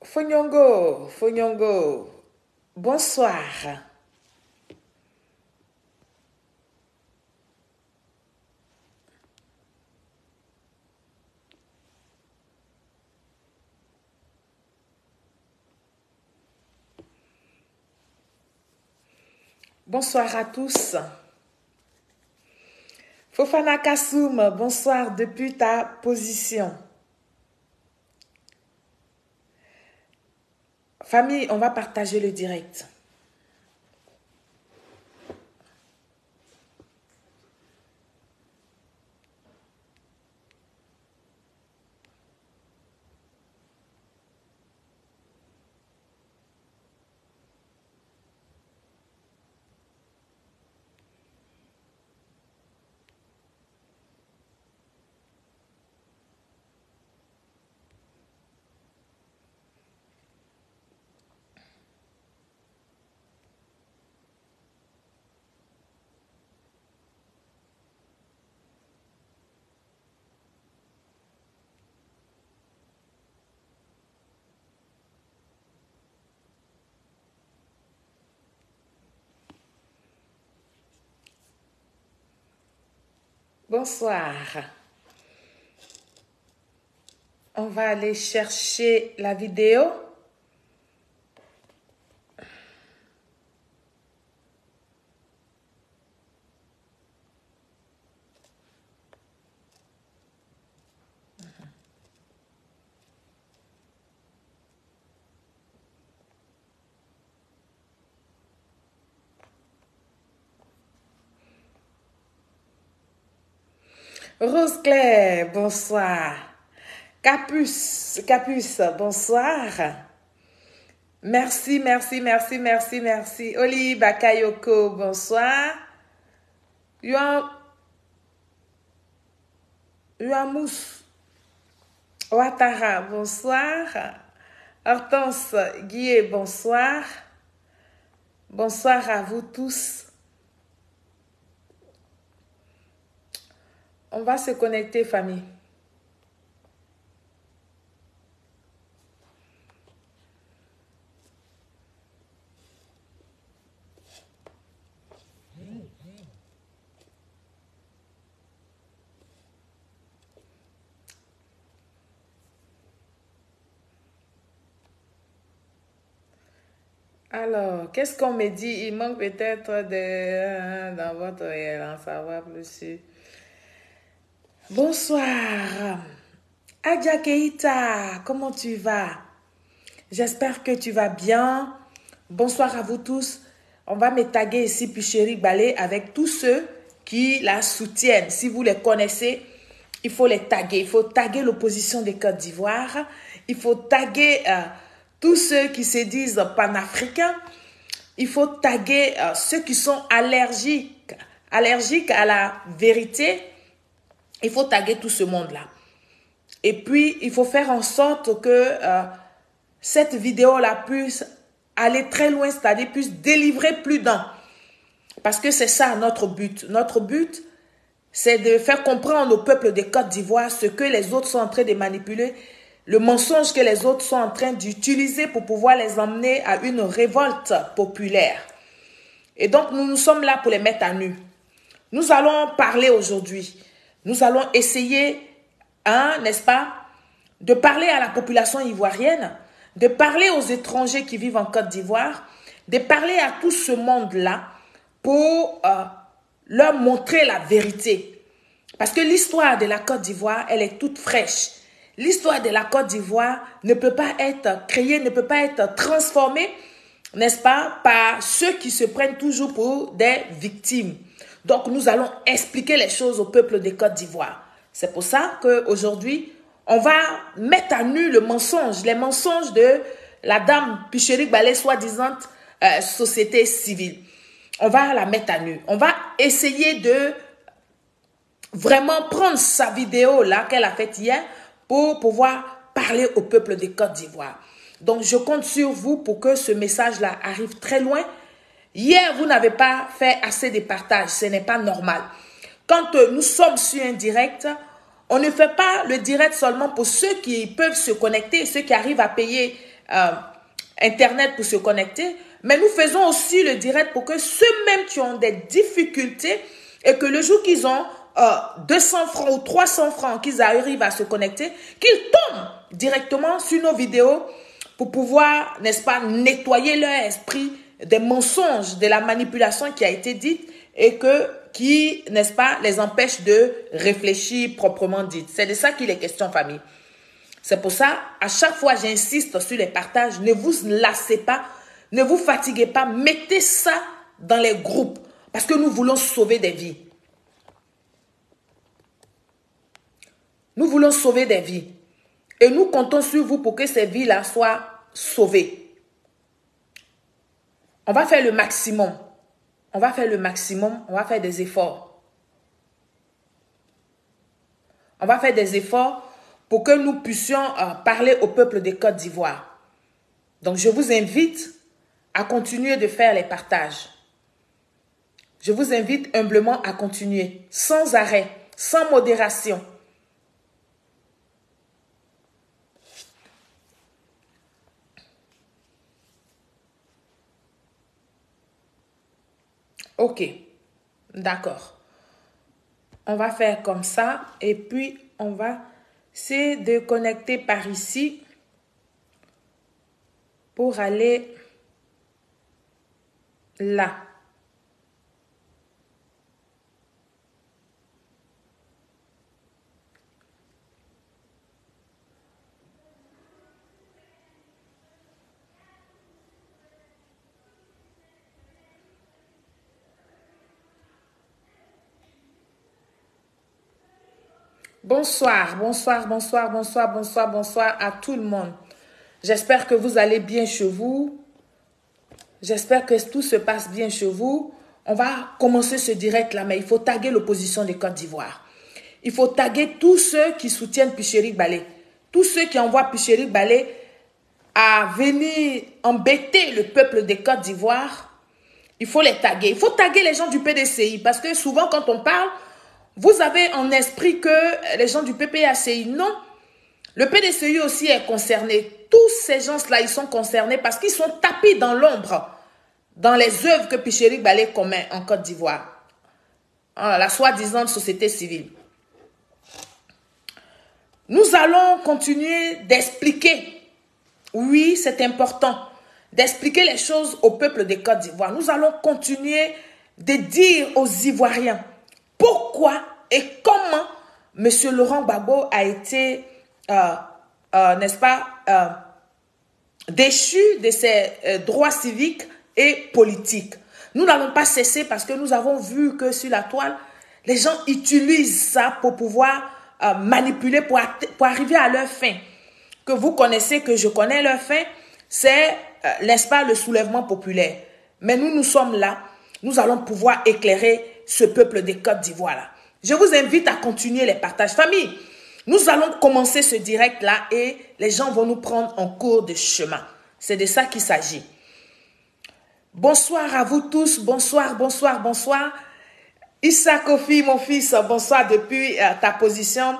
Fonyongo, Fonyongo, bonsoir. Bonsoir à tous. Fofana Kassoum, bonsoir depuis ta position. Famille, on va partager le direct. Bonsoir. On va aller chercher la vidéo. Rose Claire, bonsoir. Capuce, bonsoir. Merci. Oli Bakayoko, bonsoir. Yuamous Ouattara, bonsoir. Hortense Guillet, bonsoir. Bonsoir à vous tous. On va se connecter, famille. Alors, qu'est-ce qu'on me dit? Il manque peut-être dans votre réel, en savoir plus sur... Bonsoir. Adja Keita, comment tu vas? J'espère que tu vas bien. Bonsoir à vous tous. On va me taguer ici, Picheri Balé, avec tous ceux qui la soutiennent. Si vous les connaissez, il faut les taguer. Il faut taguer l'opposition des Côte d'Ivoire. Il faut taguer tous ceux qui se disent panafricains. Il faut taguer ceux qui sont allergiques à la vérité. Il faut taguer tout ce monde-là. Et puis, il faut faire en sorte que cette vidéo-là puisse aller très loin, c'est-à-dire puisse délivrer plus d'un. Parce que c'est ça notre but. Notre but, c'est de faire comprendre au peuple des Côte d'Ivoire ce que les autres sont en train de manipuler, le mensonge que les autres sont en train d'utiliser pour pouvoir les emmener à une révolte populaire. Et donc, nous sommes là pour les mettre à nu. Nous allons parler aujourd'hui. Nous allons essayer, n'est-ce pas, de parler à la population ivoirienne, de parler aux étrangers qui vivent en Côte d'Ivoire, de parler à tout ce monde-là pour leur montrer la vérité. Parce que l'histoire de la Côte d'Ivoire, elle est toute fraîche. L'histoire de la Côte d'Ivoire ne peut pas être créée, ne peut pas être transformée, n'est-ce pas, par ceux qui se prennent toujours pour des victimes. Donc, nous allons expliquer les choses au peuple des Côte d'Ivoire. C'est pour ça qu'aujourd'hui, on va mettre à nu le mensonge, les mensonges de la dame Picheri Balé, soi-disant société civile. On va la mettre à nu. On va essayer de vraiment prendre sa vidéo là qu'elle a faite hier pour pouvoir parler au peuple des Côte d'Ivoire. Donc, je compte sur vous pour que ce message-là arrive très loin. Hier, vous n'avez pas fait assez de partage. Ce n'est pas normal. quand nous sommes sur un direct, on ne fait pas le direct seulement pour ceux qui peuvent se connecter, ceux qui arrivent à payer Internet pour se connecter, mais nous faisons aussi le direct pour que ceux-mêmes qui ont des difficultés et que le jour qu'ils ont 200 francs ou 300 francs, qu'ils arrivent à se connecter, qu'ils tombent directement sur nos vidéos pour pouvoir, n'est-ce pas, nettoyer leur esprit des mensonges, de la manipulation qui a été dite et qui, n'est-ce pas, les empêche de réfléchir proprement dit. C'est de ça qu'il est question, famille. C'est pour ça, à chaque fois, j'insiste sur les partages. Ne vous lassez pas, ne vous fatiguez pas. Mettez ça dans les groupes parce que nous voulons sauver des vies. Nous voulons sauver des vies. Et nous comptons sur vous pour que ces vies-là soient sauvées. On va faire le maximum. On va faire le maximum. On va faire des efforts. On va faire des efforts pour que nous puissions parler au peuple de Côte d'Ivoire. Donc, je vous invite à continuer de faire les partages. Je vous invite humblement à continuer, sans arrêt, sans modération. Ok, d'accord. On va faire comme ça et puis on va essayer de connecter par ici pour aller là. Bonsoir, bonsoir, bonsoir, bonsoir, bonsoir, bonsoir à tout le monde. J'espère que vous allez bien chez vous. J'espère que tout se passe bien chez vous. On va commencer ce direct-là, mais il faut taguer l'opposition de Côte d'Ivoire. Il faut taguer tous ceux qui soutiennent Picherik Balé. Tous ceux qui envoient Picherik Balé à venir embêter le peuple de Côte d'Ivoire. Il faut les taguer. Il faut taguer les gens du PDCI parce que souvent quand on parle, vous avez en esprit que les gens du PPACI, non. Le PDCI aussi est concerné. Tous ces gens-là, ils sont concernés parce qu'ils sont tapis dans l'ombre dans les œuvres que Picherik Balé commet en Côte d'Ivoire. La soi-disant société civile. Nous allons continuer d'expliquer. Oui, c'est important d'expliquer les choses au peuple de Côte d'Ivoire. Nous allons continuer de dire aux Ivoiriens pourquoi et comment M. Laurent Gbagbo a été, n'est-ce pas, déchu de ses droits civiques et politiques. Nous n'allons pas cesser parce que nous avons vu que sur la toile, les gens utilisent ça pour pouvoir manipuler, pour arriver à leur fin. Que vous connaissez, que je connais leur fin, c'est, n'est-ce pas, le soulèvement populaire. Mais nous, nous sommes là, nous allons pouvoir éclairer ce peuple de Côte d'Ivoire-là. Je vous invite à continuer les partages. Famille, nous allons commencer ce direct-là et les gens vont nous prendre en cours de chemin. C'est de ça qu'il s'agit. Bonsoir à vous tous. Bonsoir, bonsoir, bonsoir. Issa Kofi, mon fils, bonsoir depuis ta position.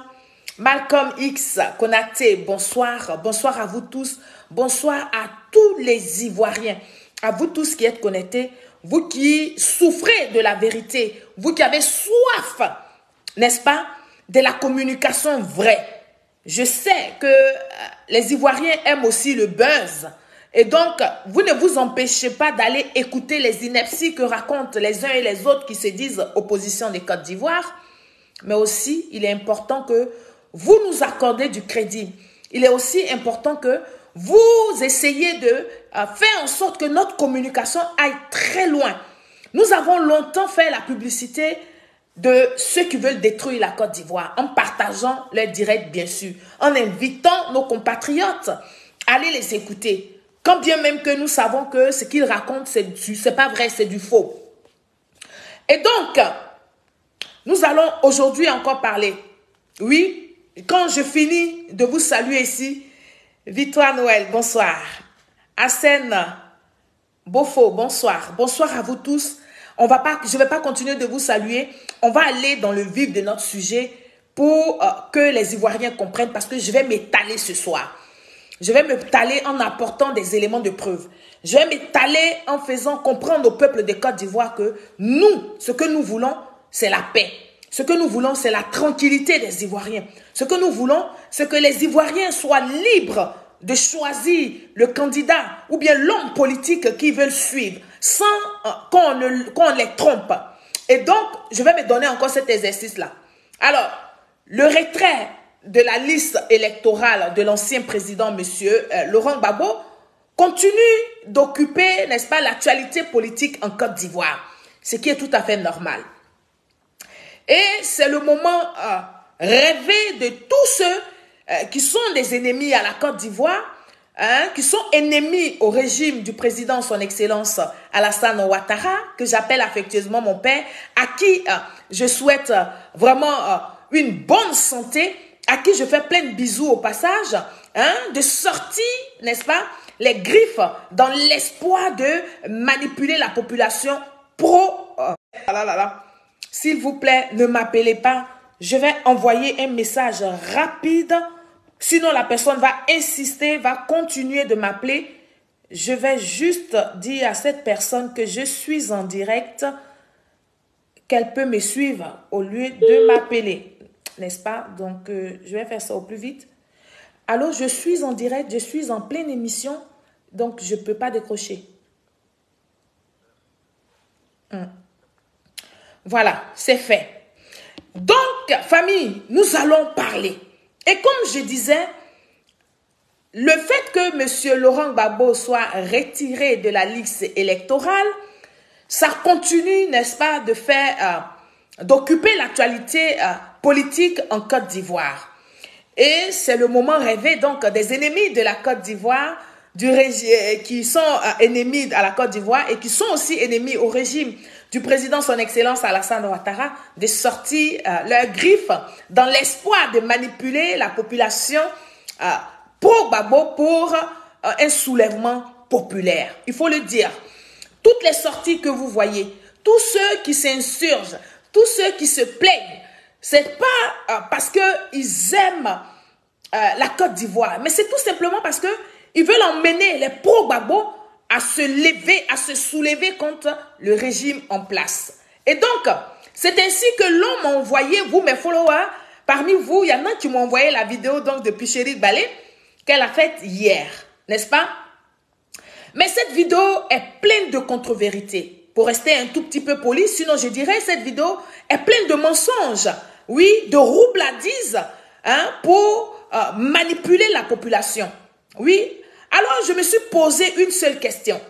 Malcolm X, Konaté, bonsoir. Bonsoir à vous tous. Bonsoir à tous les Ivoiriens. À vous tous qui êtes connectés. Vous qui souffrez de la vérité. Vous qui avez soif, n'est-ce pas, de la communication vraie. Je sais que les Ivoiriens aiment aussi le buzz. Et donc, vous ne vous empêchez pas d'aller écouter les inepties que racontent les uns et les autres qui se disent opposition des Côte d'Ivoire. Mais aussi, il est important que vous nous accordez du crédit. Il est aussi important que vous essayez de faire en sorte que notre communication aille très loin. Nous avons longtemps fait la publicité de ceux qui veulent détruire la Côte d'Ivoire en partageant leurs directs, bien sûr, en invitant nos compatriotes à aller les écouter. Quand bien même que nous savons que ce qu'ils racontent, c'est pas vrai, c'est du faux. Et donc, nous allons aujourd'hui encore parler. Oui, quand je finis de vous saluer ici, Victoire Noël, bonsoir. Hassen Bofo, bonsoir. Bonsoir à vous tous. je vais pas continuer de vous saluer. On va aller dans le vif de notre sujet pour que les Ivoiriens comprennent, parce que je vais m'étaler ce soir. Je vais m'étaler en apportant des éléments de preuve. Je vais m'étaler en faisant comprendre au peuple de Côte d'Ivoire que nous, ce que nous voulons, c'est la paix. Ce que nous voulons, c'est la tranquillité des Ivoiriens. Ce que nous voulons, c'est que les Ivoiriens soient libres de choisir le candidat ou bien l'homme politique qu'ils veulent suivre sans qu'on les trompe. Et donc, je vais me donner encore cet exercice-là. Alors, le retrait de la liste électorale de l'ancien président, M. Laurent Gbagbo, continue d'occuper, n'est-ce pas, l'actualité politique en Côte d'Ivoire, ce qui est tout à fait normal. Et c'est le moment rêvé de tous ceux qui sont des ennemis à la Côte d'Ivoire, qui sont ennemis au régime du président, son excellence Alassane Ouattara, que j'appelle affectueusement mon père, à qui je souhaite vraiment une bonne santé, à qui je fais plein de bisous au passage, de sortir, n'est-ce pas, les griffes dans l'espoir de manipuler la population pro. S'il vous plaît, ne m'appelez pas. Je vais envoyer un message rapide. Sinon, la personne va insister, va continuer de m'appeler. Je vais juste dire à cette personne que je suis en direct, qu'elle peut me suivre au lieu de m'appeler. N'est-ce pas? Donc, je vais faire ça au plus vite. Allô, je suis en direct, je suis en pleine émission, donc je ne peux pas décrocher. Voilà, c'est fait. Donc, famille, nous allons parler. Et comme je disais, le fait que M. Laurent Gbagbo soit retiré de la liste électorale, ça continue, n'est-ce pas, de faire, d'occuper l'actualité politique en Côte d'Ivoire. Et c'est le moment rêvé donc des ennemis de la Côte d'Ivoire, qui sont ennemis à la Côte d'Ivoire et qui sont aussi ennemis au régime du président, son excellence Alassane Ouattara, de sortir leurs griffes dans l'espoir de manipuler la population pro-Gbagbo pour un soulèvement populaire. Il faut le dire. Toutes les sorties que vous voyez, tous ceux qui s'insurgent, tous ceux qui se plaignent, c'est pas parce qu'ils aiment la Côte d'Ivoire, mais c'est tout simplement parce qu'ils veulent emmener les pro-Gbagbo à se lever, à se soulever contre le régime en place. Et donc, c'est ainsi que l'on m'a envoyé, vous mes followers, parmi vous, il y en a qui m'ont envoyé la vidéo donc de Picheri Balé qu'elle a faite hier, n'est-ce pas? Mais cette vidéo est pleine de contre-vérités. Pour rester un tout petit peu poli, sinon je dirais cette vidéo est pleine de mensonges, oui, de roubladise, pour manipuler la population. Oui. Alors, je me suis posé une seule question.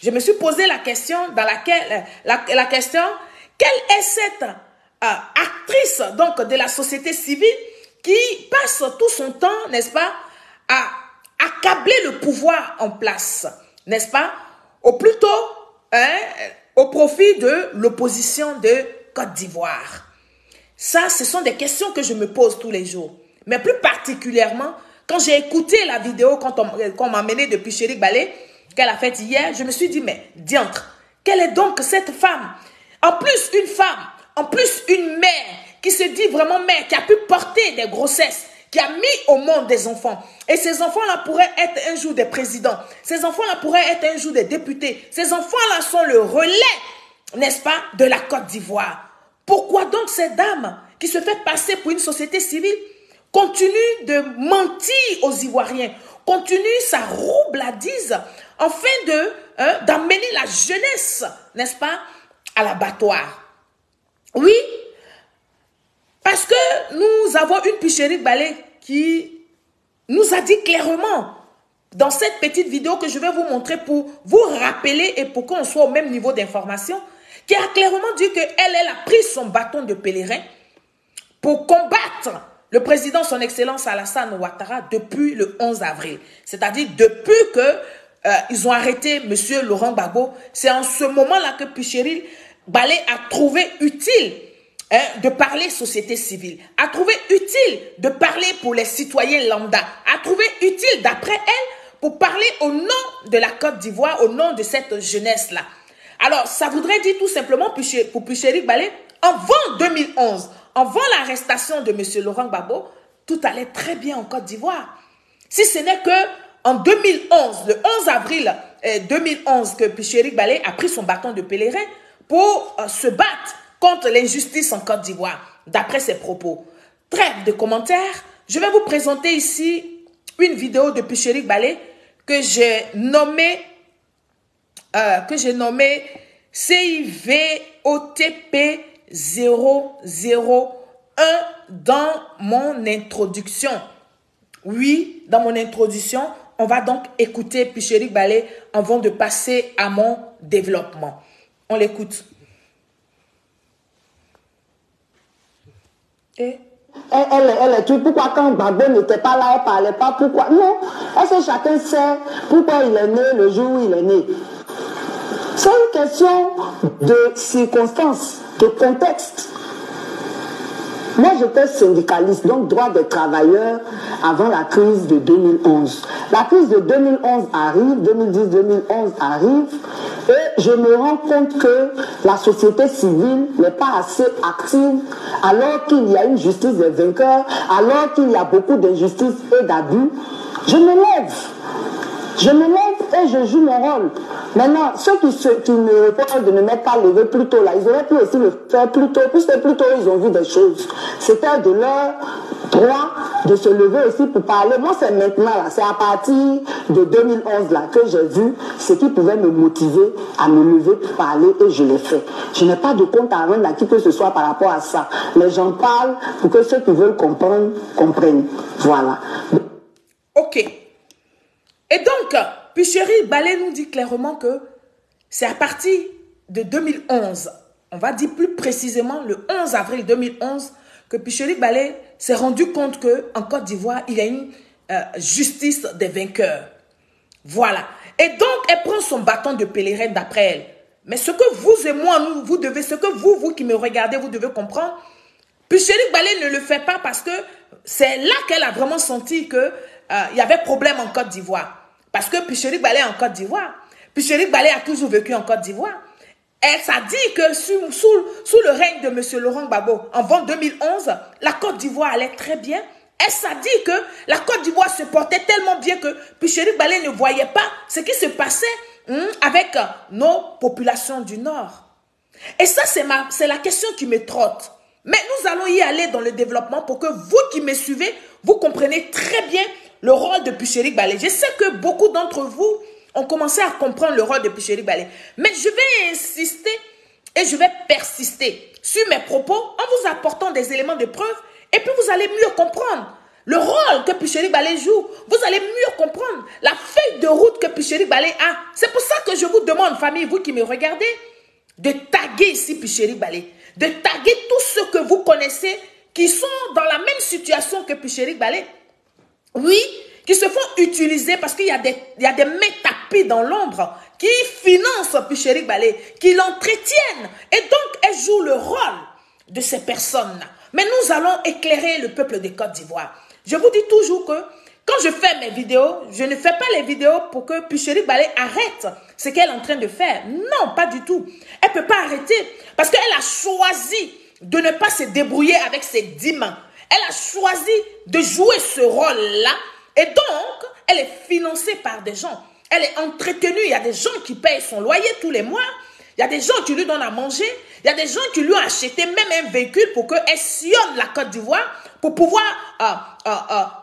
Je me suis posé la question dans laquelle, la question, quelle est cette actrice donc de la société civile qui passe tout son temps, n'est-ce pas, à accabler le pouvoir en place, n'est-ce pas, au profit de l'opposition de Côte d'Ivoire. Ça, ce sont des questions que je me pose tous les jours. Mais plus particulièrement, quand j'ai écouté la vidéo qu'on m'a menée depuis Picheri Balé, qu'elle a faite hier, je me suis dit, mais diantre, quelle est donc cette femme? En plus, une femme, en plus, une mère qui se dit vraiment mère, qui a pu porter des grossesses, qui a mis au monde des enfants. Et ces enfants-là pourraient être un jour des présidents. Ces enfants-là pourraient être un jour des députés. Ces enfants-là sont le relais, n'est-ce pas, de la Côte d'Ivoire. Pourquoi donc cette dame qui se fait passer pour une société civile continue de mentir aux Ivoiriens, continue sa roubladise afin d'amener la jeunesse, n'est-ce pas, à l'abattoir? Oui, parce que nous avons une Picheri Balé qui nous a dit clairement dans cette petite vidéo que je vais vous montrer pour vous rappeler et pour qu'on soit au même niveau d'information, qui a clairement dit qu'elle a pris son bâton de pèlerin pour combattre le président, son excellence Alassane Ouattara, depuis le 11 avril. C'est-à-dire depuis qu'ils ont arrêté M. Laurent Gbagbo. C'est en ce moment-là que Picheri Balé a trouvé utile de parler société civile, a trouvé utile de parler pour les citoyens lambda, a trouvé utile, d'après elle, pour parler au nom de la Côte d'Ivoire, au nom de cette jeunesse-là. Alors, ça voudrait dire tout simplement pour Pucherik Balé, avant 2011, avant l'arrestation de M. Laurent Gbagbo, tout allait très bien en Côte d'Ivoire. Si ce n'est que en 2011, le 11 avril 2011, que Pucherik Balé a pris son bâton de pèlerin pour se battre contre l'injustice en Côte d'Ivoire, d'après ses propos. Trêve de commentaires, je vais vous présenter ici une vidéo de Pucherik Balé que j'ai nommée CIVOTP 001 dans mon introduction. Oui, dans mon introduction, on va donc écouter Pucherik Balé avant de passer à mon développement. On l'écoute. Et elle est tuée. Pourquoi quand Gbagbo n'était pas là, elle ne parlait pas? Pourquoi? Non, est-ce que chacun sait pourquoi il est né le jour où il est né? C'est une question de circonstances, de contexte. Moi, j'étais syndicaliste, donc droit des travailleurs avant la crise de 2011. La crise de 2011 arrive, 2010-2011 arrive, et je me rends compte que la société civile n'est pas assez active alors qu'il y a une justice des vainqueurs, alors qu'il y a beaucoup d'injustices et d'abus. Je me lève et je joue mon rôle. Maintenant, ceux qui me reprochent de ne m'être pas levé plus tôt, là, ils auraient pu aussi le faire plus tôt, puisque plus tôt, ils ont vu des choses. C'était de leur droit de se lever aussi pour parler. Moi, c'est maintenant, là, c'est à partir de 2011, là, que j'ai vu ce qui pouvait me motiver à me lever pour parler, et je l'ai fait. Je n'ai pas de compte à rendre à qui que ce soit par rapport à ça. Mais j'en parle pour que ceux qui veulent comprendre, comprennent. Voilà. Ok. Et donc, Pucherik Balé nous dit clairement que c'est à partir de 2011, on va dire plus précisément le 11 avril 2011, que Pucherik Balé s'est rendu compte qu'en Côte d'Ivoire, il y a une justice des vainqueurs. Voilà. Et donc, elle prend son bâton de pèlerin d'après elle. Mais ce que vous et moi, ce que vous qui me regardez, vous devez comprendre, Pucherik Balé ne le fait pas parce que c'est là qu'elle a vraiment senti que il y avait problème en Côte d'Ivoire. Parce que Pucherik Balé est en Côte d'Ivoire. Pucherik Balé a toujours vécu en Côte d'Ivoire. Elle s'est dit que sous le règne de M. Laurent Gbagbo, avant 2011, la Côte d'Ivoire allait très bien. Elle s'est dit que la Côte d'Ivoire se portait tellement bien que Pucherik Balé ne voyait pas ce qui se passait avec nos populations du Nord. Et ça, c'est la question qui me trotte. Mais nous allons y aller dans le développement pour que vous qui me suivez, vous compreniez très bien le rôle de Pucherik Balé. Je sais que beaucoup d'entre vous ont commencé à comprendre le rôle de Pucherik Balé. Mais je vais insister et je vais persister sur mes propos en vous apportant des éléments de preuve et puis vous allez mieux comprendre le rôle que Pucherik Balé joue. Vous allez mieux comprendre la feuille de route que Pucherik Balé a. C'est pour ça que je vous demande, famille, vous qui me regardez, de taguer ici Pucherik Balé, de taguer tous ceux que vous connaissez qui sont dans la même situation que Pucherik Balé. Oui, qui se font utiliser parce qu'il y a des mains tapées dans l'ombre qui financent Pucherik Balé, qui l'entretiennent. Et donc, elle joue le rôle de ces personnes-là. Mais nous allons éclairer le peuple de Côte d'Ivoire. Je vous dis toujours que quand je fais mes vidéos, je ne fais pas les vidéos pour que Pucherik Balé arrête ce qu'elle est en train de faire. Non, pas du tout. Elle ne peut pas arrêter parce qu'elle a choisi de ne pas se débrouiller avec ses 10 mains. Elle a choisi de jouer ce rôle-là et donc, elle est financée par des gens. Elle est entretenue. Il y a des gens qui payent son loyer tous les mois. Il y a des gens qui lui donnent à manger. Il y a des gens qui lui ont acheté même un véhicule pour qu'elle sillonne la Côte d'Ivoire pour pouvoir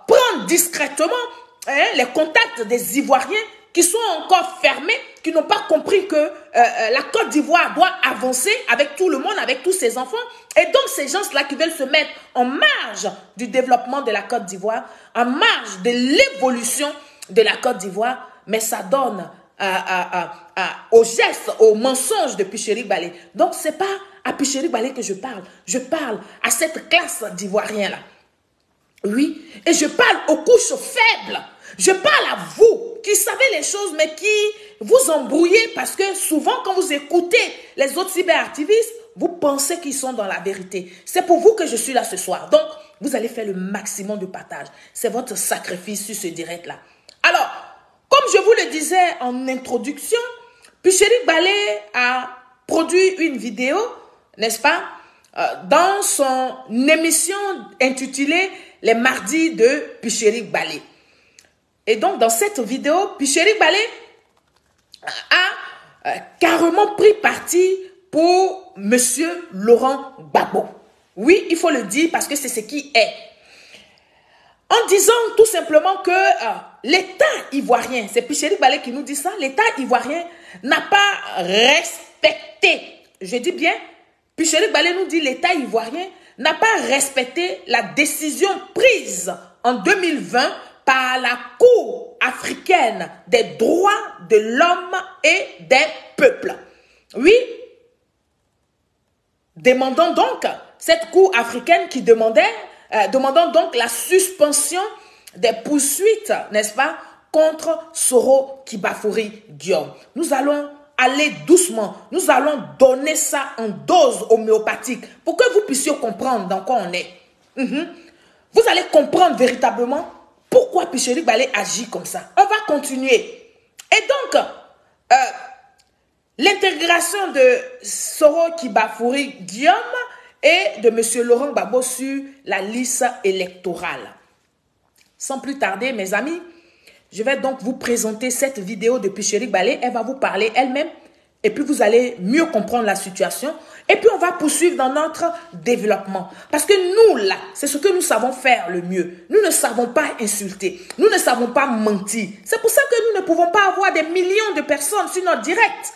prendre discrètement les contacts des Ivoiriens qui sont encore fermés, qui n'ont pas compris que la Côte d'Ivoire doit avancer avec tout le monde, avec tous ses enfants. Et donc, ces gens-là qui veulent se mettre en marge du développement de la Côte d'Ivoire, en marge de l'évolution de la Côte d'Ivoire, mais ça donne aux gestes, aux mensonges de Pucherik Balé. Donc, ce n'est pas à Pucherik Balé que je parle à cette classe d'Ivoiriens-là. Oui, et je parle aux couches faibles. Je parle à vous qui savez les choses, mais qui vous embrouillez parce que souvent, quand vous écoutez les autres cyberactivistes, vous pensez qu'ils sont dans la vérité. C'est pour vous que je suis là ce soir. Donc, vous allez faire le maximum de partage. C'est votre sacrifice sur ce direct-là. Alors, comme je vous le disais en introduction, Picherick Balé a produit une vidéo, n'est-ce pas, dans son émission intitulée « Les mardis de Picherick Balé ». Et donc, dans cette vidéo, Picherick Balé a carrément pris parti pour Monsieur Laurent Gbagbo. Oui, il faut le dire parce que c'est ce qui est. En disant tout simplement que l'État ivoirien, c'est Picherick Balé qui nous dit ça, l'État ivoirien n'a pas respecté, je dis bien, Picherick Balé nous dit l'État ivoirien n'a pas respecté la décision prise en 2020 par la Cour africaine des droits de l'homme et des peuples. Oui, demandons donc, cette Cour africaine qui demandait, demandant donc la suspension des poursuites, n'est-ce pas, contre Soro Kibafori Guillaume. Nous allons aller doucement, nous allons donner ça en dose homéopathique pour que vous puissiez comprendre dans quoi on est. Vous allez comprendre véritablement pourquoi Picherick Balé agit comme ça. On va continuer. Et donc, l'intégration de Soro Kibafori Guillaume et de M. Laurent Gbagbo sur la liste électorale. Sans plus tarder, mes amis, je vais donc vous présenter cette vidéo de Picherick Balé. Elle va vous parler elle-même et puis vous allez mieux comprendre la situation. Et puis on va poursuivre dans notre développement. Parce que nous, là, c'est ce que nous savons faire le mieux. Nous ne savons pas insulter. Nous ne savons pas mentir. C'est pour ça que nous ne pouvons pas avoir des millions de personnes sur notre direct.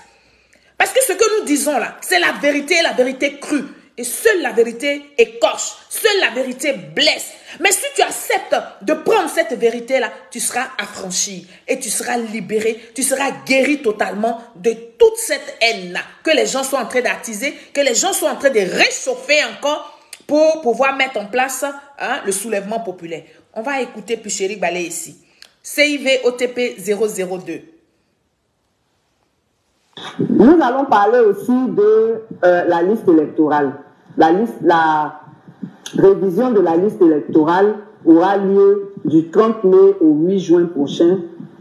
Parce que ce que nous disons là, c'est la vérité crue. Et seule la vérité écorche, seule la vérité blesse. Mais si tu acceptes de prendre cette vérité-là, tu seras affranchi et tu seras libéré, tu seras guéri totalement de toute cette haine-là que les gens sont en train d'attiser, que les gens sont en train de réchauffer encore pour pouvoir mettre en place le soulèvement populaire. On va écouter Picherick Balé ici. CIV OTP 002. Nous allons parler aussi de la liste électorale. La révision de la liste électorale aura lieu du 30 mai au 8 juin prochain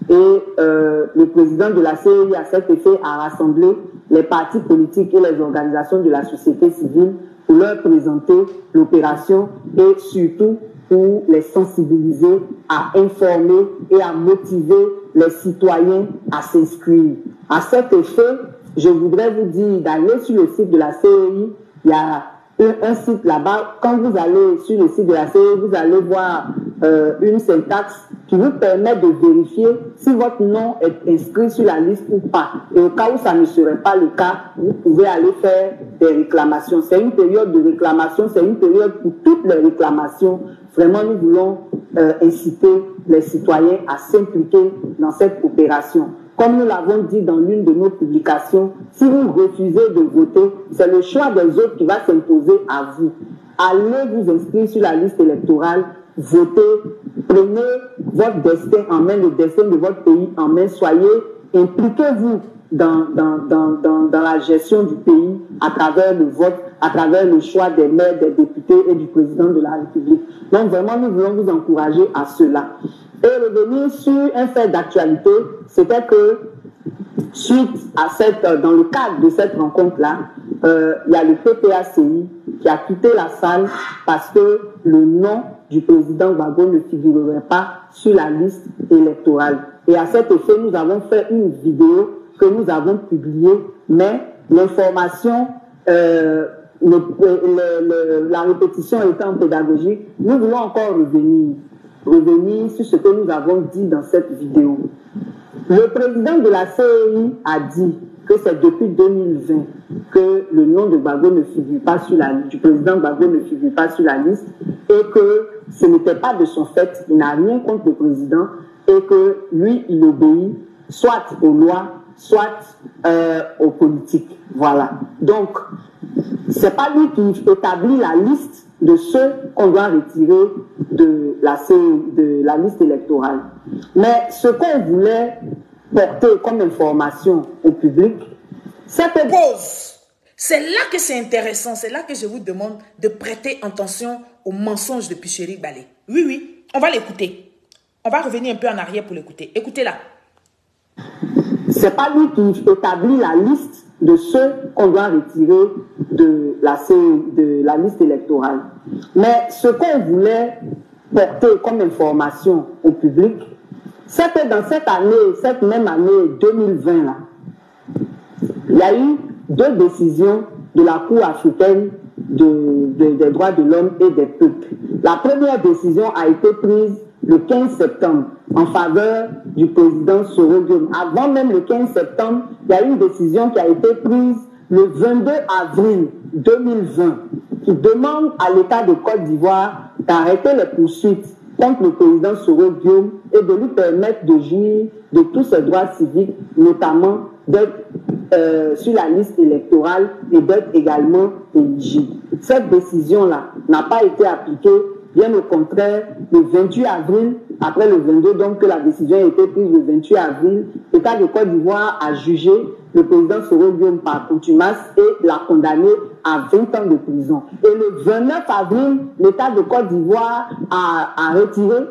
et le président de la CEI à cet effet a rassemblé les partis politiques et les organisations de la société civile pour leur présenter l'opération et surtout pour les sensibiliser, à informer et à motiver les citoyens à s'inscrire. À cet effet, je voudrais vous dire d'aller sur le site de la CEI. Il y a un site là-bas. Quand vous allez sur le site de la CEI, vous allez voir une syntaxe qui vous permet de vérifier si votre nom est inscrit sur la liste ou pas. Et au cas où ça ne serait pas le cas, vous pouvez aller faire des réclamations. C'est une période de réclamation, c'est une période pour toutes les réclamations. Vraiment, nous voulons inciter les citoyens à s'impliquer dans cette opération. Comme nous l'avons dit dans l'une de nos publications, si vous refusez de voter, c'est le choix des autres qui va s'imposer à vous. Allez vous inscrire sur la liste électorale, votez, prenez votre destin en main, le destin de votre pays en main, soyez, impliquez-vous dans la gestion du pays à travers le vote, à travers le choix des maires, des députés et du président de la République. Donc vraiment, nous voulons vous encourager à cela. Et revenir sur un fait d'actualité, c'était que suite à dans le cadre de cette rencontre-là, il y a le PPACI qui a quitté la salle parce que le nom du président Gbagbo ne figurerait pas sur la liste électorale. Et à cet effet, nous avons fait une vidéo que nous avons publiée, mais l'information, la répétition étant pédagogique, nous voulons encore revenir sur ce que nous avons dit dans cette vidéo. Le président de la CEI a dit que c'est depuis 2020 que le nom de Gbagbo ne figure pas sur du président Gbagbo ne figure pas sur la liste et que ce n'était pas de son fait, il n'a rien contre le président et que lui, il obéit soit aux lois, soit aux politiques. Voilà. Donc, c'est pas lui qui établit la liste de ceux qu'on doit retirer de la liste électorale. Mais ce qu'on voulait porter comme information au public, c'est que... C'est là que c'est intéressant, c'est là que je vous demande de prêter attention aux mensonges de Picherick Balé. Oui, on va l'écouter. On va revenir un peu en arrière pour l'écouter. Écoutez-la. c'est pas lui qui établit la liste de ceux qu'on doit retirer de la liste électorale. Mais ce qu'on voulait porter comme information au public, c'est que dans cette même année 2020 là, il y a eu 2 décisions de la Cour africaine des droits de l'homme et des peuples. La première décision a été prise le 15 septembre en faveur du président Soro Guillaume. Avant même le 15 septembre, il y a eu une décision qui a été prise le 22 avril 2020 qui demande à l'État de Côte d'Ivoire d'arrêter les poursuites contre le président Soro Guillaume et de lui permettre de jouir de tous ses droits civiques, notamment d'être sur la liste électorale et d'être également éligible. Cette décision-là n'a pas été appliquée, bien au contraire, le 28 avril, après le 22, donc que la décision a été prise le 28 avril, l'État de Côte d'Ivoire a jugé le président Soro Guillaume par contumace et l'a condamné à 20 ans de prison. Et le 29 avril, l'État de Côte d'Ivoire a retiré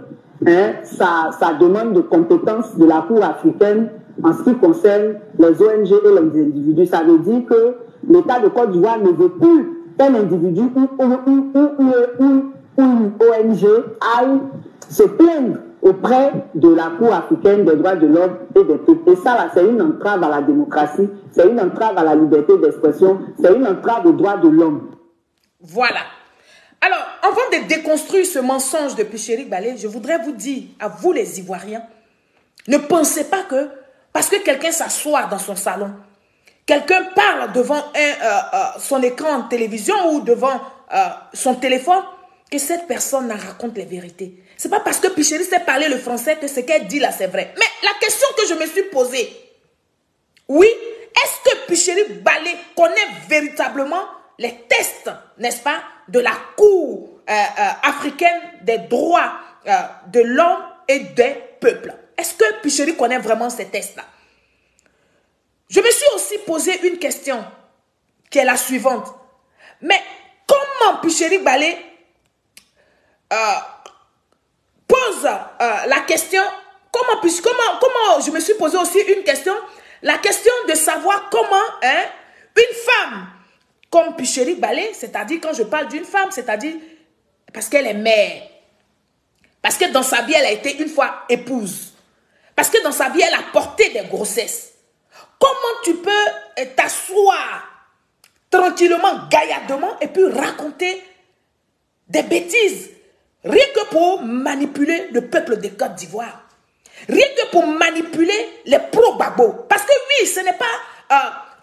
sa demande de compétence de la Cour africaine en ce qui concerne les ONG et les individus. Ça veut dire que l'État de Côte d'Ivoire ne veut plus qu'un individu ou une ONG aille se plaindre auprès de la Cour africaine des droits de l'homme et des peuples. Et ça, là, c'est une entrave à la démocratie, c'est une entrave à la liberté d'expression, c'est une entrave aux droits de l'homme. Voilà. Alors, avant de déconstruire ce mensonge de Picherick Balé, je voudrais vous dire, à vous les Ivoiriens, ne pensez pas que parce que quelqu'un s'assoit dans son salon, quelqu'un parle devant son écran de télévision ou devant son téléphone, que cette personne raconte les vérités. C'est pas parce que Picherick sait parler le français que ce qu'elle dit là c'est vrai. Mais la question que je me suis posée, oui, est-ce que Picherick Balé connaît véritablement les tests, n'est-ce pas, de la Cour africaine des droits de l'homme et des peuples? Est-ce que Picherick connaît vraiment ces tests-là? Je me suis aussi posé une question qui est la suivante. Mais comment Picherick Balé pose la question, comment je me suis posé aussi une question, la question de savoir comment une femme comme Picherick Balé, c'est-à-dire quand je parle d'une femme, c'est-à-dire parce qu'elle est mère, parce que dans sa vie elle a été une fois épouse, parce que dans sa vie elle a porté des grossesses. Comment tu peux t'asseoir tranquillement, gaillardement et puis raconter des bêtises rien que pour manipuler le peuple de Côte d'Ivoire, rien que pour manipuler les pro-Gbagbo? Parce que oui, ce n'est pas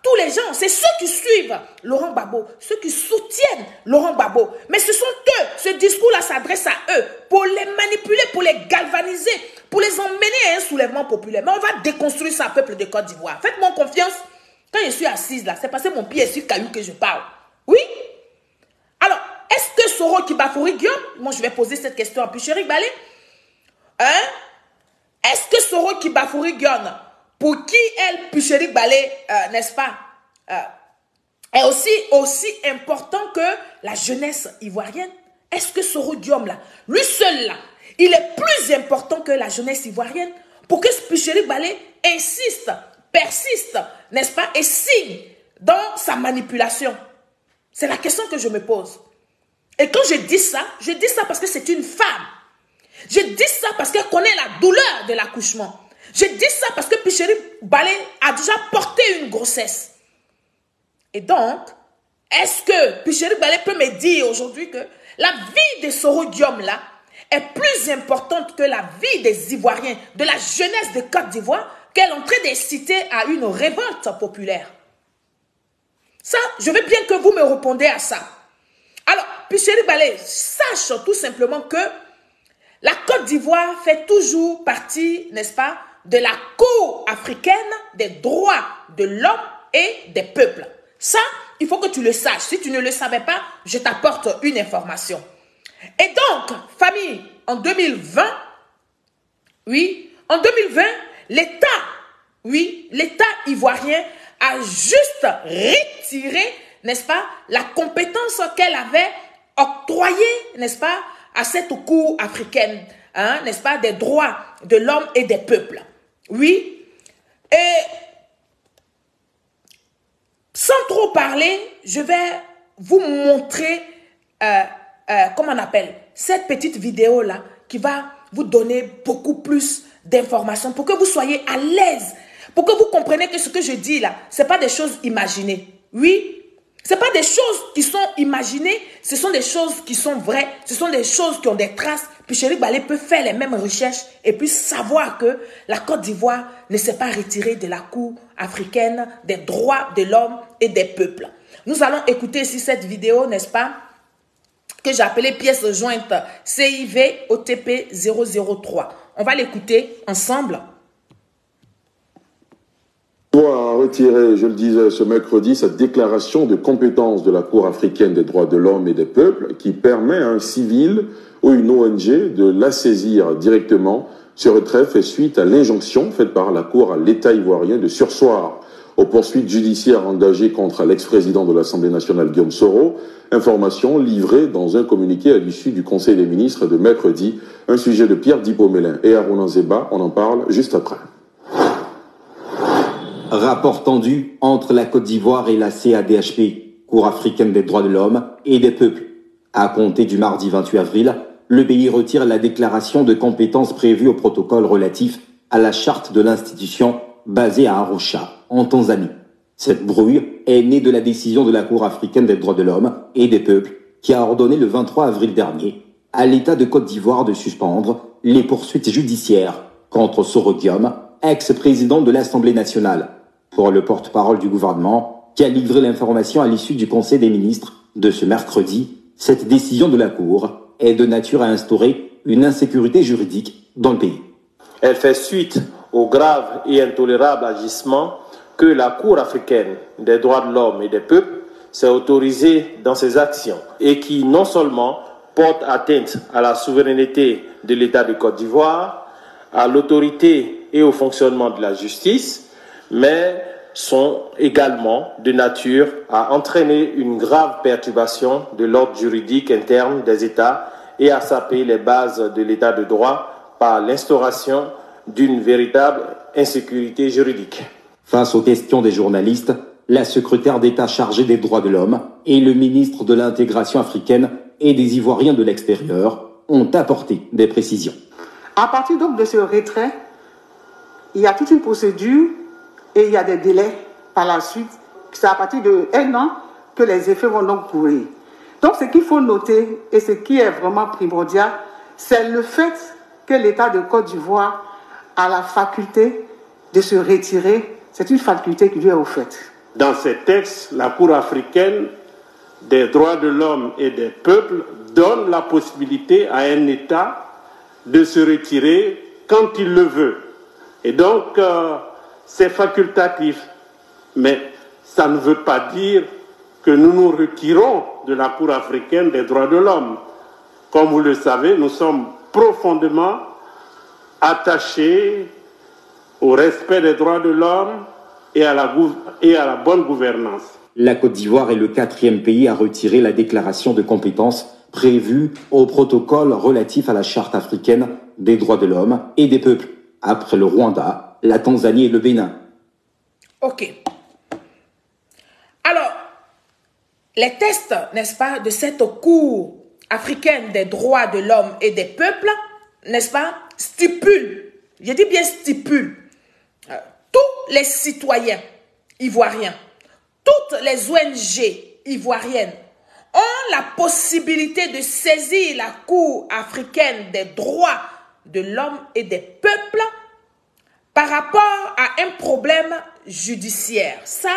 tous les gens, c'est ceux qui suivent Laurent Gbagbo, ceux qui soutiennent Laurent Gbagbo. Mais ce sont eux, ce discours-là s'adresse à eux pour les manipuler, pour les galvaniser, pour les emmener à un soulèvement populaire. Mais on va déconstruire ça, peuple de Côte d'Ivoire. Faites-moi confiance. Quand je suis assise là, c'est parce que mon pied est sur caillou que je parle. Oui? Alors, est-ce que Soro qui Bafoury Guillaume, moi je vais poser cette question à Picherick Balé, est-ce que Soro qui Bafoury Guillaume, pour qui elle, Picherick Balé, n'est-ce pas, est aussi important que la jeunesse ivoirienne? Est-ce que Soro Guillaume là, lui seul là, il est plus important que la jeunesse ivoirienne pour que Picherick Balé insiste, persiste, n'est-ce pas, et signe dans sa manipulation? C'est la question que je me pose. Et quand je dis ça parce que c'est une femme. Je dis ça parce qu'elle connaît la douleur de l'accouchement. Je dis ça parce que Picherick Balé a déjà porté une grossesse. Et donc, est-ce que Picherick Balé peut me dire aujourd'hui que la vie de Soro Guillaume là est plus importante que la vie des Ivoiriens, de la jeunesse de Côte d'Ivoire, qu'elle est en train d'inciter à une révolte populaire? Ça, je veux bien que vous me répondiez à ça. Alors, Picherick Balé, sache tout simplement que la Côte d'Ivoire fait toujours partie, n'est-ce pas, de la Cour africaine des droits de l'homme et des peuples. Ça, il faut que tu le saches. Si tu ne le savais pas, je t'apporte une information. Et donc, famille, en 2020, oui, en 2020, l'État ivoirien a juste retiré, n'est-ce pas, la compétence qu'elle avait octroyée, n'est-ce pas, à cette Cour africaine, hein, n'est-ce pas, des droits de l'homme et des peuples. Oui. Et trop parler, je vais vous montrer, comment on appelle, cette petite vidéo-là qui va vous donner beaucoup plus d'informations pour que vous soyez à l'aise, pour que vous compreniez que ce que je dis là, ce n'est pas des choses imaginées. Oui, ce n'est pas des choses qui sont imaginées, ce sont des choses qui sont vraies, ce sont des choses qui ont des traces. Puis Chéri Gbalé peut faire les mêmes recherches et puis savoir que la Côte d'Ivoire ne s'est pas retirée de la Cour africaine des droits de l'homme et des peuples. Nous allons écouter ici cette vidéo, n'est-ce pas, que j'ai appelée pièce jointe CIV OTP 003. On va l'écouter ensemble. A retiré, je le disais ce mercredi, cette déclaration de compétence de la Cour africaine des droits de l'homme et des peuples qui permet à un civil ou une ONG de la saisir directement. Ce retrait fait suite à l'injonction faite par la Cour à l'État ivoirien de surseoir aux poursuites judiciaires engagées contre l'ex-président de l'Assemblée nationale Guillaume Soro. Information livrée dans un communiqué à l'issue du Conseil des ministres de mercredi. Un sujet de Pierre Dipomélin et Aruna Zeba. On en parle juste après. Rapport tendu entre la Côte d'Ivoire et la CADHP, Cour africaine des droits de l'homme et des peuples. À compter du mardi 28 avril, le pays retire la déclaration de compétences prévue au protocole relatif à la charte de l'institution basée à Arusha, en Tanzanie. Cette brouille est née de la décision de la Cour africaine des droits de l'homme et des peuples qui a ordonné le 23 avril dernier à l'État de Côte d'Ivoire de suspendre les poursuites judiciaires contre Soro Guillaume, ex-président de l'Assemblée nationale, pour le porte-parole du gouvernement qui a livré l'information à l'issue du Conseil des ministres de ce mercredi. Cette décision de la Cour est de nature à instaurer une insécurité juridique dans le pays. Elle fait suite aux graves et intolérables agissements que la Cour africaine des droits de l'homme et des peuples s'est autorisée dans ses actions et qui non seulement portent atteinte à la souveraineté de l'État de Côte d'Ivoire, à l'autorité et au fonctionnement de la justice, mais sont également de nature à entraîner une grave perturbation de l'ordre juridique interne des États et à saper les bases de l'État de droit par l'instauration d'une véritable insécurité juridique. Face aux questions des journalistes, la secrétaire d'État chargée des droits de l'homme et le ministre de l'intégration africaine et des Ivoiriens de l'extérieur ont apporté des précisions. À partir donc de ce retrait, il y a toute une procédure et il y a des délais par la suite. C'est à partir d'1 an que les effets vont donc courir. Donc ce qu'il faut noter et ce qui est vraiment primordial, c'est le fait que l'État de Côte d'Ivoire a la faculté de se retirer. C'est une faculté qui lui est offerte. Dans ces textes, la Cour africaine des droits de l'homme et des peuples donne la possibilité à un État de se retirer quand il le veut. Et donc, c'est facultatif. Mais ça ne veut pas dire que nous nous retirons de la Cour africaine des droits de l'homme. Comme vous le savez, nous sommes profondément attachés au respect des droits de l'homme et à la bonne gouvernance. La Côte d'Ivoire est le 4e pays à retirer la déclaration de compétences prévue au protocole relatif à la Charte africaine des droits de l'homme et des peuples, après le Rwanda, la Tanzanie et le Bénin. Ok. Alors, les tests, n'est-ce pas, de cette Cour africaine des droits de l'homme et des peuples, n'est-ce pas, stipulent, je dis bien stipulent, tous les citoyens ivoiriens, toutes les ONG ivoiriennes ont la possibilité de saisir la Cour africaine des droits de l'homme et des peuples par rapport à un problème judiciaire. Ça,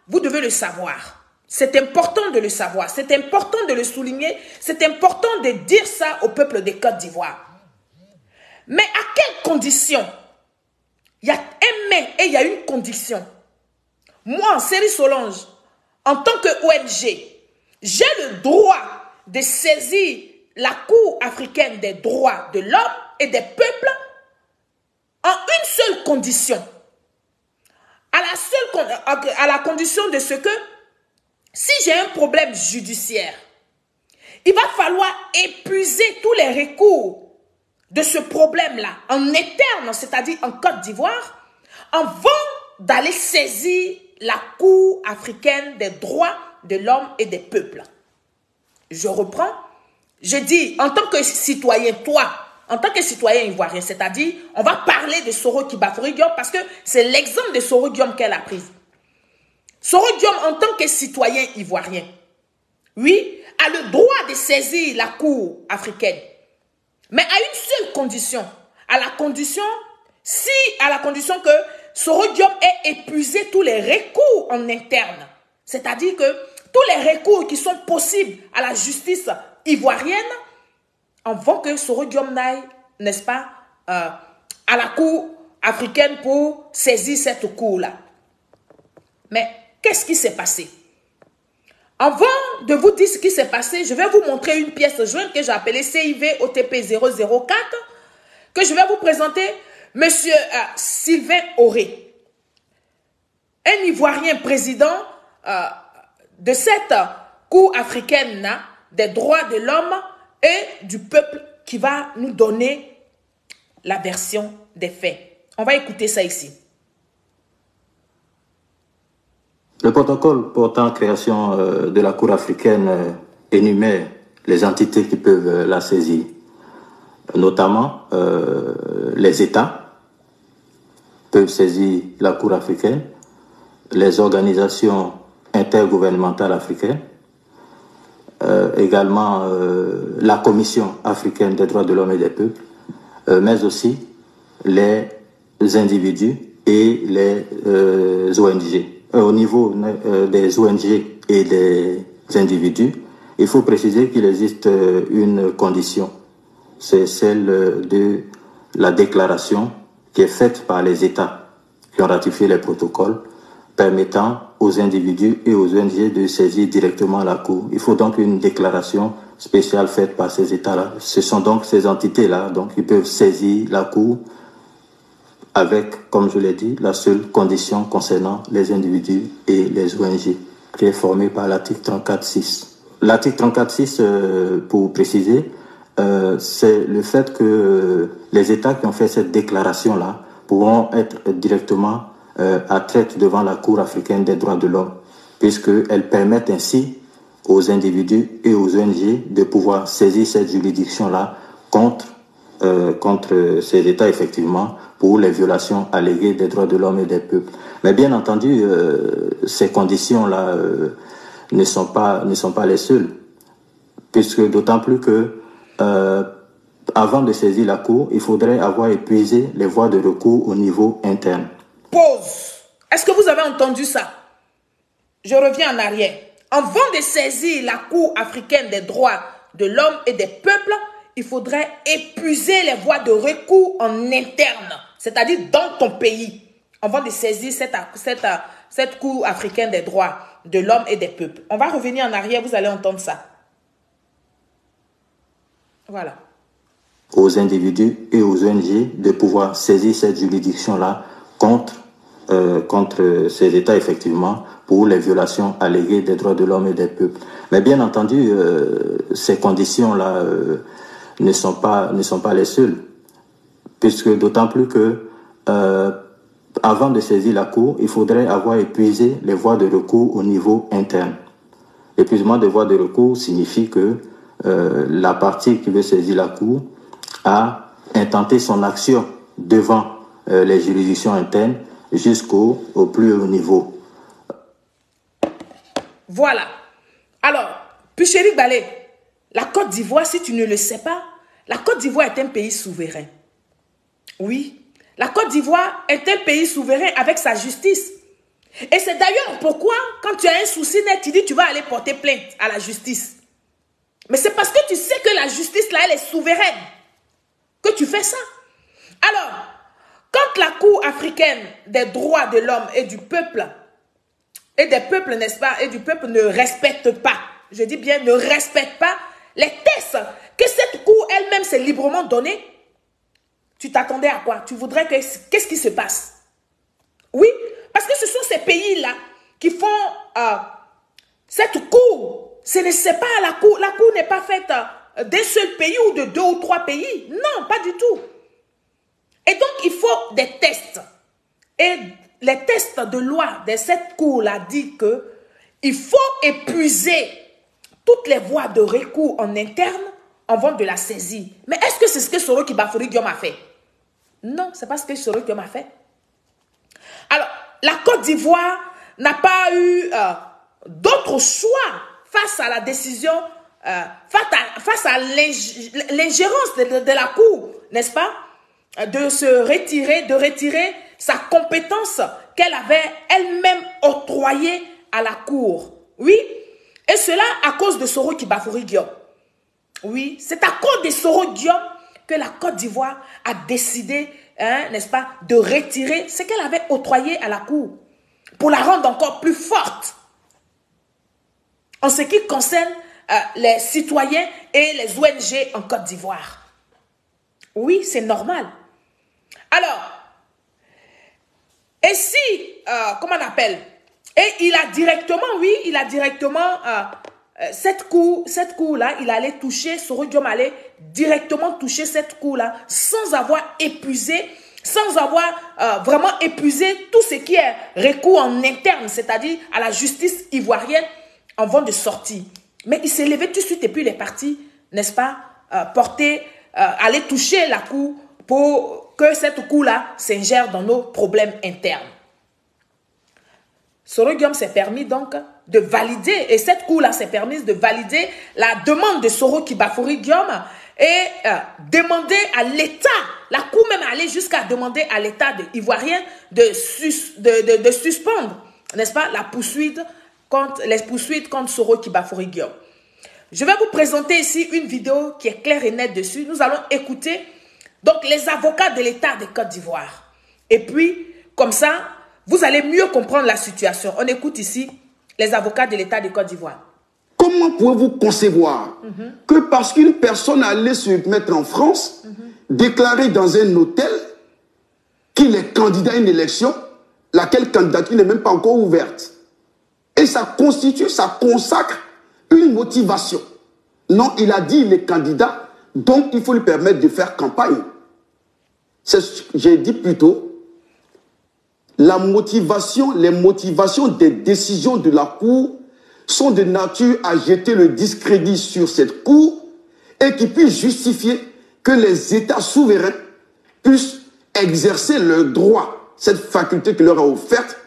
vous devez le savoir. C'est important de le savoir. C'est important de le souligner. C'est important de dire ça au peuple de Côte d'Ivoire. Mais à quelles conditions? Il y a un mais et il y a une condition. Moi, Série Solange, en tant que ONG, j'ai le droit de saisir la Cour africaine des droits de l'homme et des peuples en une seule condition. À la condition de ce que, si j'ai un problème judiciaire, il va falloir épuiser tous les recours de ce problème-là en interne, c'est-à-dire en Côte d'Ivoire, avant d'aller saisir la Cour africaine des droits de l'homme et des peuples. Je reprends. Je dis, en tant que citoyen, toi, en tant que citoyen ivoirien, c'est-à-dire, on va parler de Soro Kibafori Diom parce que c'est l'exemple de Soro Diom qu'elle a pris. Soro Diom, en tant que citoyen ivoirien, oui, a le droit de saisir la Cour africaine. Mais à une seule condition. À la condition que Soro Diom ait épuisé tous les recours en interne. C'est-à-dire que tous les recours qui sont possibles à la justice ivoirienne, avant que Soro Diom n'aille, n'est-ce pas, à la Cour africaine pour saisir cette cour-là. Mais qu'est-ce qui s'est passé? Avant de vous dire ce qui s'est passé, je vais vous montrer une pièce jointe que j'ai appelée CIV OTP 004, que je vais vous présenter M. Sylvain Auré, un Ivoirien président de cette Cour africaine des droits de l'homme et du peuple qui va nous donner la version des faits. On va écouter ça ici. Le protocole portant création de la Cour africaine énumère les entités qui peuvent la saisir, notamment les États peuvent saisir la Cour africaine, les organisations intergouvernementales africaines, également la Commission africaine des droits de l'homme et des peuples, mais aussi les individus et les ONG. Au niveau des ONG et des individus, il faut préciser qu'il existe une condition, c'est celle de la déclaration qui est faite par les États qui ont ratifié les protocoles permettant aux individus et aux ONG de saisir directement la Cour. Il faut donc une déclaration spéciale faite par ces États-là. Ce sont donc ces entités-là qui peuvent saisir la Cour avec, comme je l'ai dit, la seule condition concernant les individus et les ONG, qui est formée par l'article 34.6. L'article 34.6, pour préciser, c'est le fait que les États qui ont fait cette déclaration-là pourront être directement à traite devant la Cour africaine des droits de l'homme, puisqu'elles permettent ainsi aux individus et aux ONG de pouvoir saisir cette juridiction-là contre ces États, effectivement, pour les violations alléguées des droits de l'homme et des peuples. Mais bien entendu, ces conditions-là ne sont pas les seules, puisque d'autant plus que avant de saisir la Cour, il faudrait avoir épuisé les voies de recours au niveau interne. Pause. Est-ce que vous avez entendu ça? Je reviens en arrière. Avant de saisir la Cour africaine des droits de l'homme et des peuples, il faudrait épuiser les voies de recours en interne, c'est-à-dire dans ton pays, avant de saisir cette Cour africaine des droits de l'homme et des peuples. On va revenir en arrière, vous allez entendre ça. Voilà. Aux individus et aux ONG de pouvoir saisir cette juridiction-là contre ces États, effectivement, pour les violations alléguées des droits de l'homme et des peuples. Mais bien entendu, ces conditions-là ne sont pas les seules, puisque d'autant plus que avant de saisir la Cour, il faudrait avoir épuisé les voies de recours au niveau interne. L'épuisement des voies de recours signifie que la partie qui veut saisir la Cour a intenté son action devant les juridictions internes jusqu'au plus haut niveau. Voilà. Alors, Puchéri Balé, la Côte d'Ivoire, si tu ne le sais pas, la Côte d'Ivoire est un pays souverain. Oui, la Côte d'Ivoire est un pays souverain avec sa justice. Et c'est d'ailleurs pourquoi, quand tu as un souci net, tu dis tu vas aller porter plainte à la justice. Mais c'est parce que tu sais que la justice, là, elle est souveraine que tu fais ça. Alors, quand la Cour africaine des droits de l'homme et du peuple, et des peuples, n'est-ce pas, et du peuple ne respecte pas, je dis bien ne respecte pas les tests que cette Cour elle-même s'est librement donnée, tu t'attendais à quoi? Tu voudrais que... Qu'est-ce qui se passe? Oui, parce que ce sont ces pays-là qui font cette Cour. C'est pas la Cour. La Cour n'est pas faite d'un seul pays ou de 2 ou 3 pays. Non, pas du tout. Et donc, il faut des tests. Et les tests de loi de cette cour-là disent que il faut épuiser toutes les voies de recours en interne avant de la saisir. Mais est-ce que c'est ce que Soro Kibafori Guillaume a fait? Non, c'est pas ce que Soro Guillaume a fait. Alors, la Côte d'Ivoire n'a pas eu d'autre choix face à la décision, face à l'ingérence de la Cour, n'est-ce pas? De retirer sa compétence qu'elle avait elle-même octroyée à la Cour. Oui, et cela à cause de Soro Kibafori Guillaume. Oui, c'est à cause de Soro Guillaume que la Côte d'Ivoire a décidé, n'est-ce pas, de retirer ce qu'elle avait octroyé à la Cour pour la rendre encore plus forte en ce qui concerne les citoyens et les ONG en Côte d'Ivoire. Oui, c'est normal. Alors, et si, comment on appelle, et il a directement, oui, il a directement, cette cour-là, il allait toucher, Soro Guillaume allait directement toucher cette cour-là sans avoir épuisé, sans avoir vraiment épuisé tout ce qui est recours en interne, c'est-à-dire à la justice ivoirienne avant de sortir. Mais il s'est levé tout de suite et puis il est parti, n'est-ce pas, aller toucher la cour pour que cette cour-là s'ingère dans nos problèmes internes. Soro Guillaume s'est permis donc de valider, et cette cour-là s'est permise de valider la demande de Soro Kibafori Guillaume et demander à l'État, la cour même allait jusqu'à demander à l'État ivoirien de suspendre, n'est-ce pas, les poursuites contre Soro Kibafori Guillaume. Je vais vous présenter ici une vidéo qui est claire et nette dessus. Nous allons écouter donc les avocats de l'État de Côte d'Ivoire. Et puis, comme ça, vous allez mieux comprendre la situation. On écoute ici les avocats de l'État de Côte d'Ivoire. Comment pouvez-vous concevoir que parce qu'une personne allait se mettre en France, déclarer dans un hôtel qu'il est candidat à une élection, laquelle candidature n'est même pas encore ouverte, et ça constitue, ça consacre une motivation. Non, il a dit il est candidat, donc il faut lui permettre de faire campagne. J'ai dit plutôt, les motivations des décisions de la Cour sont de nature à jeter le discrédit sur cette Cour et qui puisse justifier que les États souverains puissent exercer leur droit, cette faculté qui leur a offerte,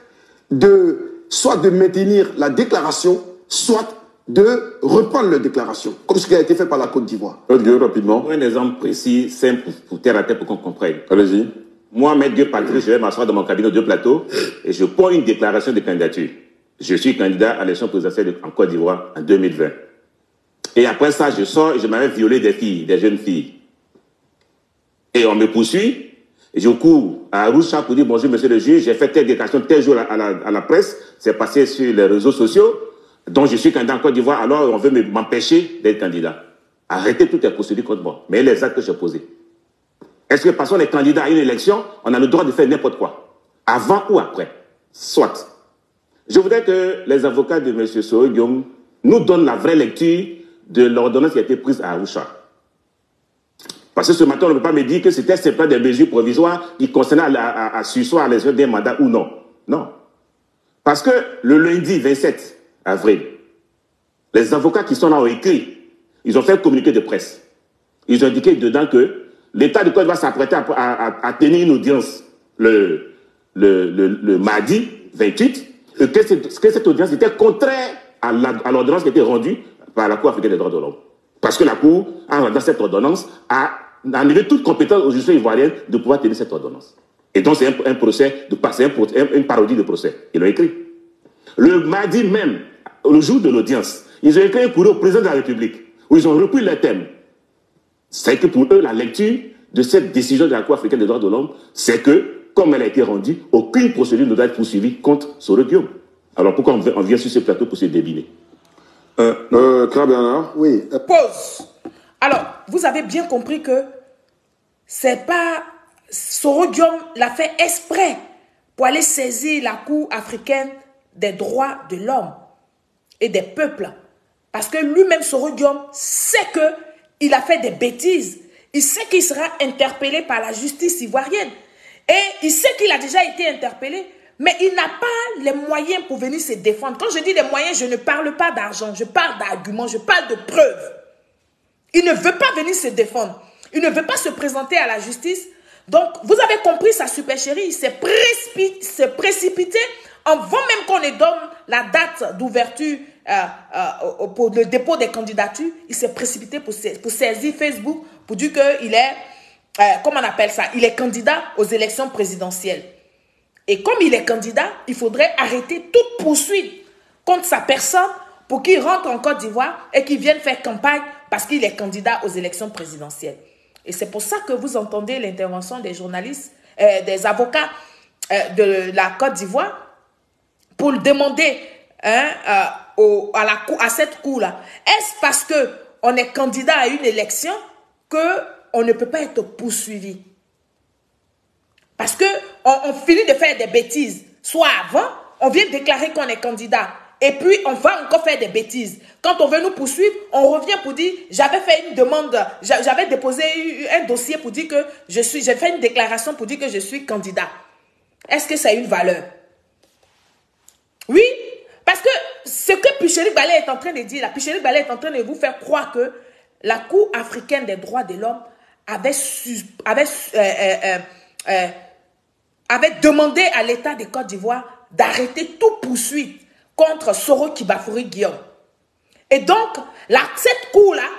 soit de maintenir la déclaration, soit de reprendre leur déclaration, comme ce qui a été fait par la Côte d'Ivoire. Rapidement. Un exemple précis, simple, pour terre à terre, pour qu'on comprenne. Allez-y. Moi, Maître Dieu Patrick, je vais m'asseoir dans mon cabinet de plateau et je prends une déclaration de candidature. Je suis candidat à l'élection présidentielle en Côte d'Ivoire en 2020. Et après ça, je sors et je m'avais violé des filles, des jeunes filles. Et on me poursuit. Et je cours à Arusha pour dire bonjour, monsieur le juge, j'ai fait telle déclaration tel jour à la presse. C'est passé sur les réseaux sociaux. Donc je suis candidat en Côte d'Ivoire, alors on veut m'empêcher d'être candidat. Arrêtez toutes les procédures contre moi. Mais les actes que j'ai posés. Est-ce que parce qu'on est candidat à une élection, on a le droit de faire n'importe quoi? Avant ou après? Soit. Je voudrais que les avocats de M. Soro Guillaume nous donnent la vraie lecture de l'ordonnance qui a été prise à Arusha. Parce que ce matin, on ne peut pas me dire que c'était simplement des mesures provisoires qui concernaient à sursoir les jeux d'un mandat ou non. Non. Parce que le lundi 27 avril, les avocats qui sont là ont écrit, ils ont fait un communiqué de presse. Ils ont indiqué dedans que l'État de Côte d'Ivoire s'apprêtait à tenir une audience le mardi 28, et que cette audience était contraire à l'ordonnance qui a été rendue par la Cour africaine des droits de l'homme. Parce que la Cour, en rendant cette ordonnance, a enlevé toute compétence aux justices ivoiriennes de pouvoir tenir cette ordonnance. Et donc c'est un procès, une parodie de procès. Ils l'ont écrit. Le mardi même, le jour de l'audience, ils ont écrit un courrier au président de la République, où ils ont repris le thème. C'est que pour eux, la lecture de cette décision de la Cour africaine des droits de l'homme, c'est que, comme elle a été rendue, aucune procédure ne doit être poursuivie contre Soro Guillaume. Alors pourquoi on vient sur ce plateau pour se débiner? Bernard. Oui. Pause. Alors, vous avez bien compris que c'est pas Soro Guillaume l'a fait exprès pour aller saisir la Cour africaine des droits de l'homme et des peuples. Parce que lui-même, Soro Guillaume, sait qu'il a fait des bêtises. Il sait qu'il sera interpellé par la justice ivoirienne. Et il sait qu'il a déjà été interpellé, mais il n'a pas les moyens pour venir se défendre. Quand je dis les moyens, je ne parle pas d'argent, je parle d'arguments, je parle de preuves. Il ne veut pas venir se défendre. Il ne veut pas se présenter à la justice. Donc, vous avez compris sa super chérie, il s'est précipité avant même qu'on ne donne la date d'ouverture pour le dépôt des candidatures. Il s'est précipité pour saisir Facebook, pour dire qu'il est, comment on appelle ça, il est candidat aux élections présidentielles. Et comme il est candidat, il faudrait arrêter toute poursuite contre sa personne pour qu'il rentre en Côte d'Ivoire et qu'il vienne faire campagne parce qu'il est candidat aux élections présidentielles. Et c'est pour ça que vous entendez l'intervention des journalistes, des avocats de la Côte d'Ivoire pour demander à cette cour-là, est-ce parce qu'on est candidat à une élection qu'on ne peut pas être poursuivi? Parce qu'on finit de faire des bêtises. Soit avant, on vient déclarer qu'on est candidat. Et puis, on va encore faire des bêtises. Quand on veut nous poursuivre, on revient pour dire, j'avais fait une demande, j'avais déposé un dossier pour dire que j'ai fait une déclaration pour dire que je suis candidat. Est-ce que ça a une valeur? Oui, parce que ce que Picherick Balé est en train de dire, Picherick Balé est en train de vous faire croire que la Cour africaine des droits de l'homme avait demandé à l'État de Côte d'Ivoire d'arrêter toute poursuite contre Soro Kibafoury Guillaume. Et donc, cette cour-là,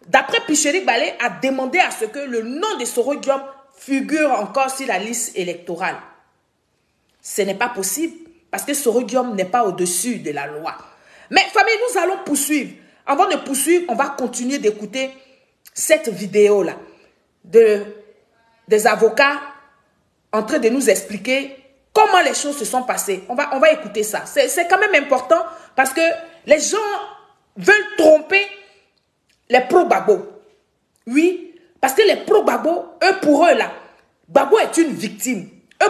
d'après Picherick Balé, a demandé à ce que le nom de Soro Guillaume figure encore sur la liste électorale. Ce n'est pas possible, parce que Soro Guillaume n'est pas au-dessus de la loi. Mais famille, nous allons poursuivre. Avant de poursuivre, on va continuer d'écouter cette vidéo-là des avocats en train de nous expliquer comment les choses se sont passées. On va écouter ça. C'est quand même important parce que les gens veulent tromper les pro-Gbagbo. Oui, parce que les pro-Gbagbo, pour eux là, Gbagbo est une victime.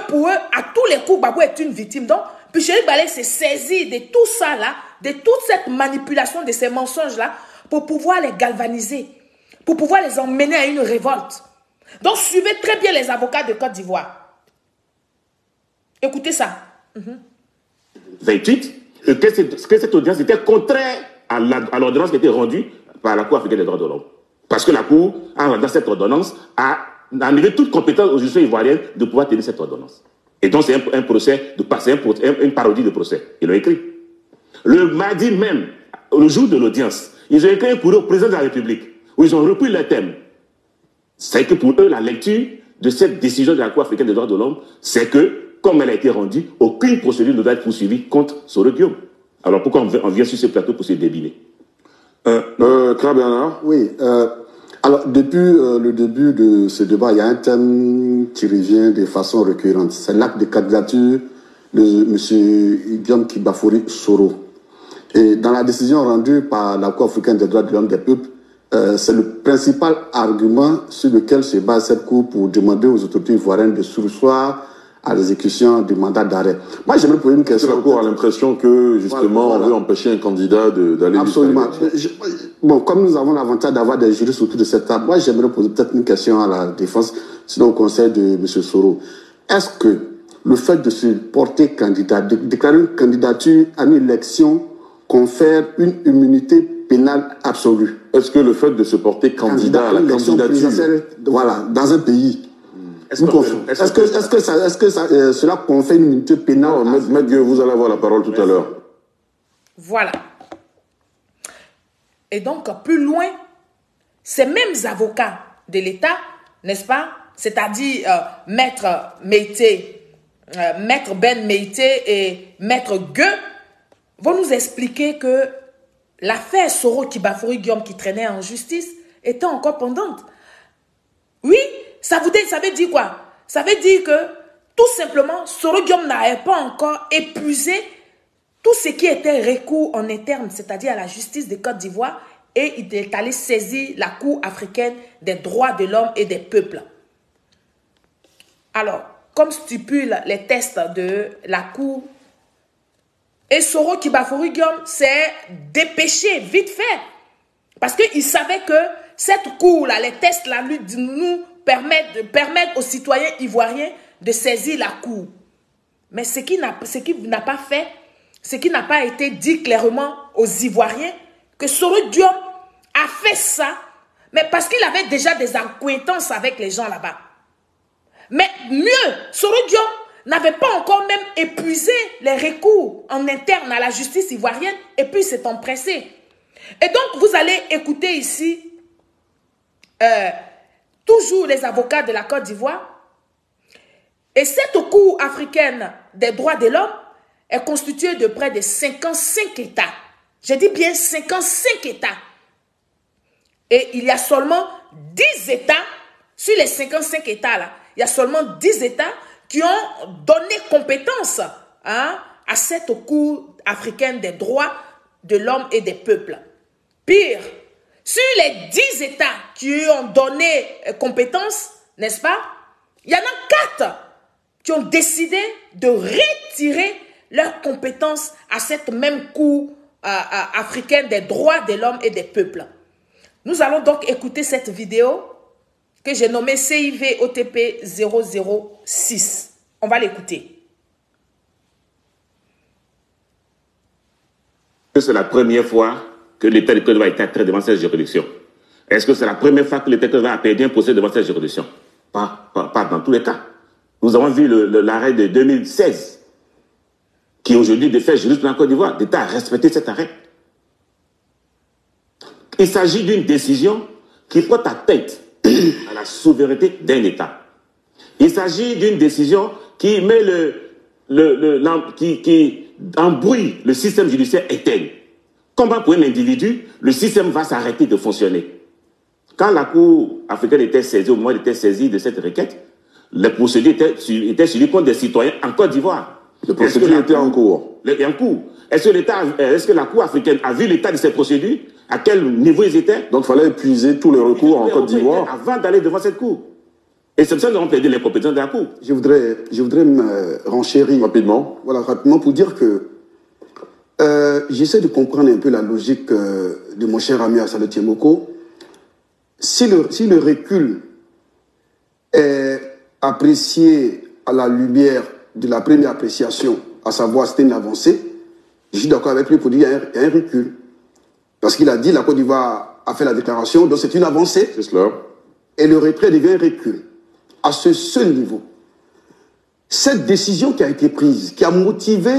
Pour eux, à tous les coups, Gbagbo est une victime. Donc, Picherick Balé s'est saisi de tout ça là, de toute cette manipulation, de ces mensonges là, pour pouvoir les galvaniser, pour pouvoir les emmener à une révolte. Donc, suivez très bien les avocats de Côte d'Ivoire. Écoutez ça. 28, que cette audience était contraire à l'ordonnance qui a été rendue par la Cour africaine des droits de l'homme. Parce que la Cour, dans cette ordonnance, a enlevé toute compétence aux juridictions ivoiriennes de pouvoir tenir cette ordonnance. Et donc, c'est un procès, une parodie de procès. Ils l'ont écrit. Le mardi même, le jour de l'audience, ils ont écrit un courrier au président de la République, où ils ont repris le thème. C'est que pour eux, la lecture de cette décision de la Cour africaine des droits de l'homme, c'est que, comme elle a été rendue, aucune procédure ne doit être poursuivie contre Soro Guillaume. Alors pourquoi on vient sur ce plateau pour se débiner? Claire Bernard? Oui. Alors, depuis le début de ce débat, il y a un thème qui revient de façon récurrente. C'est l'acte de candidature de M. Guillaume Kibafoury Soro. Et dans la décision rendue par la Cour africaine des droits de l'homme des peuples, c'est le principal argument sur lequel se base cette Cour pour demander aux autorités ivoiriennes de surseoir à l'exécution du mandat d'arrêt. Moi, j'aimerais poser une question. La Cour a l'impression que, justement, on veut empêcher un candidat d'aller... Absolument. Bon, comme nous avons l'avantage d'avoir des juristes autour de cette table, moi, j'aimerais poser peut-être une question à la défense, sinon au conseil de M. Soro. Est-ce que le fait de se porter candidat, de déclarer une candidature à une élection, confère une immunité pénale absolue? Est-ce que le fait de se porter candidat à la candidature... Voilà, dans un pays... Est-ce que cela confère une immunité pénale? Non, Maître Gueux, vous allez avoir la parole tout à l'heure. Voilà. Et donc, plus loin, ces mêmes avocats de l'État, n'est-ce pas, c'est-à-dire Maître Ben Meïté et Maître Gueux, vont nous expliquer que l'affaire Soro Kibafoury Guillaume qui traînait en justice était encore pendante. Oui, ça veut dire quoi? Ça veut dire que, tout simplement, Soro Guillaume n'avait pas encore épuisé tout ce qui était recours en interne, c'est-à-dire à la justice de Côte d'Ivoire, et il est allé saisir la Cour africaine des droits de l'homme et des peuples. Alors, comme stipulent les tests de la Cour, et Soro Kibafoury Guillaume s'est dépêché vite fait, parce qu'il savait que cette Cour-là, les tests-là, nous permettent aux citoyens ivoiriens de saisir la cour. Mais ce qui n'a pas fait, ce qui n'a pas été dit clairement aux Ivoiriens, que Soro Diom a fait ça, mais parce qu'il avait déjà des acquaintances avec les gens là-bas. Mais mieux, Soro Diom n'avait pas encore même épuisé les recours en interne à la justice ivoirienne et puis s'est empressé. Et donc, vous allez écouter ici toujours les avocats de la Côte d'Ivoire. Et cette Cour africaine des droits de l'homme est constituée de près de 55 États. Je dis bien 55 États. Et il y a seulement 10 États, sur les 55 États là, il y a seulement 10 États qui ont donné compétence à cette Cour africaine des droits de l'homme et des peuples. Pire, sur les 10 États qui ont donné compétence, n'est-ce pas, il y en a 4 qui ont décidé de retirer leurs compétences à cette même Cour africaine des droits de l'homme et des peuples. Nous allons donc écouter cette vidéo que j'ai nommée CIV-OTP 006. On va l'écouter. C'est la première fois que l'État de Côte d'Ivoire est attiré devant cette juridiction. Est-ce que c'est la première fois que l'État de Côte d'Ivoire a perdu un procès devant cette juridiction? Pas dans tous les cas. Nous avons vu l'arrêt de 2016, qui aujourd'hui de fait juriste dans la Côte d'Ivoire. L'État a respecté cet arrêt. Il s'agit d'une décision qui porte atteinte à la souveraineté d'un État. Il s'agit d'une décision qui met qui embrouille le système judiciaire interne. Comment pour un individu, le système va s'arrêter de fonctionner? Quand la Cour africaine était saisie, au moment où elle était saisie de cette requête, les procédures étaient suivies contre des citoyens en Côte d'Ivoire. Les procédures étaient en cours. En cours. Est-ce que la Cour africaine a vu l'état de ces procédures? À quel niveau ils étaient? Donc il fallait épuiser tous les recours en Côte d'Ivoire avant d'aller devant cette Cour. Et c'est pour ça que nous avons plaidé l'incompétence de la Cour. Je voudrais me renchérir rapidement. Voilà, rapidement pour dire que j'essaie de comprendre un peu la logique de mon cher ami Assane Tiemoko. Si le recul est apprécié à la lumière de la première appréciation, à savoir c'était une avancée, je suis d'accord avec lui pour dire qu'il y a un recul. Parce qu'il a dit la Côte d'Ivoire a fait la déclaration, donc c'est une avancée. C'est cela. Et le retrait devient un recul. À ce seul niveau. Cette décision qui a été prise, qui a motivé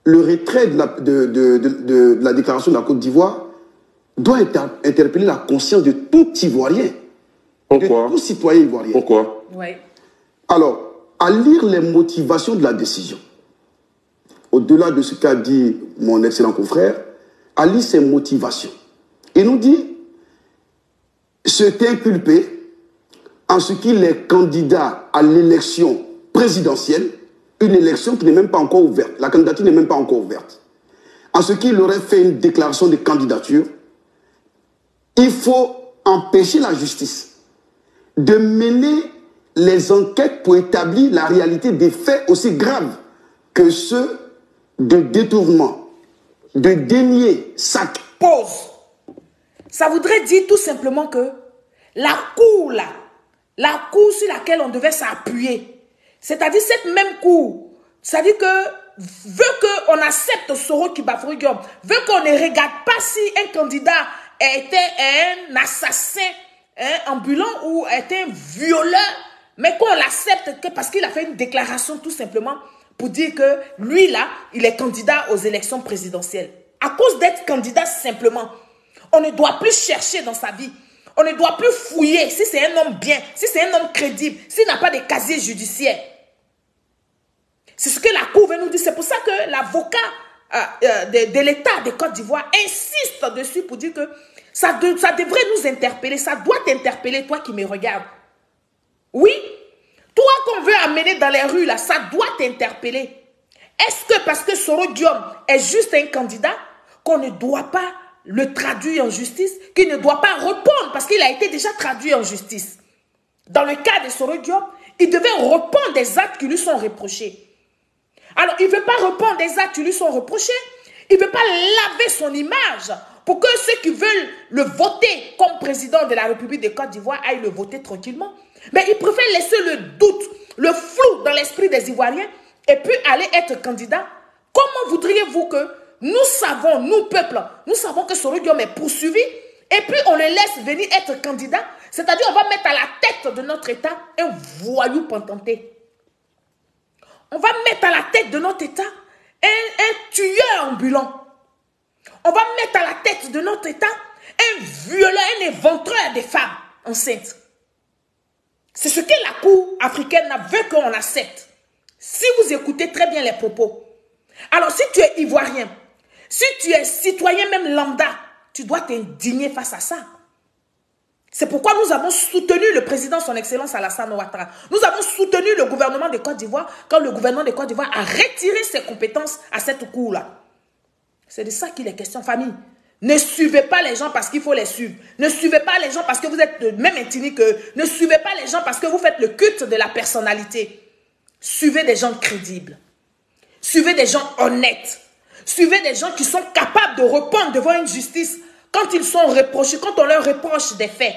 le retrait de la déclaration de la Côte d'Ivoire, doit interpeller la conscience de tout Ivoirien. Pourquoi? De tout citoyen ivoirien. Pourquoi? Oui. Alors, à lire les motivations de la décision, au-delà de ce qu'a dit mon excellent confrère, à lire ses motivations. Il nous dit se inculper en ce qu'il est candidat à l'élection présidentielle, une élection qui n'est même pas encore ouverte. La candidature n'est même pas encore ouverte. En ce qu'il aurait fait une déclaration de candidature, il faut empêcher la justice de mener les enquêtes pour établir la réalité des faits aussi graves que ceux de détournement, de dénier, sac. Pause. Ça voudrait dire tout simplement que la cour là, la cour sur laquelle on devait s'appuyer, c'est-à-dire cette même cour, c'est-à-dire que veut qu'on accepte Soro Kibafori Diom, veut qu'on ne regarde pas si un candidat était un assassin ambulant ou était un violeur, mais qu'on l'accepte parce qu'il a fait une déclaration tout simplement pour dire que lui là, il est candidat aux élections présidentielles. À cause d'être candidat simplement, on ne doit plus chercher dans sa vie. On ne doit plus fouiller si c'est un homme bien, si c'est un homme crédible, s'il n'a pas de casier judiciaire. C'est ce que la Cour veut nous dire. C'est pour ça que l'avocat de l'État de Côte d'Ivoire insiste dessus pour dire que ça devrait nous interpeller, ça doit t'interpeller, toi qui me regardes. Oui, toi qu'on veut amener dans les rues, là, ça doit t'interpeller. Est-ce que parce que Soro Diom est juste un candidat, qu'on ne doit pas le traduire en justice, qu'il ne doit pas répondre parce qu'il a été déjà traduit en justice? Dans le cas de Soro Diom, il devait répondre des actes qui lui sont reprochés. Alors, il ne veut pas répondre des actes qui lui sont reprochés. Il ne veut pas laver son image pour que ceux qui veulent le voter comme président de la République de Côte d'Ivoire aillent le voter tranquillement. Mais il préfère laisser le doute le flou dans l'esprit des Ivoiriens et puis aller être candidat, comment voudriez-vous que nous savons, nous peuple, nous savons que Soro Guillaume est poursuivi et puis on le laisse venir être candidat, c'est-à-dire on va mettre à la tête de notre État un voyou pantanté. On va mettre à la tête de notre État un tueur ambulant. On va mettre à la tête de notre État un violeur, un éventreur des femmes enceintes. C'est ce que la Cour africaine veut qu'on accepte. Si vous écoutez très bien les propos. Alors si tu es ivoirien, si tu es citoyen même lambda, tu dois t'indigner face à ça. C'est pourquoi nous avons soutenu le président, son excellence Alassane Ouattara. Nous avons soutenu le gouvernement de Côte d'Ivoire quand le gouvernement de Côte d'Ivoire a retiré ses compétences à cette cour-là. C'est de ça qu'il est question, famille. Ne suivez pas les gens parce qu'il faut les suivre. Ne suivez pas les gens parce que vous êtes de même ethnie qu'eux. Ne suivez pas les gens parce que vous faites le culte de la personnalité. Suivez des gens crédibles. Suivez des gens honnêtes. Suivez des gens qui sont capables de répondre devant une justice quand ils sont reprochés, quand on leur reproche des faits.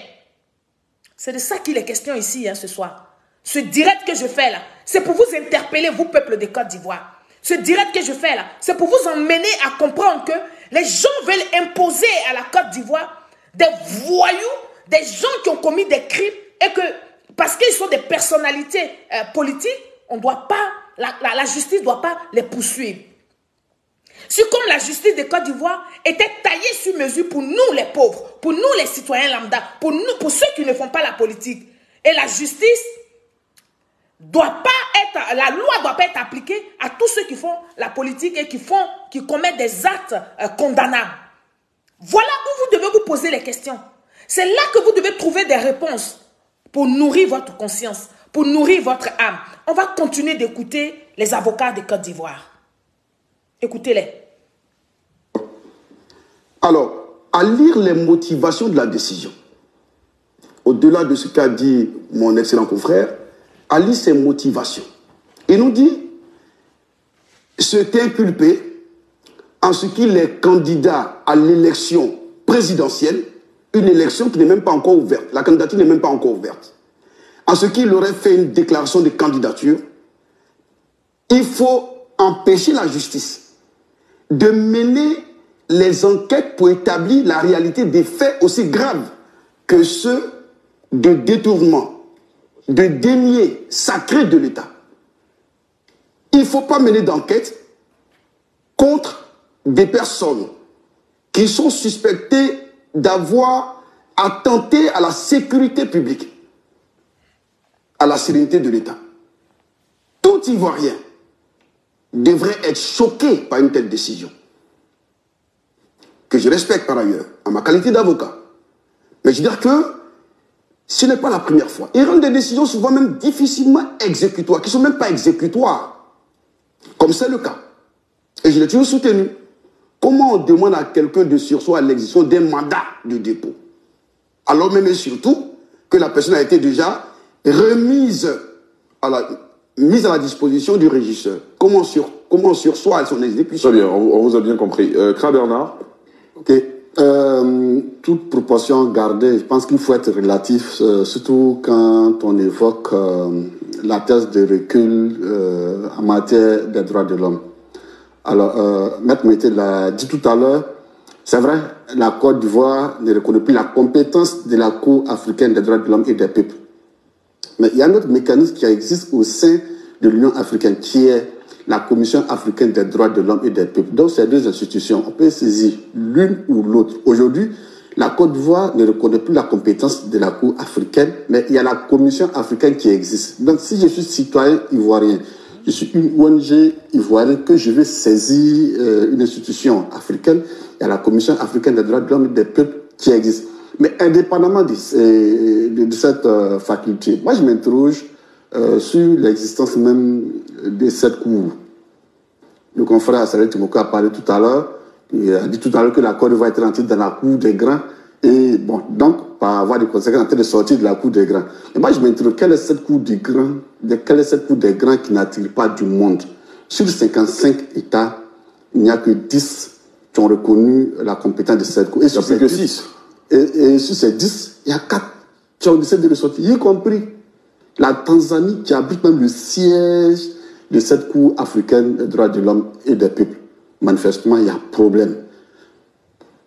C'est de ça qu'il est question ici, ce soir. Ce direct que je fais là, c'est pour vous interpeller, vous, peuple de Côte d'Ivoire. Ce direct que je fais là, c'est pour vous emmener à comprendre que les gens veulent imposer à la Côte d'Ivoire des voyous, des gens qui ont commis des crimes et que, parce qu'ils sont des personnalités politiques, on doit pas, la justice ne doit pas les poursuivre. Si comme la justice de Côte d'Ivoire était taillée sur mesure pour nous les pauvres, pour nous les citoyens lambda, pour ceux qui ne font pas la politique, et la justice doit pas être, la loi doit pas être appliquée à tous ceux qui font la politique et qui commettent des actes condamnables. Voilà où vous devez vous poser les questions. C'est là que vous devez trouver des réponses pour nourrir votre conscience, pour nourrir votre âme. On va continuer d'écouter les avocats de Côte d'Ivoire. Écoutez-les. Alors, à lire les motivations de la décision, au-delà de ce qu'a dit mon excellent confrère, à lire ses motivations. Il nous dit se inculpé en ce qu'il est candidat à l'élection présidentielle, une élection qui n'est même pas encore ouverte. La candidature n'est même pas encore ouverte. En ce qu'il aurait fait une déclaration de candidature, il faut empêcher la justice de mener les enquêtes pour établir la réalité des faits aussi graves que ceux de détournement, de deniers sacrés de l'État. Il ne faut pas mener d'enquête contre des personnes qui sont suspectées d'avoir attenté à la sécurité publique, à la sérénité de l'État. Tout Ivoirien devrait être choqué par une telle décision, que je respecte par ailleurs, en ma qualité d'avocat. Mais je veux dire que ce n'est pas la première fois. Ils rendent des décisions souvent même difficilement exécutoires, qui ne sont même pas exécutoires, comme c'est le cas. Et je l'ai toujours soutenu. Comment on demande à quelqu'un de surseoir à l'exécution d'un mandat de dépôt, alors même et surtout que la personne a été déjà mise à la disposition du régisseur. Comment sursoit à son exécution? Très bien, on vous a bien compris. Kra Bernard. Ok. Toute proportion gardée, je pense qu'il faut être relatif, surtout quand on évoque la thèse de recul en matière des droits de l'homme. Alors, Maître Mété l'a dit tout à l'heure, c'est vrai, la Côte d'Ivoire ne reconnaît plus la compétence de la Cour africaine des droits de l'homme et des peuples. Mais il y a un autre mécanisme qui existe au sein de l'Union africaine, qui est la Commission africaine des droits de l'homme et des peuples. Donc, ces deux institutions, on peut saisir l'une ou l'autre. Aujourd'hui, la Côte d'Ivoire ne reconnaît plus la compétence de la Cour africaine, mais il y a la Commission africaine qui existe. Donc, si je suis citoyen ivoirien, je suis une ONG ivoirienne, que je vais saisir une institution africaine, il y a la Commission africaine des droits de l'homme et des peuples qui existe. Mais indépendamment de cette faculté, moi je m'interroge sur l'existence même de cette cour. Le confrère Saleh Timoko a parlé tout à l'heure, il a dit tout à l'heure que la Côte va être entrée dans la cour des grands, et bon, donc, par avoir des conséquences en train de sortir de la cour des grands. Et moi je m'interroge, quelle est cette cour des grands qui n'attire pas du monde? Sur 55 États, il n'y a que 10 qui ont reconnu la compétence de cette cour. Et sur plus que 6. Et sur ces 10, il y a 4 qui ont décidé de le sortir, y compris La Tanzanie qui abrite même le siège de cette Cour africaine des droits de l'homme et des peuples. Manifestement, il y a problème.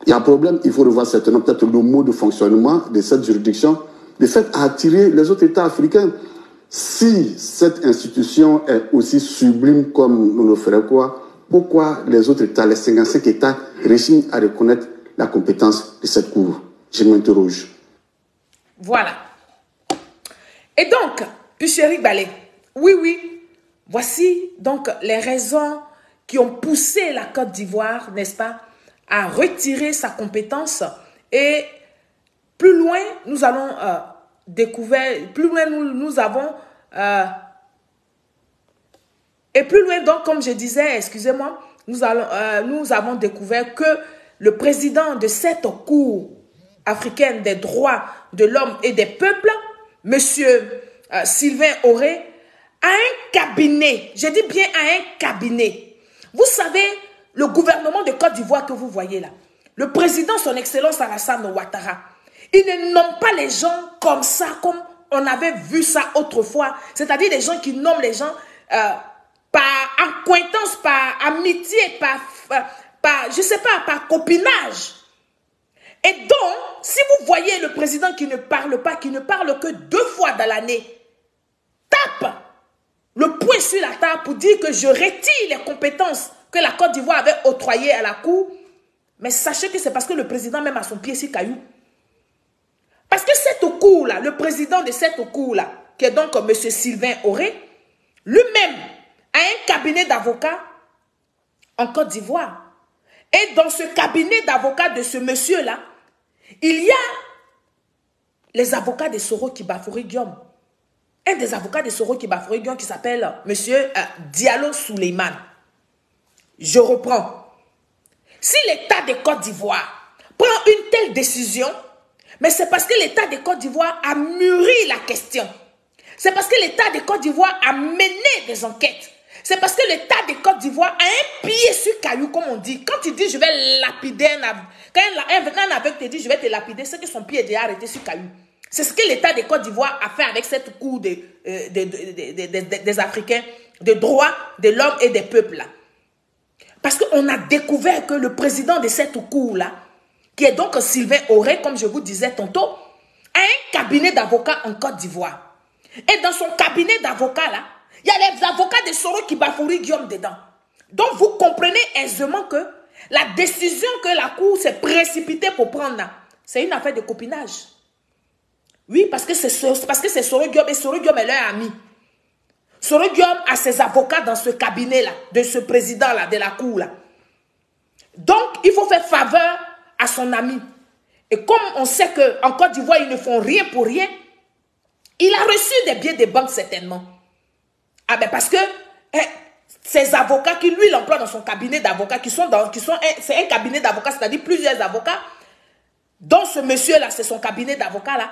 Il y a problème, il faut revoir certainement peut-être le mode de fonctionnement de cette juridiction, de fait à attirer les autres États africains. Si cette institution est aussi sublime comme nous le ferait quoi, pourquoi les autres États, les 55 États, réussissent à reconnaître la compétence de cette Cour? Je m'interroge. Voilà. Et donc, Puchéry Balé, oui, voici donc les raisons qui ont poussé la Côte d'Ivoire, n'est-ce pas, à retirer sa compétence. Et plus loin, nous allons découvrir, plus loin nous avons... et plus loin, donc, comme je disais, excusez-moi, nous avons découvert que le président de cette Cour africaine des droits de l'homme et des peuples, monsieur Sylvain Auré, a un cabinet, je dis bien a un cabinet. Vous savez, le gouvernement de Côte d'Ivoire que vous voyez là, le président, son excellence Alassane Ouattara, il ne nomme pas les gens comme ça, comme on avait vu ça autrefois. C'est-à-dire des gens qui nomment les gens par acquaintance, par amitié, par je sais pas, par copinage. Et donc, si vous voyez le président qui ne parle pas, qui ne parle que 2 fois dans l'année, tape le poing sur la table pour dire que je retire les compétences que la Côte d'Ivoire avait octroyées à la Cour, mais sachez que c'est parce que le président même a son pied sur caillou. Parce que cette Cour-là, le président de cette Cour-là, qui est donc M. Sylvain Auré, lui-même a un cabinet d'avocats en Côte d'Ivoire. Et dans ce cabinet d'avocats de ce monsieur-là, il y a les avocats de Soro Kibafori Guillaume. Un des avocats de Soro Kibafori Guillaume qui s'appelle M. Diallo Souleymane. Je reprends. Si l'État de Côte d'Ivoire prend une telle décision, mais c'est parce que l'État de Côte d'Ivoire a mûri la question. C'est parce que l'État de Côte d'Ivoire a mené des enquêtes. C'est parce que l'État de Côte d'Ivoire a un pied sur caillou, comme on dit. Quand il dit je vais lapider quand un aveugle te dit je vais te lapider, c'est que son pied est déjà arrêté sur caillou. C'est ce que l'État de Côte d'Ivoire a fait avec cette Cour des Africains, des droits de l'homme et des peuples là. Parce qu'on a découvert que le président de cette Cour là, qui est donc Sylvain Auré, comme je vous disais tantôt, a un cabinet d'avocats en Côte d'Ivoire. Et dans son cabinet d'avocats là, il y a les avocats de Soro Kibafori Guillaume dedans. Donc vous comprenez aisément que la décision que la Cour s'est précipitée pour prendre là, c'est une affaire de copinage. Oui, parce que c'est Soro Guillaume et Soro Guillaume est leur ami. Soro Guillaume a ses avocats dans ce cabinet là, de ce président là, de la Cour là. Donc il faut faire faveur à son ami. Et comme on sait qu'en Côte d'Ivoire, ils ne font rien pour rien, il a reçu des billets de banque certainement. Ah ben parce que ces avocats qui lui l'emploient dans son cabinet d'avocats, c'est un cabinet d'avocats, c'est-à-dire plusieurs avocats, dont ce monsieur-là, c'est son cabinet d'avocats là,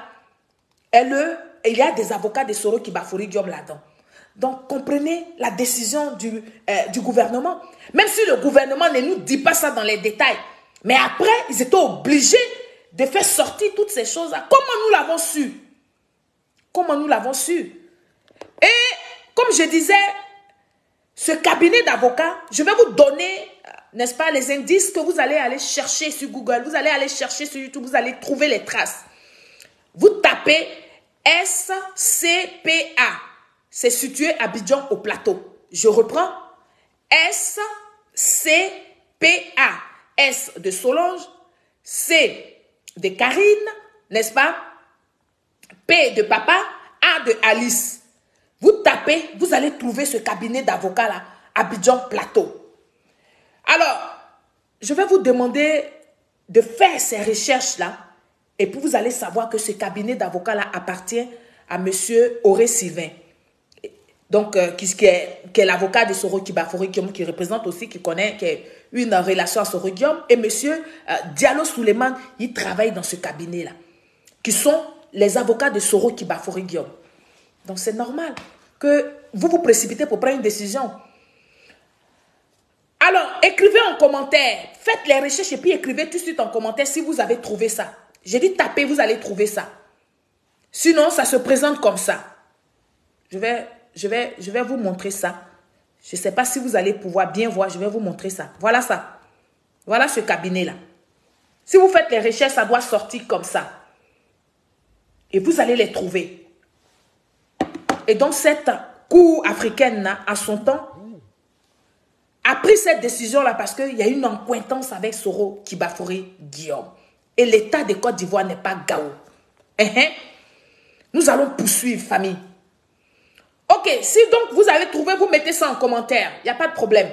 et il y a des avocats de Soro Kibafori Guillaume là-dedans. Donc comprenez la décision du gouvernement. Même si le gouvernement ne nous dit pas ça dans les détails, mais après, ils étaient obligés de faire sortir toutes ces choses-là. Comment nous l'avons su? Comment nous l'avons su? Et comme je disais, ce cabinet d'avocats, je vais vous donner, n'est-ce pas, les indices que vous allez aller chercher sur Google, vous allez aller chercher sur YouTube, vous allez trouver les traces. Vous tapez SCPA, c'est situé à Abidjan au plateau. Je reprends, SCPA, S de Solange, C de Karine, n'est-ce pas, P de papa, A de Alice. Vous tapez, vous allez trouver ce cabinet d'avocats là, Abidjan Plateau. Alors, je vais vous demander de faire ces recherches-là, et puis vous allez savoir que ce cabinet d'avocats-là appartient à M. Auré Sylvain. Donc, qui est l'avocat de Soro Kibafori Guillaume, qui représente aussi, qui a une relation à Soro Guillaume. Et M. Diallo Souleymane, il travaille dans ce cabinet-là, qui sont les avocats de Soro Kibafori Guillaume. Donc, c'est normal que vous vous précipitez pour prendre une décision. Alors, écrivez en commentaire, faites les recherches et puis écrivez tout de suite en commentaire si vous avez trouvé ça. J'ai dit tapez, vous allez trouver ça. Sinon, ça se présente comme ça. Je vais vous montrer ça. Je ne sais pas si vous allez pouvoir bien voir. Je vais vous montrer ça. Voilà ça. Voilà ce cabinet-là. Si vous faites les recherches, ça doit sortir comme ça. Et vous allez les trouver. Et donc, cette cour africaine, à son temps, a pris cette décision-là parce qu'il y a une accointance avec Soro Kibafori Guillaume. Et l'État de Côte d'Ivoire n'est pas Gao. Nous allons poursuivre, famille. Ok, si donc vous avez trouvé, vous mettez ça en commentaire. Il n'y a pas de problème.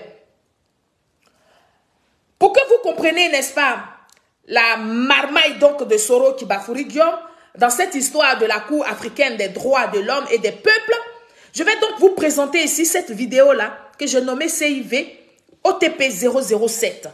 Pour que vous compreniez, n'est-ce pas, la marmaille donc de Soro Kibafori Guillaume, dans cette histoire de la Cour africaine des droits de l'homme et des peuples, je vais donc vous présenter ici cette vidéo-là que je nommais CIV OTP 007.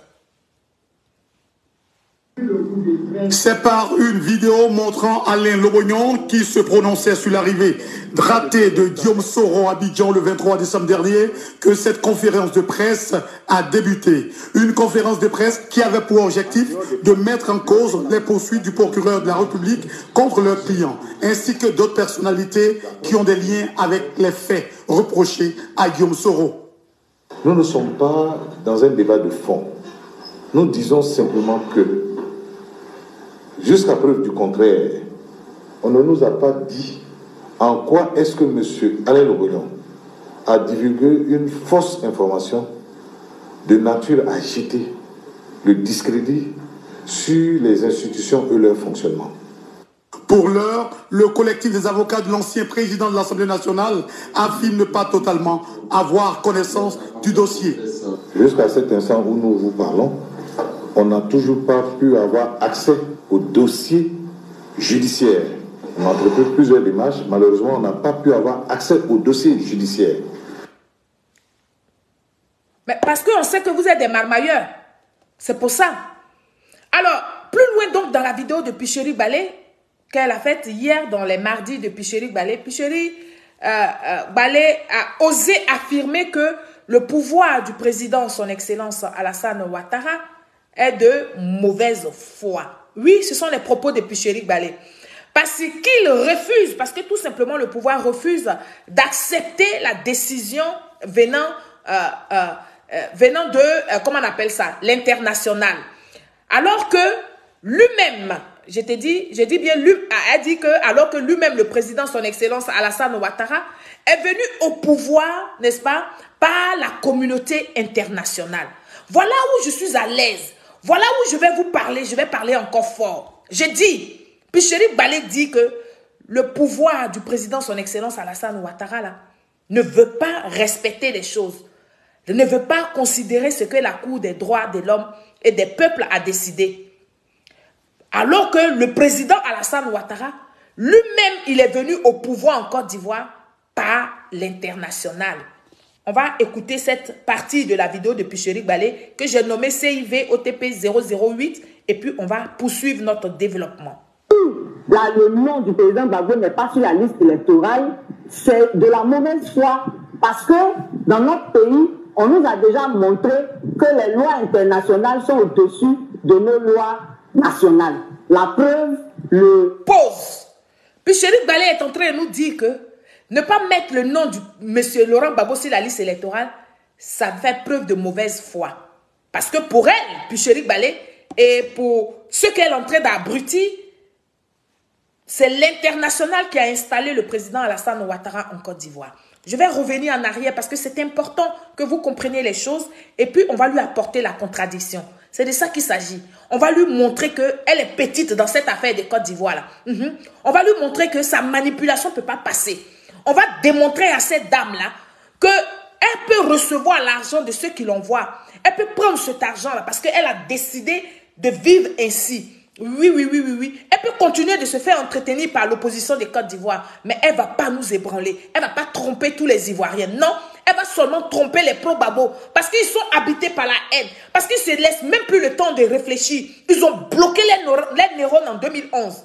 C'est par une vidéo montrant Alain Lobognon qui se prononçait sur l'arrivée ratée de Guillaume Soro à Abidjan le 23 décembre dernier que cette conférence de presse a débuté. Une conférence de presse qui avait pour objectif de mettre en cause les poursuites du procureur de la République contre leurs clients, ainsi que d'autres personnalités qui ont des liens avec les faits reprochés à Guillaume Soro. Nous ne sommes pas dans un débat de fond. Nous disons simplement que jusqu'à preuve du contraire, on ne nous a pas dit en quoi est-ce que M. Alain Lobognon a divulgué une fausse information de nature à jeter le discrédit sur les institutions et leur fonctionnement. Pour l'heure, le collectif des avocats de l'ancien président de l'Assemblée nationale affirme ne pas totalement avoir connaissance du dossier. Jusqu'à cet instant où nous vous parlons, on n'a toujours pas pu avoir accès au dossier judiciaire. On a entrepris plusieurs démarches. Malheureusement, on n'a pas pu avoir accès au dossier judiciaire. Mais parce qu'on sait que vous êtes des marmailleurs. C'est pour ça. Alors, plus loin donc dans la vidéo de Picheri Balé, qu'elle a faite hier dans les mardis de Picheri Balé, Picheri Balé a osé affirmer que le pouvoir du président, son excellence Alassane Ouattara, est de mauvaise foi. Oui, ce sont les propos de Picheri Balé. Parce qu'il refuse, parce que tout simplement le pouvoir refuse d'accepter la décision venant de, comment on appelle ça, l'international. Alors que lui-même, j'ai dit bien, a dit que, alors que lui-même, le président, son excellence Alassane Ouattara, est venu au pouvoir, n'est-ce pas, par la communauté internationale. Voilà où je suis à l'aise. Voilà où je vais vous parler, je vais parler encore fort. J'ai dit, Picheri Balé dit que le pouvoir du président, son excellence Alassane Ouattara, là, ne veut pas respecter les choses, ne veut pas considérer ce que la Cour des droits de l'homme et des peuples a décidé. Alors que le président Alassane Ouattara, lui-même, il est venu au pouvoir en Côte d'Ivoire par l'international. On va écouter cette partie de la vidéo de Picheri Balé que j'ai nommée CIV OTP 008 et puis on va poursuivre notre développement. Le nom du président Gbagbo n'est pas sur la liste électorale, c'est de la mauvaise foi parce que dans notre pays, on nous a déjà montré que les lois internationales sont au-dessus de nos lois nationales. La preuve, Pause. Picheri Balé est en train de nous dire que ne pas mettre le nom du monsieur Laurent Gbagbo sur la liste électorale, ça fait preuve de mauvaise foi. Parce que pour elle, Picheri Balé, et pour ceux qu'elle est en train d'abrutir, c'est l'international qui a installé le président Alassane Ouattara en Côte d'Ivoire. Je vais revenir en arrière parce que c'est important que vous compreniez les choses et puis on va lui apporter la contradiction. C'est de ça qu'il s'agit. On va lui montrer qu'elle est petite dans cette affaire de Côte d'Ivoire. On va lui montrer que sa manipulation ne peut pas passer. On va démontrer à cette dame-là qu'elle peut recevoir l'argent de ceux qui l'envoient. Elle peut prendre cet argent-là parce qu'elle a décidé de vivre ainsi. Oui. Elle peut continuer de se faire entretenir par l'opposition de Côte d'Ivoire, mais elle ne va pas nous ébranler. Elle ne va pas tromper tous les Ivoiriens. Non, elle va seulement tromper les pro-Gbagbo parce qu'ils sont habités par la haine, parce qu'ils ne se laissent même plus le temps de réfléchir. Ils ont bloqué les neurones en 2011.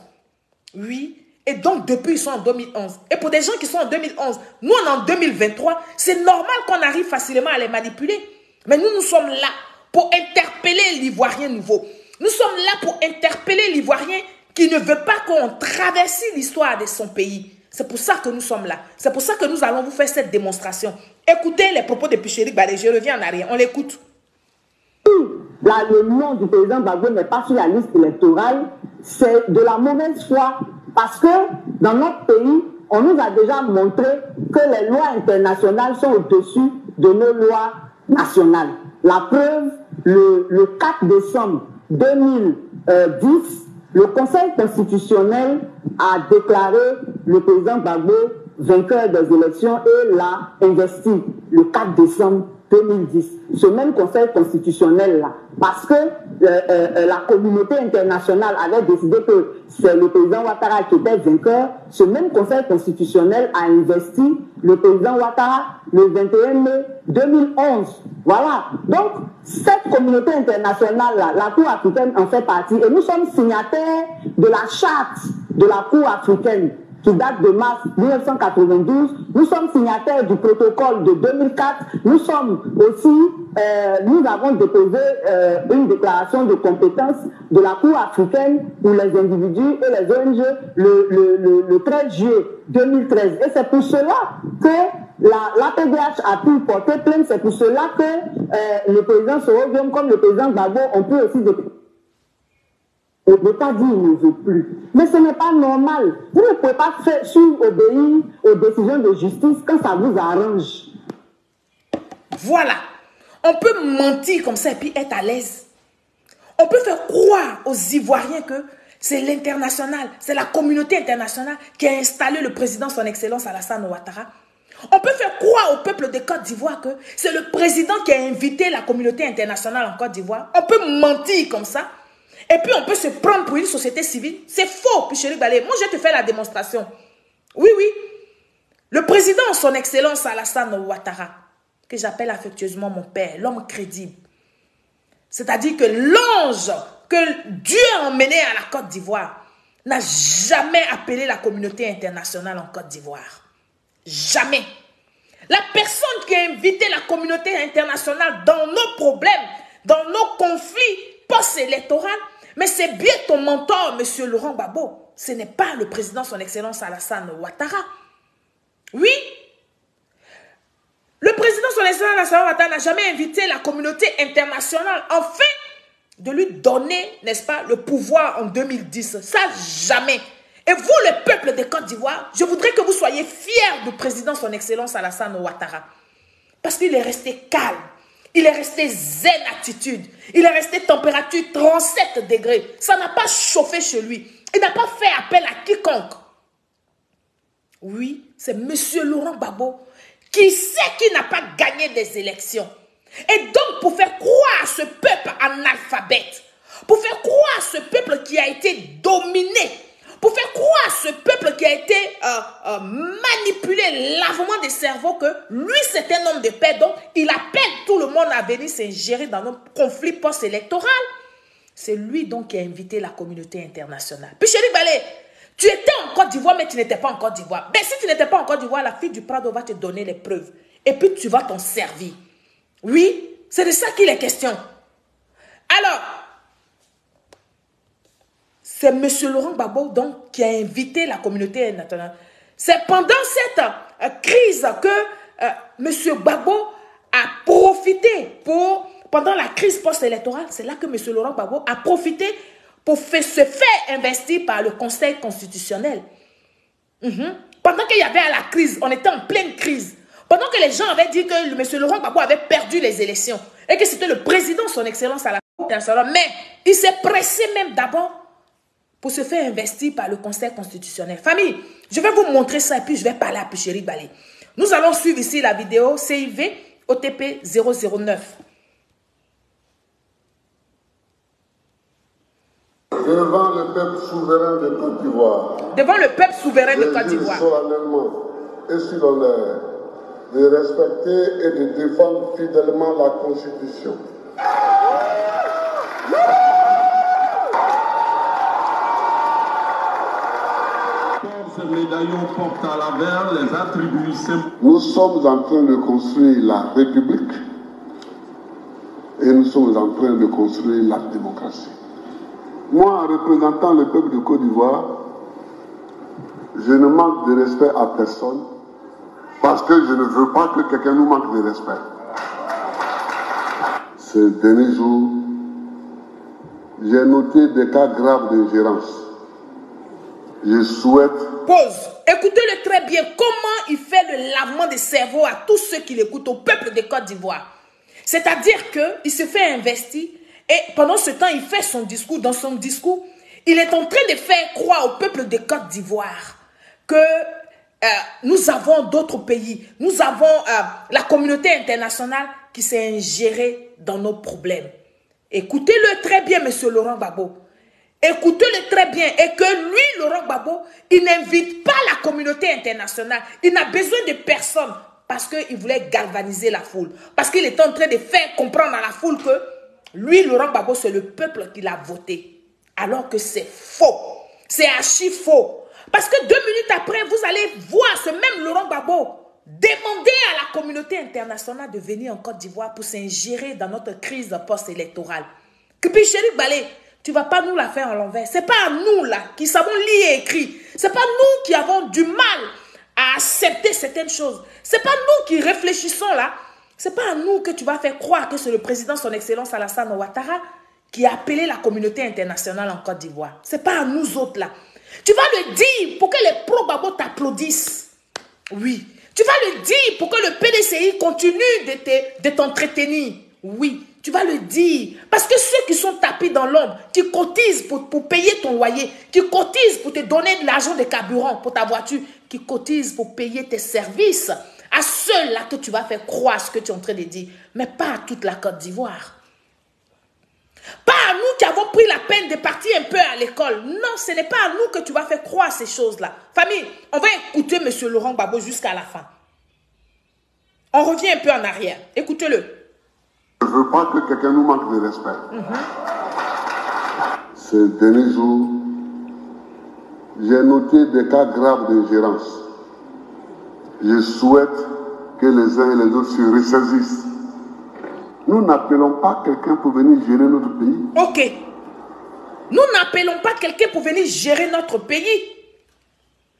Oui. Et donc, depuis, ils sont en 2011. Et pour des gens qui sont en 2011, nous, on est en 2023, c'est normal qu'on arrive facilement à les manipuler. Mais nous sommes là pour interpeller l'Ivoirien nouveau. Nous sommes là pour interpeller l'Ivoirien qui ne veut pas qu'on traverse l'histoire de son pays. C'est pour ça que nous sommes là. C'est pour ça que nous allons vous faire cette démonstration. Écoutez les propos de Picherik Balé. Je reviens en arrière. On l'écoute. Le nom du président Gbagbo n'est pas sur la liste électorale. C'est de la mauvaise foi. Parce que dans notre pays, on nous a déjà montré que les lois internationales sont au-dessus de nos lois nationales. La preuve, le 4 décembre 2010, le Conseil constitutionnel a déclaré le président Gbagbo vainqueur des élections et l'a investi le 4 décembre 2010. Ce même Conseil constitutionnel-là, parce que la communauté internationale avait décidé que c'est le président Ouattara qui était vainqueur, ce même Conseil constitutionnel a investi le président Ouattara le 21 mai 2011. Voilà. Donc, cette communauté internationale-là, la Cour africaine en fait partie, et nous sommes signataires de la charte de la Cour africaine qui date de mars 1992. Nous sommes signataires du protocole de 2004. Nous sommes aussi, nous avons déposé une déclaration de compétence de la Cour africaine pour les individus et les ONG le 13 juillet 2013. Et c'est pour cela que la PDH a pu porter plainte. C'est pour cela que le président Soro, comme le président Gbagbo, on peut aussi déposer. L'État dit qu'il ne veut plus. Mais ce n'est pas normal. Vous ne pouvez pas obéir aux décisions de justice quand ça vous arrange. Voilà. On peut mentir comme ça et puis être à l'aise. On peut faire croire aux Ivoiriens que c'est l'international, c'est la communauté internationale qui a installé le président son excellence Alassane Ouattara. On peut faire croire au peuple de Côte d'Ivoire que c'est le président qui a invité la communauté internationale en Côte d'Ivoire. On peut mentir comme ça. Et puis on peut se prendre pour une société civile. C'est faux, Picherik Balé. Moi, je te fais la démonstration. Oui, oui. Le président, son excellence Alassane Ouattara, que j'appelle affectueusement mon père, l'homme crédible. C'est-à-dire que l'ange que Dieu a emmené à la Côte d'Ivoire n'a jamais appelé la communauté internationale en Côte d'Ivoire. Jamais. La personne qui a invité la communauté internationale dans nos problèmes, dans nos conflits post-électoraux, mais c'est bien ton mentor, M. Laurent Gbagbo. Ce n'est pas le président, son excellence Alassane Ouattara. Oui. Le président, son excellence Alassane Ouattara n'a jamais invité la communauté internationale afin de lui donner, n'est-ce pas, le pouvoir en 2010. Ça, jamais. Et vous, le peuple de Côte d'Ivoire, je voudrais que vous soyez fiers du président, son excellence Alassane Ouattara. Parce qu'il est resté calme. Il est resté zen attitude. Il est resté température 37 degrés. Ça n'a pas chauffé chez lui. Il n'a pas fait appel à quiconque. Oui, c'est M. Laurent Gbagbo qui sait qu'il n'a pas gagné des élections. Et donc, pour faire croire à ce peuple analphabète, pour faire croire à ce peuple qui a été dominé, pour faire croire à ce peuple qui a été manipulé, lavement des cerveaux, que lui c'est un homme de paix, donc il appelle tout le monde à venir s'ingérer dans nos conflits post-électoraux. C'est lui donc qui a invité la communauté internationale. Puis Picherik Balé, tu étais en Côte d'Ivoire mais tu n'étais pas en Côte d'Ivoire. Mais si tu n'étais pas en Côte d'Ivoire, la fille du Prado va te donner les preuves. Et puis tu vas t'en servir. Oui, c'est de ça qu'il est question. Alors, c'est M. Laurent Gbagbo donc qui a invité la communauté internationale. C'est pendant cette crise que M. Gbagbo a profité pendant la crise post-électorale, c'est là que M. Laurent Gbagbo a profité pour se faire investir par le Conseil constitutionnel. Pendant qu'il y avait la crise, on était en pleine crise. Pendant que les gens avaient dit que M. Laurent Gbagbo avait perdu les élections et que c'était le président, son excellence à la internationale, mais il s'est pressé même d'abord pour se faire investir par le Conseil constitutionnel. Famille, je vais vous montrer ça et puis je vais parler à Picherik Balé. Nous allons suivre ici la vidéo CIV OTP 009. Devant le peuple souverain de Côte d'Ivoire. Devant le peuple souverain de Côte d'Ivoire. Solennellement et sur l'honneur de respecter et de défendre fidèlement la Constitution. Ces médaillons portent à l'avers les attributs. Nous sommes en train de construire la République et nous sommes en train de construire la démocratie. Moi, en représentant le peuple de Côte d'Ivoire, Je ne manque de respect à personne parce que je ne veux pas que quelqu'un nous manque de respect. Ces derniers jours, j'ai noté des cas graves d'ingérence. Je souhaite... Pause. Écoutez-le très bien. Comment il fait le lavement des cerveaux à tous ceux qui l'écoutent, au peuple de Côte d'Ivoire. C'est-à-dire qu'il se fait investir et pendant ce temps, il fait son discours. Dans son discours, il est en train de faire croire au peuple de Côte d'Ivoire que nous avons d'autres pays. Nous avons la communauté internationale qui s'est ingérée dans nos problèmes. Écoutez-le très bien, M. Laurent Gbagbo. Écoutez-le très bien. Et que lui, Laurent Gbagbo, il n'invite pas la communauté internationale. Il n'a besoin de personne parce qu'il voulait galvaniser la foule. Parce qu'il est en train de faire comprendre à la foule que lui, Laurent Gbagbo, c'est le peuple qui l'a voté. Alors que c'est faux. C'est archi faux. Parce que 2 minutes après, vous allez voir ce même Laurent Gbagbo demander à la communauté internationale de venir en Côte d'Ivoire pour s'ingérer dans notre crise post-électorale. Que puis Chéri Balé, tu ne vas pas nous la faire en l'envers. Ce n'est pas à nous là qui savons lire et écrire. Ce n'est pas nous qui avons du mal à accepter certaines choses. Ce n'est pas nous qui réfléchissons là. Ce n'est pas à nous que tu vas faire croire que c'est le président, son excellence Alassane Ouattara, qui a appelé la communauté internationale en Côte d'Ivoire. Ce n'est pas à nous autres là. Tu vas le dire pour que les pro-Gbagbo t'applaudissent. Oui. Tu vas le dire pour que le PDCI continue de t'entretenir. Oui. Tu vas le dire. Parce que ceux qui sont tapis dans l'ombre, qui cotisent pour payer ton loyer, qui cotisent pour te donner de l'argent de carburant pour ta voiture, qui cotisent pour payer tes services, à ceux-là que tu vas faire croire ce que tu es en train de dire. Mais pas à toute la Côte d'Ivoire. Pas à nous qui avons pris la peine de partir un peu à l'école. Non, ce n'est pas à nous que tu vas faire croire ces choses-là. Famille, on va écouter M. Laurent Gbagbo jusqu'à la fin. On revient un peu en arrière. Écoutez-le. Je ne veux pas que quelqu'un nous manque de respect. Ces derniers jours, j'ai noté des cas graves d'ingérence. Je souhaite que les uns et les autres se ressaisissent. Nous n'appelons pas quelqu'un pour venir gérer notre pays. Ok. Nous n'appelons pas quelqu'un pour venir gérer notre pays.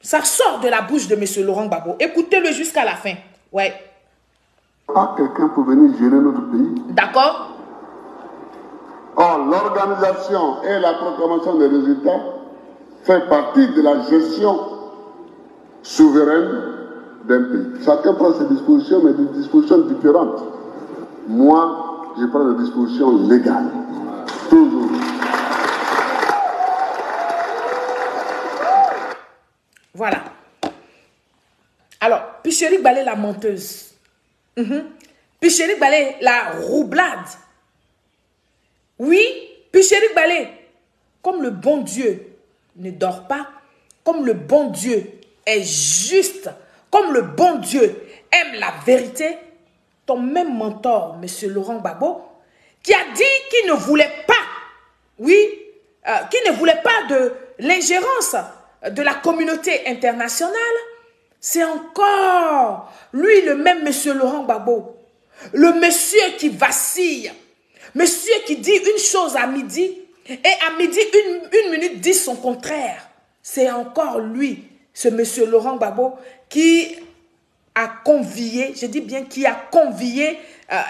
Ça sort de la bouche de M. Laurent Gbagbo. Écoutez-le jusqu'à la fin. Ouais. Pas quelqu'un pour venir gérer notre pays. D'accord. Or, l'organisation et la proclamation des résultats fait partie de la gestion souveraine d'un pays. Chacun prend ses dispositions, mais des dispositions différentes. Moi, je prends des dispositions légales. Toujours. Voilà. Alors, puis Chéri Balé la menteuse. Puis Chéri Balé la roublade. Oui, puis Chéri Balé, comme le bon Dieu ne dort pas, comme le bon Dieu est juste, comme le bon Dieu aime la vérité, ton même mentor, M. Laurent Gbagbo, qui a dit qu'il ne voulait pas, qu'il ne voulait pas de l'ingérence de la communauté internationale, c'est encore lui le même M. Laurent Gbagbo, le monsieur qui vacille, monsieur qui dit une chose à midi et à midi, une minute dit son contraire. C'est encore lui, ce M. Laurent Gbagbo, qui a convié, je dis bien qui a convié,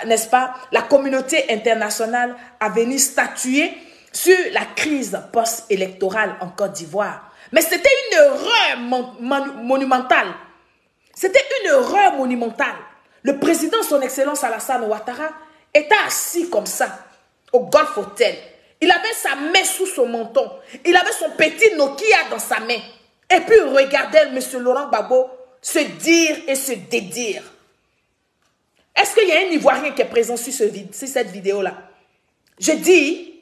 n'est-ce pas, la communauté internationale à venir statuer sur la crise post-électorale en Côte d'Ivoire. Mais c'était une erreur monumentale. C'était une erreur monumentale. Le président, son excellence Alassane Ouattara, était assis comme ça, au Golf Hotel. Il avait sa main sous son menton. Il avait son petit Nokia dans sa main. Et puis il regardait M. Laurent Gbagbo se dire et se dédire. Est-ce qu'il y a un Ivoirien qui est présent sur cette vidéo-là? Je dis,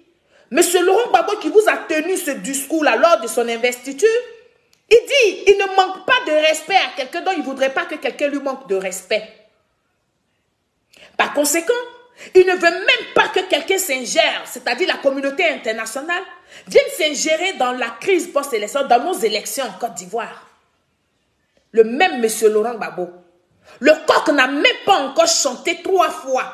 M. Laurent Gbagbo qui vous a tenu ce discours-là lors de son investiture, il dit, il ne manque pas de respect à quelqu'un dont il ne voudrait pas que quelqu'un lui manque de respect. Par conséquent, il ne veut même pas que quelqu'un s'ingère, c'est-à-dire la communauté internationale, vienne s'ingérer dans la crise post-élection, dans nos élections en Côte d'Ivoire. Le même M. Laurent Gbagbo, le coq n'a même pas encore chanté 3 fois.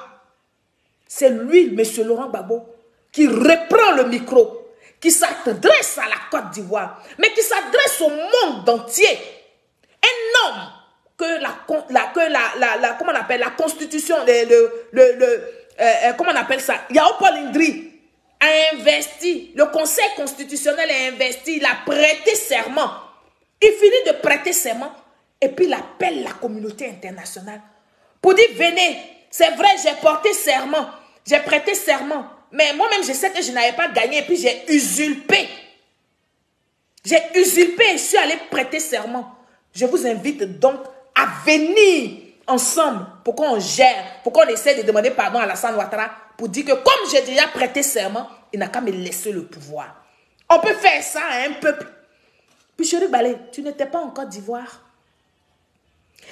C'est lui, M. Laurent Gbagbo, qui reprend le micro, qui s'adresse à la Côte d'Ivoire, mais qui s'adresse au monde entier somme que comment on appelle la constitution, comment on appelle ça, Yao Paul Ndri a investi, le conseil constitutionnel a investi, il a prêté serment. Il finit de prêter serment et puis il appelle la communauté internationale pour dire venez, c'est vrai, j'ai porté serment, j'ai prêté serment, mais moi-même je sais que je n'avais pas gagné et puis j'ai usurpé. J'ai usurpé et je suis allé prêter serment. Je vous invite donc à venir ensemble pour qu'on gère, pour qu'on essaie de demander pardon à Alassane Ouattara pour dire que comme j'ai déjà prêté serment, il n'a qu'à me laisser le pouvoir. On peut faire ça à un peuple. Puis Chéri Balé, tu n'étais pas en Côte d'Ivoire.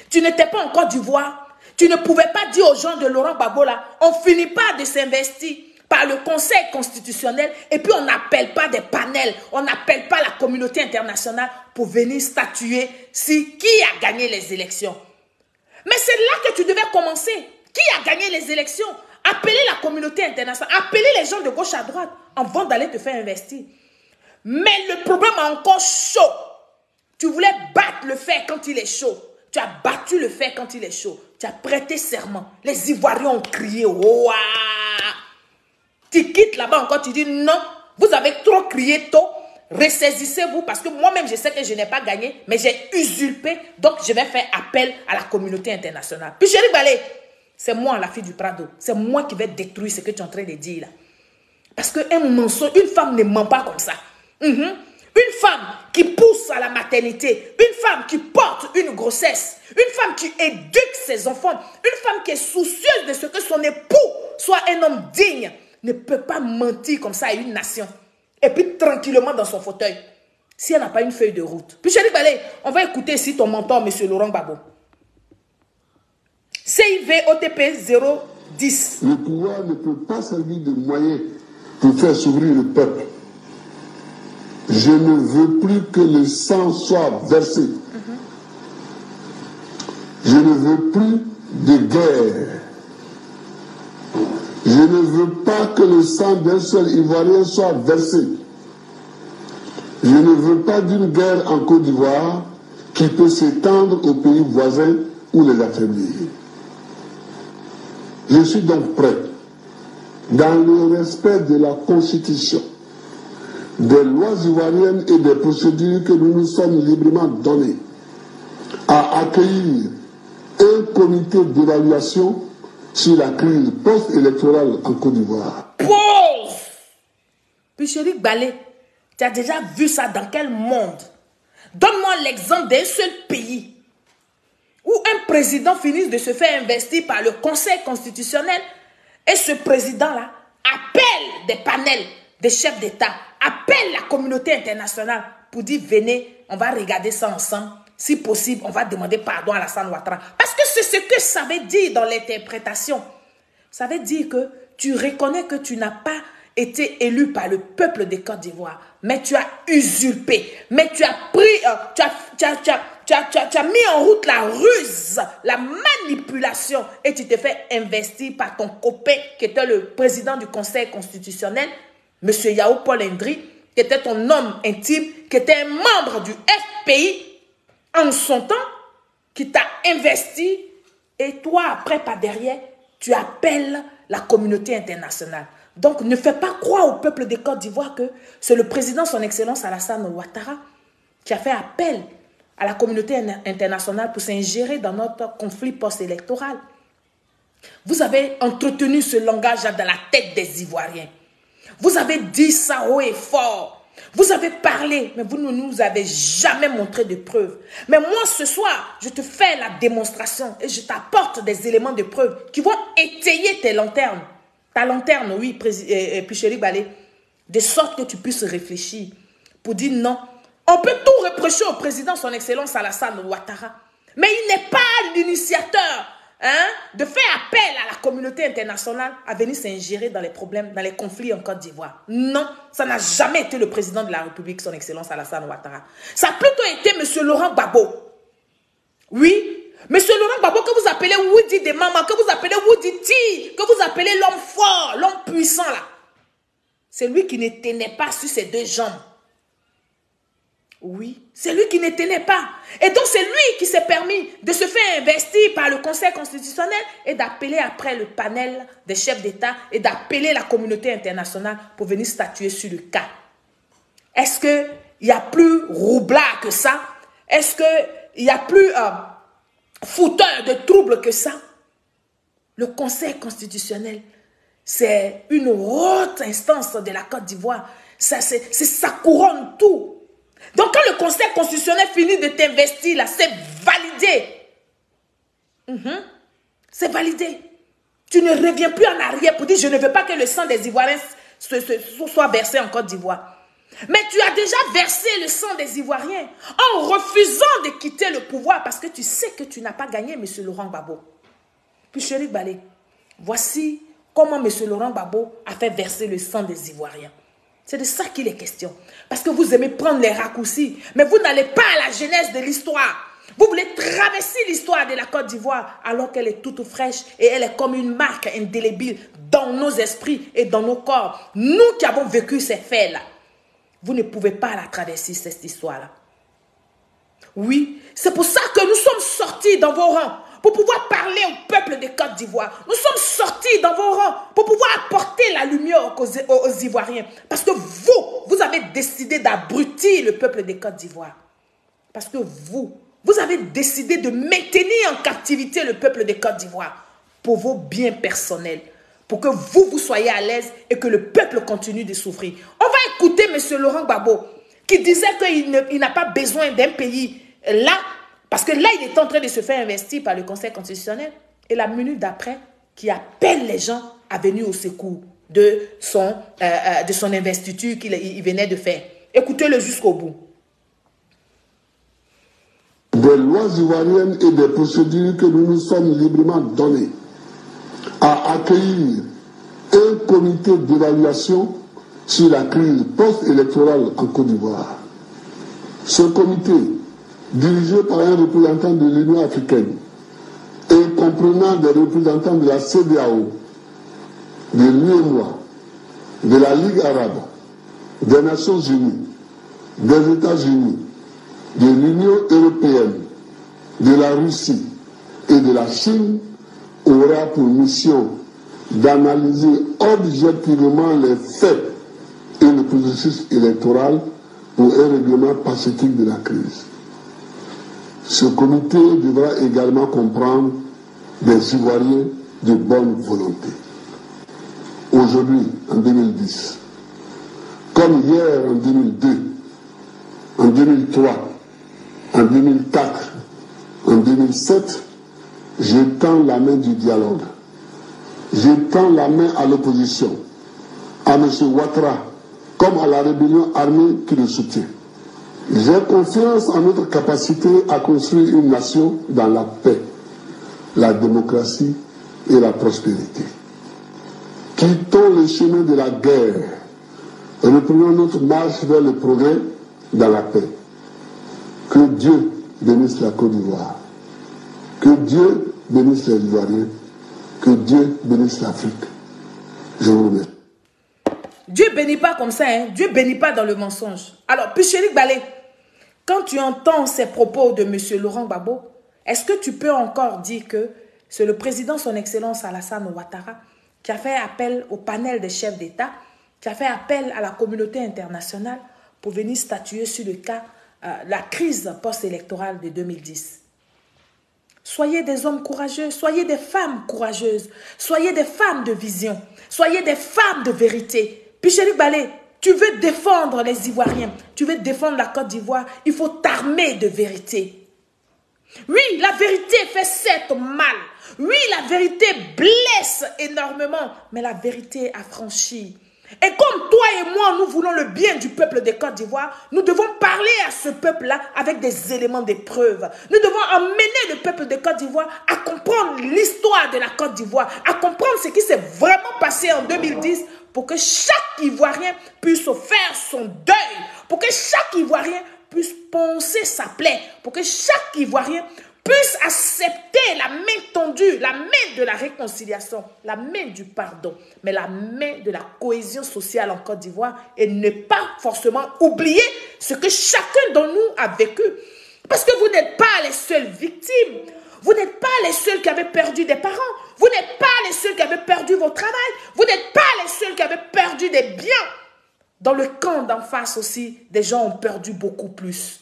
Tu n'étais pas en Côte d'Ivoire. Tu ne pouvais pas dire aux gens de Laurent Gbagbo là, on finit pas de s'investir par le Conseil constitutionnel et puis on n'appelle pas des panels, on n'appelle pas la communauté internationale pour venir statuer si qui a gagné les élections. Mais c'est là que tu devais commencer. Qui a gagné les élections? Appeler la communauté internationale, appeler les gens de gauche à droite avant d'aller te faire investir. Mais le problème est encore chaud. Tu voulais battre le fer quand il est chaud. Tu as battu le fer quand il est chaud. Tu as prêté serment. Les Ivoiriens ont crié. Ouah! Tu quittes là-bas encore, tu dis non, vous avez trop crié tôt. Ressaisissez-vous parce que moi-même je sais que je n'ai pas gagné, mais j'ai usurpé, donc je vais faire appel à la communauté internationale. Puis Chéri Balé, c'est moi la fille du Prado, c'est moi qui vais détruire ce que tu es en train de dire là. Parce qu'un mensonge, une femme ne ment pas comme ça. Une femme qui pousse à la maternité, une femme qui porte une grossesse, une femme qui éduque ses enfants, une femme qui est soucieuse de ce que son époux soit un homme digne, ne peut pas mentir comme ça à une nation. Et puis tranquillement dans son fauteuil. Si elle n'a pas une feuille de route. Puis Chéri Balé, on va écouter ici ton mentor, M. Laurent Gbagbo. CIV OTP 010. Le pouvoir ne peut pas servir de moyen pour faire s'ouvrir le peuple. Je ne veux plus que le sang soit versé. Je ne veux plus de guerre. Je ne veux pas que le sang d'un seul Ivoirien soit versé. Je ne veux pas d'une guerre en Côte d'Ivoire qui peut s'étendre aux pays voisins ou les affaiblir. Je suis donc prêt, dans le respect de la Constitution, des lois ivoiriennes et des procédures que nous nous sommes librement données, à accueillir un comité d'évaluation sur la crise post-électorale en Côte d'Ivoire. Pause! Puis Chéri Balé, tu as déjà vu ça dans quel monde? Donne-moi l'exemple d'un seul pays où un président finit de se faire investir par le Conseil constitutionnel et ce président-là appelle des panels des chefs d'État, appelle la communauté internationale pour dire venez, on va regarder ça ensemble. Si possible, on va demander pardon à Alassane Ouattara. Parce que c'est ce que ça veut dire dans l'interprétation. Ça veut dire que tu reconnais que tu n'as pas été élu par le peuple de Côte d'Ivoire, mais tu as usurpé, mais tu as pris, tu as mis en route la ruse, la manipulation, et tu te fais investir par ton copain qui était le président du Conseil constitutionnel, M. Yao Paul Ndri, qui était ton homme intime, qui était un membre du FPI en son temps, qui t'a investi, et toi, après, par derrière, tu appelles la communauté internationale. Donc, ne fais pas croire au peuple de Côte d'Ivoire que c'est le président, son excellence Alassane Ouattara, qui a fait appel à la communauté internationale pour s'ingérer dans notre conflit post-électoral. Vous avez entretenu ce langage dans la tête des Ivoiriens. Vous avez dit ça haut et fort. Vous avez parlé, mais vous ne nous avez jamais montré de preuves. Mais moi, ce soir, je te fais la démonstration et je t'apporte des éléments de preuve qui vont étayer tes lanternes. Ta lanterne, oui, puis Chéri Balé, de sorte que tu puisses réfléchir pour dire non. On peut tout reprocher au président, son excellence Alassane Ouattara, mais il n'est pas l'initiateur de faire appel à la communauté internationale à venir s'ingérer dans les problèmes, dans les conflits en Côte d'Ivoire. Non, ça n'a jamais été le président de la République, son excellence Alassane Ouattara. Ça a plutôt été M. Laurent Gbagbo. Oui, M. Laurent Gbagbo, que vous appelez Woody de Maman, que vous appelez Woody T, que vous appelez l'homme fort, l'homme puissant là. C'est lui qui ne tenait pas sur ses deux jambes. Oui, c'est lui qui ne tenait pas. Et donc c'est lui qui s'est permis de se faire investir par le Conseil constitutionnel et d'appeler après le panel des chefs d'État et d'appeler la communauté internationale pour venir statuer sur le cas. Est-ce qu'il y a plus roublard que ça? Est-ce qu'il y a plus fouteur de troubles que ça? Le Conseil constitutionnel, c'est une haute instance de la Côte d'Ivoire. Ça couronne tout. Donc quand le Conseil constitutionnel finit de t'investir là, c'est validé. C'est validé. Tu ne reviens plus en arrière pour dire je ne veux pas que le sang des Ivoiriens soit versé en Côte d'Ivoire. Mais tu as déjà versé le sang des Ivoiriens en refusant de quitter le pouvoir parce que tu sais que tu n'as pas gagné, M. Laurent Gbagbo. Puis Chéri Balé, voici comment M. Laurent Gbagbo a fait verser le sang des Ivoiriens. C'est de ça qu'il est question. Parce que vous aimez prendre les raccourcis, mais vous n'allez pas à la genèse de l'histoire. Vous voulez traverser l'histoire de la Côte d'Ivoire alors qu'elle est toute fraîche et elle est comme une marque indélébile dans nos esprits et dans nos corps. Nous qui avons vécu ces faits-là, vous ne pouvez pas la traverser, cette histoire-là. Oui, c'est pour ça que nous sommes sortis dans vos rangs pour pouvoir parler au peuple de Côte d'Ivoire. Nous sommes sortis dans vos rangs pour pouvoir apporter la lumière aux Ivoiriens. Parce que vous avez décidé d'abrutir le peuple de Côte d'Ivoire. Parce que vous avez décidé de maintenir en captivité le peuple de Côte d'Ivoire pour vos biens personnels. Pour que vous soyez à l'aise et que le peuple continue de souffrir. On va écouter M. Laurent Gbagbo qui disait qu'il n'a pas besoin d'un pays là. Parce que là, il est en train de se faire investir par le Conseil constitutionnel. Et la minute d'après, qui appelle les gens à venir au secours de son investiture qu'il venait de faire. Écoutez-le jusqu'au bout. Des lois ivoiriennes et des procédures que nous nous sommes librement données à accueillir un comité d'évaluation sur la crise post-électorale en Côte d'Ivoire. Ce comité, dirigé par un représentant de l'Union africaine et comprenant des représentants de la CEDEAO, de l'UEMOA, de la Ligue arabe, des Nations unies, des États-Unis, de l'Union européenne, de la Russie et de la Chine, aura pour mission d'analyser objectivement les faits et le processus électoral pour un règlement pacifique de la crise. Ce comité devra également comprendre des Ivoiriens de bonne volonté. Aujourd'hui, en 2010, comme hier en 2002, en 2003, en 2004, en 2007, je tends la main du dialogue. Je tends la main à l'opposition, à M. Ouattara, comme à la rébellion armée qui le soutient. J'ai confiance en notre capacité à construire une nation dans la paix, la démocratie et la prospérité. Quittons le chemin de la guerre. Reprenons notre marche vers le progrès dans la paix. Que Dieu bénisse la Côte d'Ivoire. Que Dieu bénisse les Ivoiriens. Que Dieu bénisse l'Afrique. Je vous remercie. Dieu bénit pas comme ça, hein? Dieu bénit pas dans le mensonge. Alors, puis Chéri Balé, quand tu entends ces propos de M. Laurent Gbagbo, est-ce que tu peux encore dire que c'est le président, son Excellence Alassane Ouattara, qui a fait appel au panel des chefs d'État, qui a fait appel à la communauté internationale pour venir statuer sur le cas, la crise post-électorale de 2010. Soyez des hommes courageux, soyez des femmes courageuses, soyez des femmes de vision, soyez des femmes de vérité. Puis Chéri Balé, tu veux défendre les Ivoiriens, tu veux défendre la Côte d'Ivoire, il faut t'armer de vérité. Oui, la vérité fait certes mal. Oui, la vérité blesse énormément, mais la vérité affranchit. Et comme toi et moi, nous voulons le bien du peuple de Côte d'Ivoire, nous devons parler à ce peuple-là avec des éléments de preuve. Nous devons emmener le peuple de Côte d'Ivoire à comprendre l'histoire de la Côte d'Ivoire, à comprendre ce qui s'est vraiment passé en 2010 pour que chaque Ivoirien puisse faire son deuil, pour que chaque Ivoirien puisse poncer sa plaie, pour que chaque Ivoirien puisse accepter la main tendue, la main de la réconciliation, la main du pardon, mais la main de la cohésion sociale en Côte d'Ivoire et ne pas forcément oublier ce que chacun de nous a vécu. Parce que vous n'êtes pas les seules victimes. Vous n'êtes pas les seuls qui avaient perdu des parents. Vous n'êtes pas les seuls qui avaient perdu votre travail. Vous n'êtes pas les seuls qui avaient perdu des biens. Dans le camp d'en face aussi, des gens ont perdu beaucoup plus.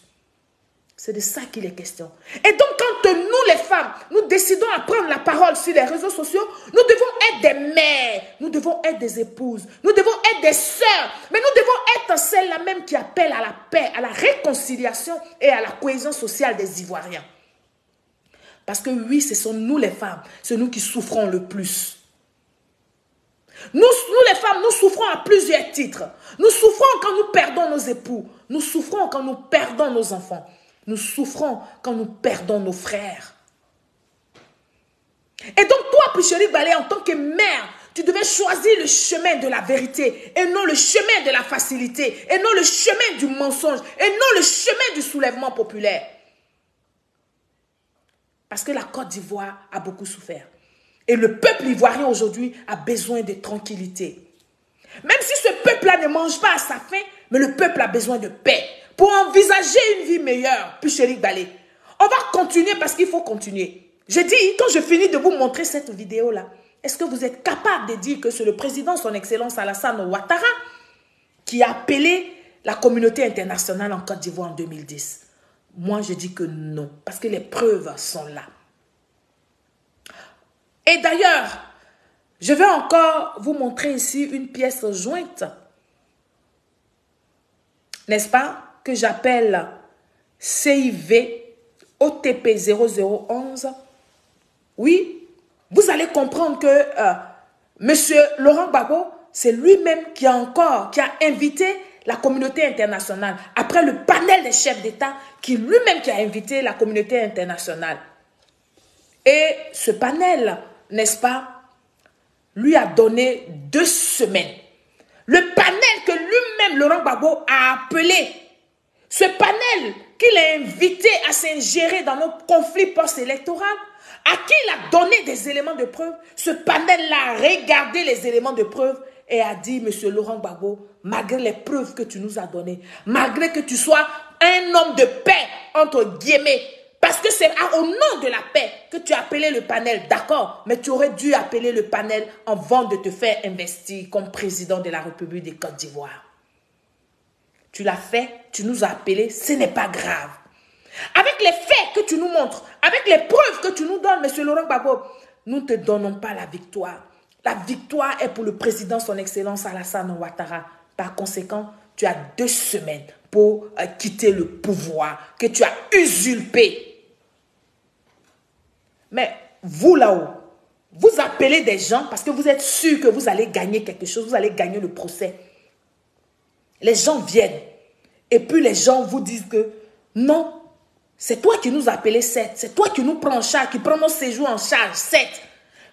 C'est de ça qu'il est question. Et donc, quand nous, les femmes, nous décidons à prendre la parole sur les réseaux sociaux, nous devons être des mères, nous devons être des épouses, nous devons être des sœurs, mais nous devons être celles-là même qui appellent à la paix, à la réconciliation et à la cohésion sociale des Ivoiriens. Parce que oui, ce sont nous les femmes, c'est nous qui souffrons le plus. Nous les femmes, nous souffrons à plusieurs titres. Nous souffrons quand nous perdons nos époux. Nous souffrons quand nous perdons nos enfants. Nous souffrons quand nous perdons nos frères. Et donc toi, Picheri Balé, en tant que mère, tu devais choisir le chemin de la vérité et non le chemin de la facilité et non le chemin du mensonge et non le chemin du soulèvement populaire. Parce que la Côte d'Ivoire a beaucoup souffert. Et le peuple ivoirien aujourd'hui a besoin de tranquillité. Même si ce peuple-là ne mange pas à sa faim, mais le peuple a besoin de paix pour envisager une vie meilleure. Picheri Balé, on va continuer parce qu'il faut continuer. Je dis, quand je finis de vous montrer cette vidéo-là, est-ce que vous êtes capable de dire que c'est le président, son excellence Alassane Ouattara, qui a appelé la communauté internationale en Côte d'Ivoire en 2010? Moi, je dis que non, parce que les preuves sont là. Et d'ailleurs, je vais encore vous montrer ici une pièce jointe, n'est-ce pas, que j'appelle CIV OTP 0011. Oui, vous allez comprendre que M. Laurent Gbagbo, c'est lui-même qui a invité la communauté internationale, après le panel des chefs d'État, qui lui-même qui a invité la communauté internationale. Et ce panel, n'est-ce pas, lui a donné 2 semaines. Le panel que lui-même, Laurent Gbagbo, a appelé, ce panel qu'il a invité à s'ingérer dans nos conflits post-électoraux, à qui il a donné des éléments de preuve, ce panel-là a regardé les éléments de preuve et a dit, M. Laurent Gbagbo, malgré les preuves que tu nous as données, malgré que tu sois un homme de paix, entre guillemets, parce que c'est au nom de la paix que tu as appelé le panel, d'accord, mais tu aurais dû appeler le panel avant de te faire investir comme président de la République de Côte d'Ivoire. Tu l'as fait, tu nous as appelés, ce n'est pas grave. Avec les faits que tu nous montres, avec les preuves que tu nous donnes, M. Laurent Gbagbo, nous ne te donnons pas la victoire. La victoire est pour le président, son excellence Alassane Ouattara. Par conséquent, tu as 2 semaines pour quitter le pouvoir que tu as usurpé. Mais vous là-haut, vous appelez des gens parce que vous êtes sûr que vous allez gagner quelque chose, vous allez gagner le procès. Les gens viennent et puis les gens vous disent que non, c'est toi qui nous as appelé 7, c'est toi qui nous prends en charge, qui prends nos séjours en charge 7.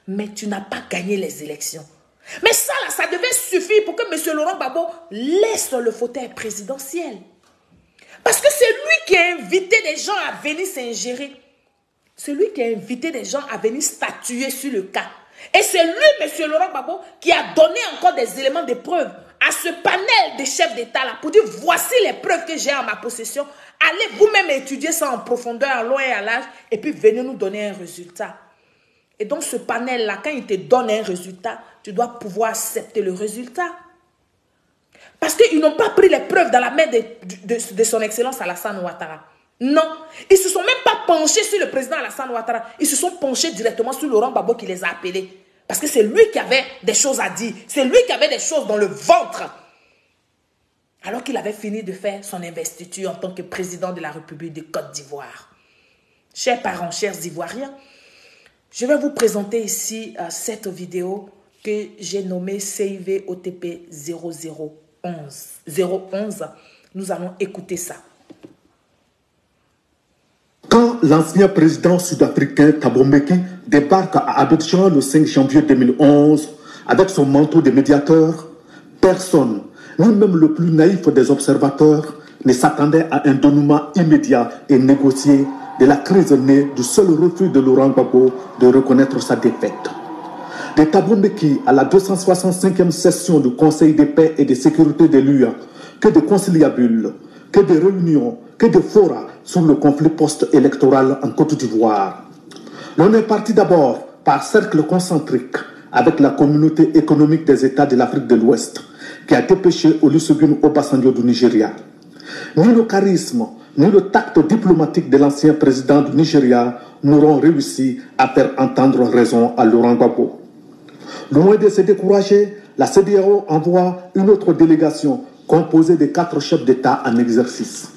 Mais tu n'as pas gagné les élections. Mais ça, là, ça devait suffire pour que M. Laurent Gbagbo laisse le fauteuil présidentiel. Parce que c'est lui qui a invité des gens à venir s'ingérer. C'est lui qui a invité des gens à venir statuer sur le cas. Et c'est lui, M. Laurent Gbagbo, qui a donné encore des éléments de preuve à ce panel des chefs d'État-là pour dire, voici les preuves que j'ai en ma possession. Allez vous-même étudier ça en profondeur, en long et à large, et puis venez nous donner un résultat. Et donc ce panel-là, quand il te donne un résultat, tu dois pouvoir accepter le résultat. Parce qu'ils n'ont pas pris les preuves dans la main de son excellence Alassane Ouattara. Non, ils ne se sont même pas penchés sur le président Alassane Ouattara. Ils se sont penchés directement sur Laurent Gbagbo qui les a appelés. Parce que c'est lui qui avait des choses à dire. C'est lui qui avait des choses dans le ventre. Alors qu'il avait fini de faire son investiture en tant que président de la République de Côte d'Ivoire. Chers parents, chers Ivoiriens, je vais vous présenter ici cette vidéo que j'ai nommée CIV OTP 011. Nous allons écouter ça. Quand l'ancien président sud-africain Thabo Mbeki débarque à Abidjan le 5 janvier 2011 avec son manteau de médiateur, personne, ni même le plus naïf des observateurs, ne s'attendait à un dénouement immédiat et négocié de la crise née du seul refus de Laurent Gbagbo de reconnaître sa défaite. Des Thabo Mbeki à la 265e session du Conseil de paix et de sécurité de l'UA, que de conciliabules, que de réunions, que de forats sur le conflit post-électoral en Côte d'Ivoire. L'on est parti d'abord par cercle concentrique avec la communauté économique des États de l'Afrique de l'Ouest, qui a dépêché Olusegun Obasanjo du Nigeria. Ni le charisme, ni le tact diplomatique de l'ancien président du Nigeria n'auront réussi à faire entendre raison à Laurent Gbagbo. Loin de se décourager, la CEDEAO envoie une autre délégation composée de 4 chefs d'État en exercice.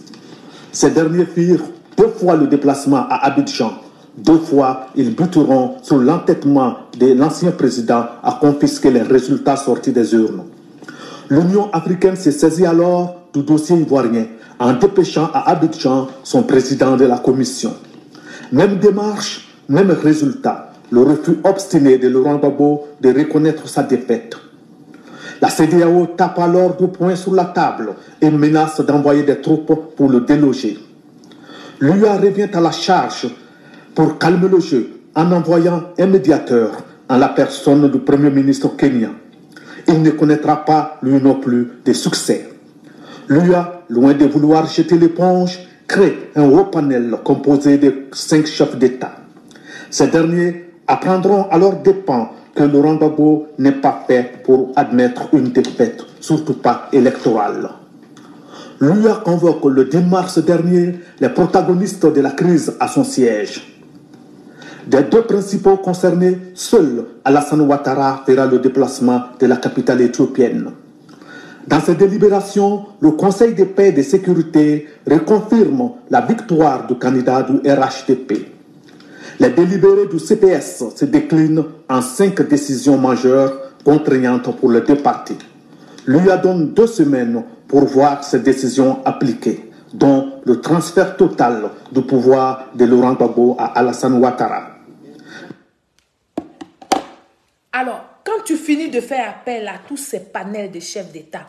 Ces derniers firent 2 fois le déplacement à Abidjan. 2 fois, ils buteront sur l'entêtement de l'ancien président à confisquer les résultats sortis des urnes. L'Union africaine s'est saisie alors du dossier ivoirien en dépêchant à Abidjan son président de la commission. Même démarche, même résultat. Le refus obstiné de Laurent Gbagbo de reconnaître sa défaite. La CEDEAO tape alors 2 poings sur la table et menace d'envoyer des troupes pour le déloger. L'UA revient à la charge pour calmer le jeu en envoyant un médiateur en la personne du Premier ministre kenyan. Il ne connaîtra pas, lui non plus, de succès. L'UA, loin de vouloir jeter l'éponge, crée un haut panel composé de 5 chefs d'État. Ces derniers apprendront à leurs dépens que Laurent Gbagbo n'est pas fait pour admettre une défaite, surtout pas électorale. L'UA convoque le 10 mars dernier les protagonistes de la crise à son siège. Des 2 principaux concernés, seul Alassane Ouattara fera le déplacement de la capitale éthiopienne. Dans ces délibérations, le Conseil de paix et de sécurité reconfirme la victoire du candidat du RHDP. Les délibérés du CPS se déclinent en 5 décisions majeures contraignantes pour les 2 partis. Lui donne 2 semaines pour voir ces décisions appliquées, dont le transfert total du pouvoir de Laurent Gbagbo à Alassane Ouattara. Alors, quand tu finis de faire appel à tous ces panels de chefs d'État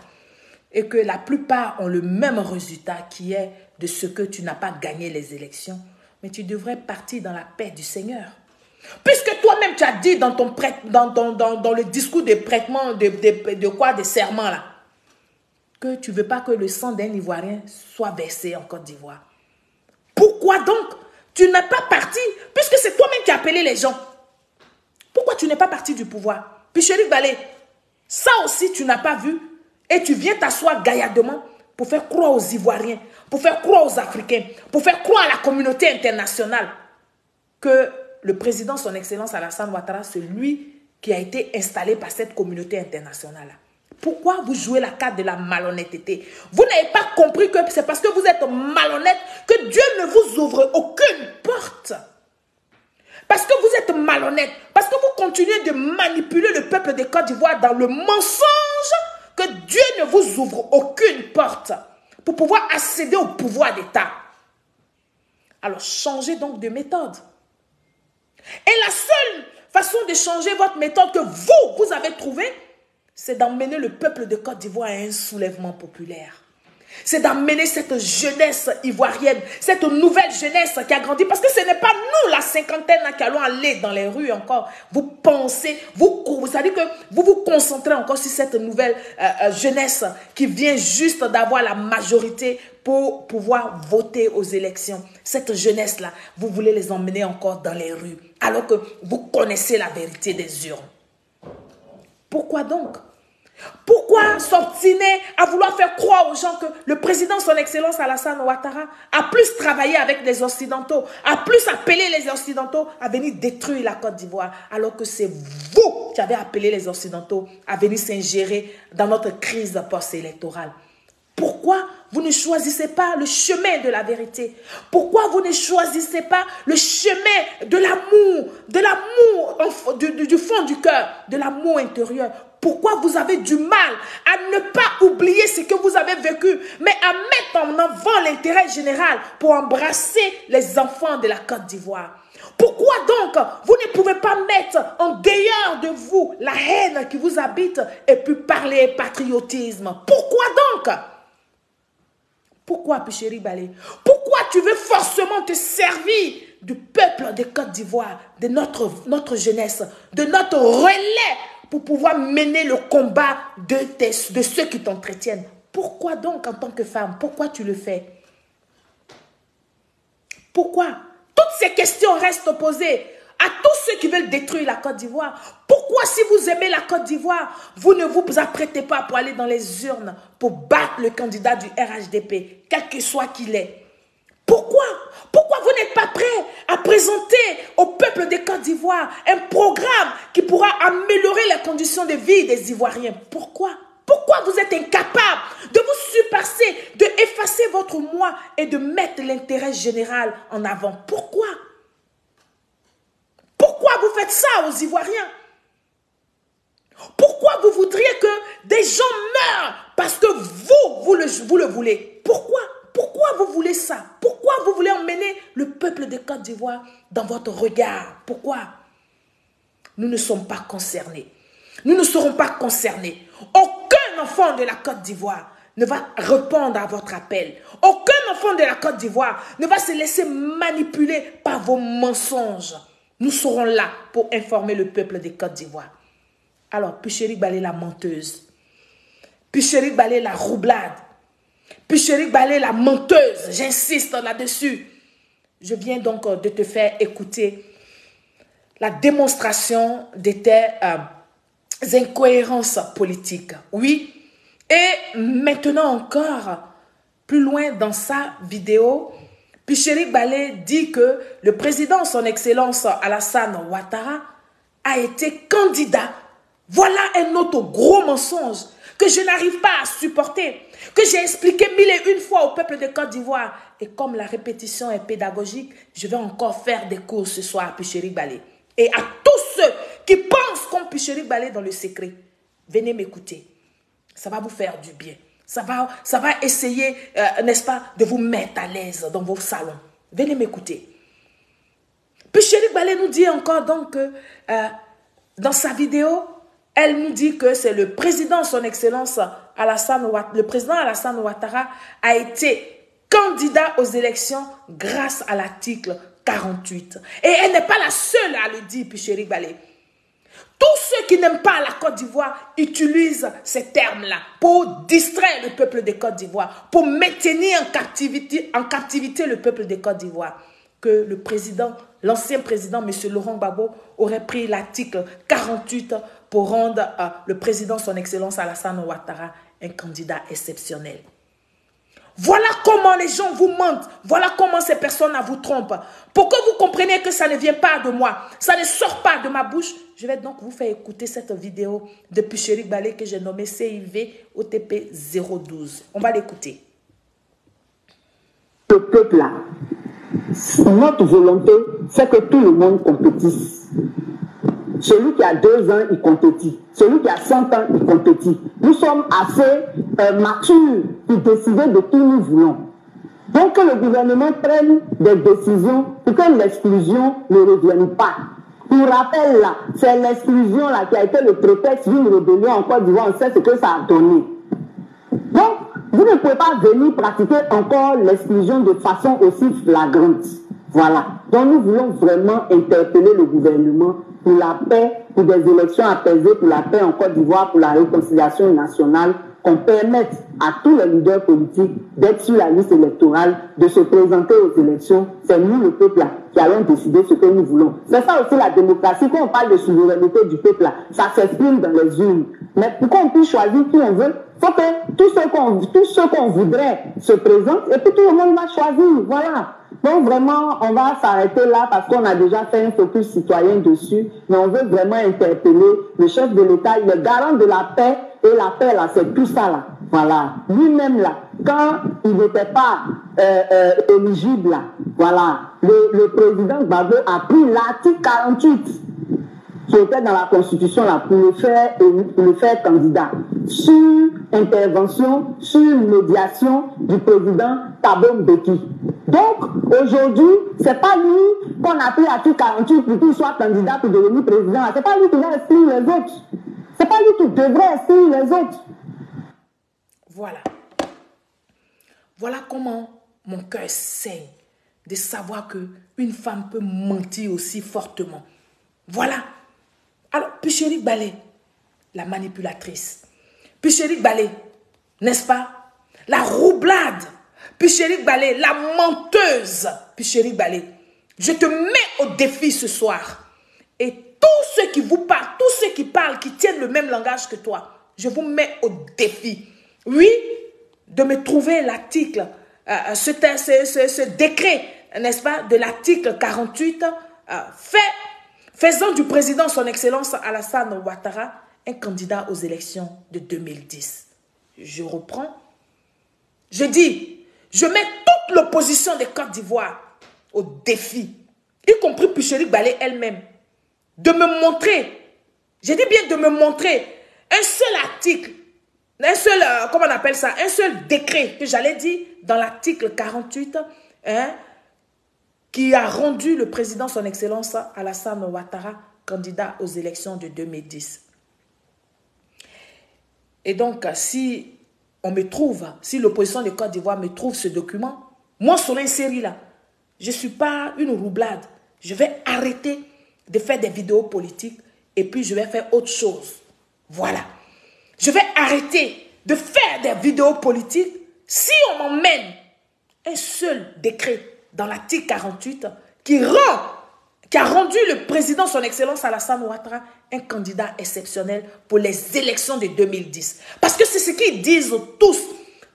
et que la plupart ont le même résultat qui est de ce que tu n'as pas gagné les élections, mais tu devrais partir dans la paix du Seigneur. Puisque toi-même tu as dit dans le discours de prêtement de serment là, que tu ne veux pas que le sang d'un Ivoirien soit versé en Côte d'Ivoire. Pourquoi donc tu n'es pas parti, puisque c'est toi-même qui as appelé les gens? Pourquoi tu n'es pas parti du pouvoir? Puis Chéric Balé, ça aussi tu n'as pas vu et tu viens t'asseoir gaillardement pour faire croire aux Ivoiriens, pour faire croire aux Africains, pour faire croire à la communauté internationale que le président, son excellence Alassane Ouattara, c'est lui qui a été installé par cette communauté internationale. Pourquoi vous jouez la carte de la malhonnêteté? Vous n'avez pas compris que c'est parce que vous êtes malhonnête que Dieu ne vous ouvre aucune porte. Parce que vous êtes malhonnête, parce que vous continuez de manipuler le peuple de Côte d'Ivoire dans le mensonge que Dieu ne vous ouvre aucune porte pour pouvoir accéder au pouvoir d'État. Alors changez donc de méthode. Et la seule façon de changer votre méthode que vous avez trouvée, c'est d'emmener le peuple de Côte d'Ivoire à un soulèvement populaire. C'est d'emmener cette jeunesse ivoirienne, cette nouvelle jeunesse qui a grandi. Parce que ce n'est pas nous, la cinquantaine, qui allons aller dans les rues encore. Vous pensez, c'est-à-dire que vous vous concentrez encore sur cette nouvelle jeunesse qui vient juste d'avoir la majorité pour pouvoir voter aux élections. Cette jeunesse-là, vous voulez les emmener encore dans les rues, alors que vous connaissez la vérité des urnes. Pourquoi donc? Pourquoi s'obstiner à vouloir faire croire aux gens que le président, son excellence Alassane Ouattara, a plus travaillé avec les Occidentaux, a plus appelé les Occidentaux à venir détruire la Côte d'Ivoire, alors que c'est vous qui avez appelé les Occidentaux à venir s'ingérer dans notre crise post-électorale? Pourquoi vous ne choisissez pas le chemin de la vérité? Pourquoi vous ne choisissez pas le chemin de l'amour, du fond du cœur, de l'amour intérieur? Pourquoi vous avez du mal à ne pas oublier ce que vous avez vécu, mais à mettre en avant l'intérêt général pour embrasser les enfants de la Côte d'Ivoire? Pourquoi donc vous ne pouvez pas mettre en dehors de vous la haine qui vous habite et puis parler patriotisme? Pourquoi donc? Pourquoi, Chéric Balé? Pourquoi tu veux forcément te servir du peuple de Côte d'Ivoire, de notre jeunesse, de notre relais pour pouvoir mener le combat de ceux qui t'entretiennent? Pourquoi donc en tant que femme? Pourquoi tu le fais? Pourquoi? Toutes ces questions restent posées à tous ceux qui veulent détruire la Côte d'Ivoire. Pourquoi, si vous aimez la Côte d'Ivoire, vous ne vous apprêtez pas pour aller dans les urnes pour battre le candidat du RHDP, quel que soit qu'il est? Pourquoi? Pourquoi vous n'êtes pas prêt à présenter au peuple de Côte d'Ivoire un programme qui pourra améliorer les conditions de vie des Ivoiriens? Pourquoi? Pourquoi vous êtes incapable de vous surpasser, de effacer votre moi et de mettre l'intérêt général en avant? Pourquoi? Pourquoi vous faites ça aux Ivoiriens? Pourquoi vous voudriez que des gens meurent parce que vous le voulez? Pourquoi? Pourquoi vous voulez ça? Pourquoi vous voulez emmener le peuple de Côte d'Ivoire dans votre regard? Pourquoi? Nous ne sommes pas concernés. Nous ne serons pas concernés. Aucun enfant de la Côte d'Ivoire ne va répondre à votre appel. Aucun enfant de la Côte d'Ivoire ne va se laisser manipuler par vos mensonges. Nous serons là pour informer le peuple de Côte d'Ivoire. Alors, Pucherik Balé la menteuse. Pucherik Balé la roublade. Pucherik Balé la menteuse. J'insiste là-dessus. Je viens donc de te faire écouter la démonstration de tes incohérences politiques. Oui. Et maintenant encore, plus loin dans sa vidéo, Pucherik Balé dit que le président, son excellence Alassane Ouattara, a été candidat. Voilà un autre gros mensonge que je n'arrive pas à supporter, que j'ai expliqué 1001 fois au peuple de Côte d'Ivoire. Et comme la répétition est pédagogique, je vais encore faire des cours ce soir à Pucherik Balé. Et à tous ceux qui pensent comme Pucherik Balé dans le secret, venez m'écouter. Ça va vous faire du bien. Ça va essayer, n'est-ce pas, de vous mettre à l'aise dans vos salons. Venez m'écouter. Pucherik Balé nous dit encore donc que dans sa vidéo, elle nous dit que c'est le président, son excellence Alassane Ouattara a été candidat aux élections grâce à l'article 48. Et elle n'est pas la seule à le dire, Pucherik Balé. Tous ceux qui n'aiment pas la Côte d'Ivoire utilisent ces termes-là pour distraire le peuple de Côte d'Ivoire, pour maintenir en captivité le peuple de Côte d'Ivoire. Que le président, l'ancien président, M. Laurent Gbagbo, aurait pris l'article 48 pour rendre le président, son excellence Alassane Ouattara, un candidat exceptionnel. Voilà comment les gens vous mentent. Voilà comment ces personnes vous trompent. Pour que vous compreniez que ça ne vient pas de moi, ça ne sort pas de ma bouche, je vais donc vous faire écouter cette vidéo de Pucherik Balé que j'ai nommée CIV OTP 012. On va l'écouter. Le peuple là, notre volonté, c'est que tout le monde compétisse. Celui qui a 2 ans, il compétit. Celui qui a 100 ans, il compétit. Nous sommes assez matures pour décider de qui nous voulons. Donc que le gouvernement prenne des décisions pour que l'exclusion ne revienne pas. Pour rappel, là, c'est l'exclusion là qui a été le prétexte d'une rébellion en Côte d'Ivoire. On sait ce que ça a donné. Donc, vous ne pouvez pas venir pratiquer encore l'exclusion de façon aussi flagrante. Voilà. Donc, nous voulons vraiment interpeller le gouvernement pour la paix, pour des élections apaisées, pour la paix en Côte d'Ivoire, pour la réconciliation nationale, qu'on permette à tous les leaders politiques d'être sur la liste électorale, de se présenter aux élections. C'est nous, le peuple, là, qui allons décider ce que nous voulons. C'est ça aussi la démocratie. Quand on parle de souveraineté du peuple, là, ça s'exprime dans les urnes. Mais pour qu'on puisse choisir qui on veut, il faut que tous ceux qu'on voudrait se présentent et puis tout le monde va choisir. Voilà. Donc vraiment, on va s'arrêter là parce qu'on a déjà fait un focus citoyen dessus, mais on veut vraiment interpeller le chef de l'État, il est garant de la paix, et la paix là, c'est tout ça là. Voilà. Lui-même là, quand il n'était pas éligible là, voilà, le président Gbagbo a pris l'article 48 qui était dans la Constitution là pour le faire candidat, sur intervention, sur médiation du président Thabo Mbeki. Donc, aujourd'hui, c'est pas lui qu'on a pris l'article 48 pour qu'il soit candidat pour devenir président. C'est pas lui qui va exclure les autres. C'est pas lui qui devrait exclure les autres. Voilà. Voilà comment mon cœur saigne de savoir qu'une femme peut mentir aussi fortement. Voilà. Alors, Picherik Balé, la manipulatrice. Picherik Balé, n'est-ce pas? La roublade. Picherik Balé, la menteuse. Picherik Balé, je te mets au défi ce soir. Et tous ceux qui vous parlent, tous ceux qui parlent, qui tiennent le même langage que toi, je vous mets au défi. Oui, de me trouver l'article, ce décret, n'est-ce pas, de l'article 48, faisant du président son excellence Alassane Ouattara un candidat aux élections de 2010. Je reprends. Je dis, je mets toute l'opposition de Côte d'Ivoire au défi, y compris Picherik Balé elle-même, de me montrer, je dis bien de me montrer un seul article, un seul, comment on appelle ça, un seul décret que j'allais dire dans l'article 48, qui a rendu le président son excellence Alassane Ouattara candidat aux élections de 2010. Et donc, si on me trouve, si l'opposition de Côte d'Ivoire me trouve ce document, moi, sur une série là, je ne suis pas une roublade. Je vais arrêter de faire des vidéos politiques et puis je vais faire autre chose. Voilà. Je vais arrêter de faire des vidéos politiques si on m'emmène un seul décret dans l'article 48 qui a rendu le président son excellence Alassane Ouattara un candidat exceptionnel pour les élections de 2010. Parce que c'est ce qu'ils disent tous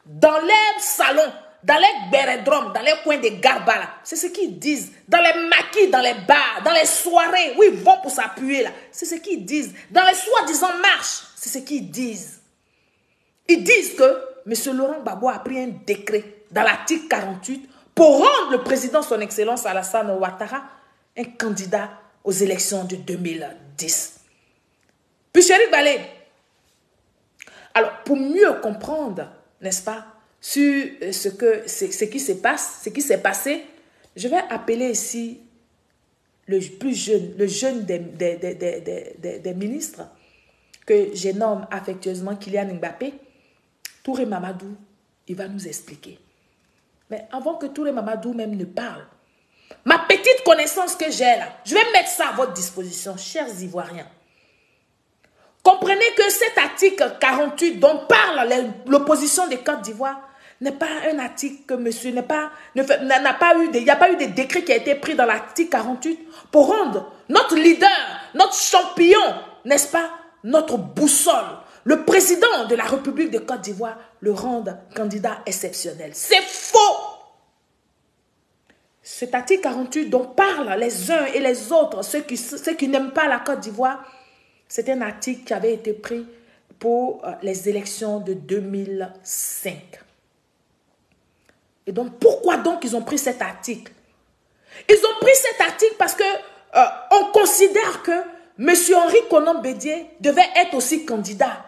dans les salons, dans les bérédromes, dans les coins des Garba. C'est ce qu'ils disent. Dans les maquis, dans les bars, dans les soirées où ils vont pour s'appuyer là. C'est ce qu'ils disent. Dans les soi-disant marches, c'est ce qu'ils disent. Ils disent que M. Laurent Gbagbo a pris un décret dans l'article 48 pour rendre le président son excellence Alassane Ouattara un candidat aux élections de 2010. Picherik Balé. Alors, pour mieux comprendre, n'est-ce pas, sur ce qui s'est passé, je vais appeler ici le jeune des ministres, que je nomme affectueusement Kylian Mbappé. Touré Mamadou, il va nous expliquer. Mais avant que Touré Mamadou même ne parle, ma petite connaissance que j'ai là, je vais mettre ça à votre disposition, chers Ivoiriens. Comprenez que cet article 48 dont parle l'opposition de Côte d'Ivoire n'est pas un article que monsieur il n'y a pas eu de décret qui a été pris dans l'article 48 pour rendre notre leader, notre champion, n'est-ce pas, notre boussole, le président de la République de Côte d'Ivoire, le rendre candidat exceptionnel. C'est faux! Cet article 48 dont parlent les uns et les autres, ceux qui n'aiment pas la Côte d'Ivoire, c'est un article qui avait été pris pour les élections de 2005. Et donc, pourquoi donc ils ont pris cet article? Ils ont pris cet article parce que on considère que M. Henri Konan Bédié devait être aussi candidat.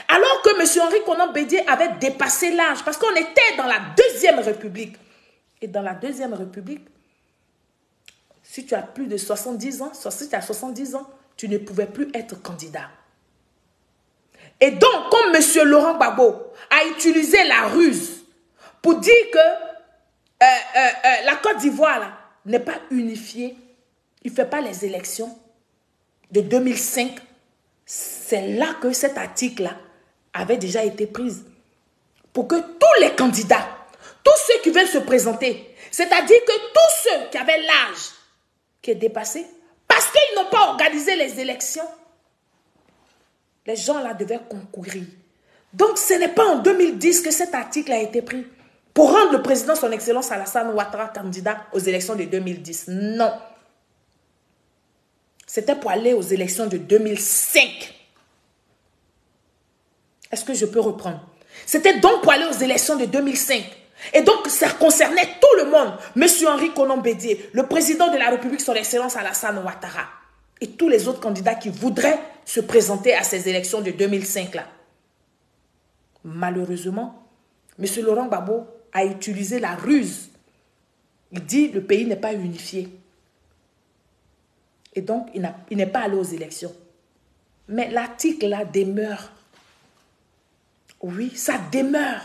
Alors que M. Henri Konan Bédié avait dépassé l'âge, parce qu'on était dans la Deuxième République. Et dans la Deuxième République, si tu as plus de 70 ans, si tu as 70 ans, tu ne pouvais plus être candidat. Et donc, comme M. Laurent Gbagbo a utilisé la ruse pour dire que la Côte d'Ivoire n'est pas unifiée, il ne fait pas les élections de 2005, c'est là que cet article-là avait déjà été pris. Pour que tous les candidats, tous ceux qui veulent se présenter, c'est-à-dire que tous ceux qui avaient l'âge qui est dépassé, parce qu'ils n'ont pas organisé les élections, les gens là devaient concourir. Donc ce n'est pas en 2010 que cet article a été pris pour rendre le président son excellence Alassane Ouattara candidat aux élections de 2010. Non. C'était pour aller aux élections de 2005. Est-ce que je peux reprendre? C'était donc pour aller aux élections de 2005. Et donc, ça concernait tout le monde. Monsieur Henri Konan Bédié, le président de la République, son excellence Alassane Ouattara. Et tous les autres candidats qui voudraient se présenter à ces élections de 2005 là. Malheureusement, monsieur Laurent Gbagbo a utilisé la ruse. Il dit le pays n'est pas unifié. Et donc, il n'est pas allé aux élections. Mais l'article là demeure. Oui, ça demeure.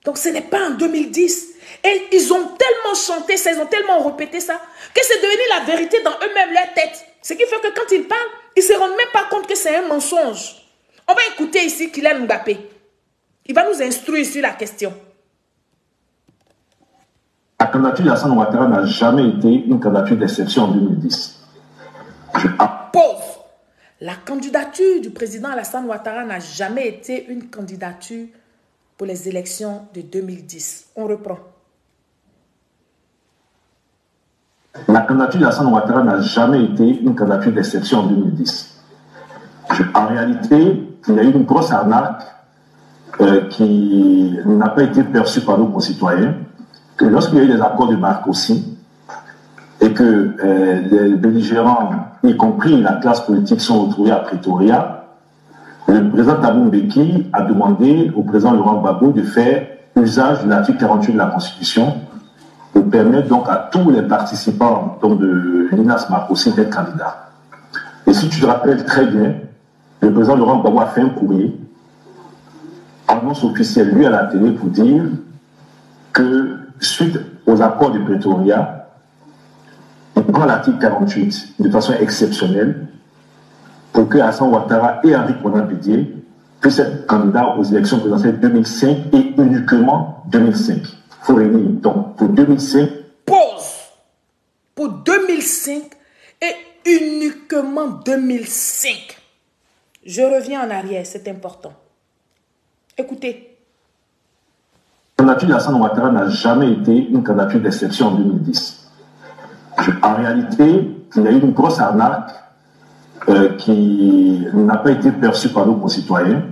Donc, ce n'est pas en 2010. Et ils ont tellement chanté ça, ils ont tellement répété ça, que c'est devenu la vérité dans eux-mêmes, leur tête. Ce qui fait que quand ils parlent, ils ne se rendent même pas compte que c'est un mensonge. On va écouter ici Kylian Mbappé. Il va nous instruire sur la question. La candidature d'Alassane Ouattara n'a jamais été une candidature d'exception en 2010. Pause. La candidature du président Alassane Ouattara n'a jamais été une candidature pour les élections de 2010. On reprend. La candidature d'Alassane Ouattara n'a jamais été une candidature d'exception en 2010. En réalité, il y a eu une grosse arnaque qui n'a pas été perçue par nos concitoyens, que lorsqu'il y a eu des accords de Marcoussis et que les belligérants, y compris la classe politique, sont retrouvés à Pretoria, le président Thabo Mbeki a demandé au président Laurent Gbagbo de faire usage de l'article 48 de la Constitution pour permettre donc à tous les participants donc de l'INAS Marcoussis d'être candidats. Et si tu te rappelles très bien, le président Laurent Gbagbo a fait un courrier, annonce officielle, lui à la télé, pour dire que suite aux accords de Pretoria, il prend l'article 48 de façon exceptionnelle pour que Alassane Ouattara et Henri Konan Bédié puissent être candidats aux élections présidentielles 2005 et uniquement 2005. Il faut réunir donc pour 2005. Pause. Pour 2005 et uniquement 2005. Je reviens en arrière, c'est important. Écoutez. La candidature d'Alassane Ouattara n'a jamais été une candidature d'exception en 2010. En réalité, il y a eu une grosse arnaque qui n'a pas été perçue par nos concitoyens,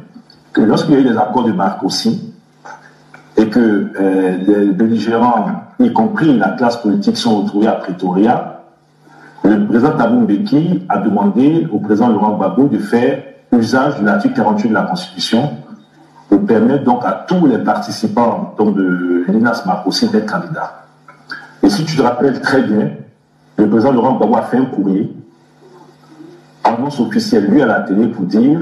que lorsqu'il y a eu des accords de Marcoussis et que les belligérants, y compris la classe politique, sont retrouvés à Pretoria, le président Thabo Mbeki a demandé au président Laurent Gbagbo de faire usage de l'article 48 de la Constitution pour permettre donc à tous les participants donc de l'INAS Marcoussis d'être candidats. Et si tu te rappelles très bien, le président Laurent Gbagbo a fait un courrier, annonce officielle, lui à la télé, pour dire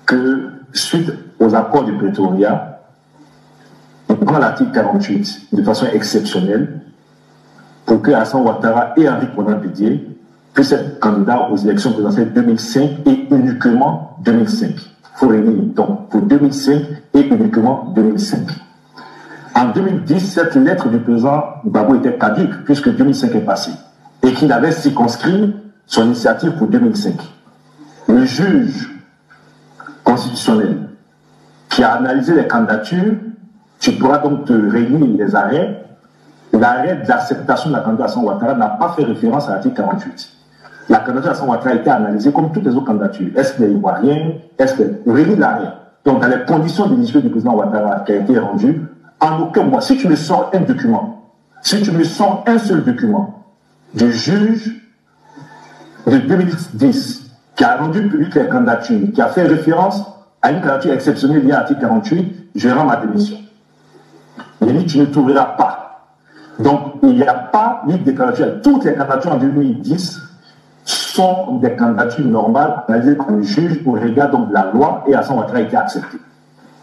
que suite aux accords de Pretoria, il prend l'article 48 de façon exceptionnelle pour que Alassane Ouattara et Henri Konan Bédié puissent être candidats aux élections présidentielles 2005 et uniquement 2005. Il faut réunir donc pour 2005 et uniquement 2005. En 2010, cette lettre du président Gbagbo était caduque puisque 2005 est passé et qu'il avait circonscrit son initiative pour 2005. Le juge constitutionnel qui a analysé les candidatures, tu pourras donc te réunir les arrêts. L'arrêt d'acceptation de la candidature Ouattara n'a pas fait référence à l'article 48. La candidature Ouattara a été analysée comme toutes les autres candidatures. Est-ce qu'il est ivoirien? Est-ce que relit l'arrêt? Donc, dans les conditions d'éligibilité du président Ouattara qui a été rendu, en aucun mois, si tu me sors un document, si tu me sors un seul document du juge de 2010 qui a rendu public les candidatures, qui a fait référence à une candidature exceptionnelle liée à l'article 48, je rends ma démission. Il dit, tu ne trouveras pas. Donc, il n'y a pas ni de candidature. Toutes les candidatures en 2010 sont des candidatures normales analysées par le juge au regard donc, de la loi et Alassane Ouattara a été accepté.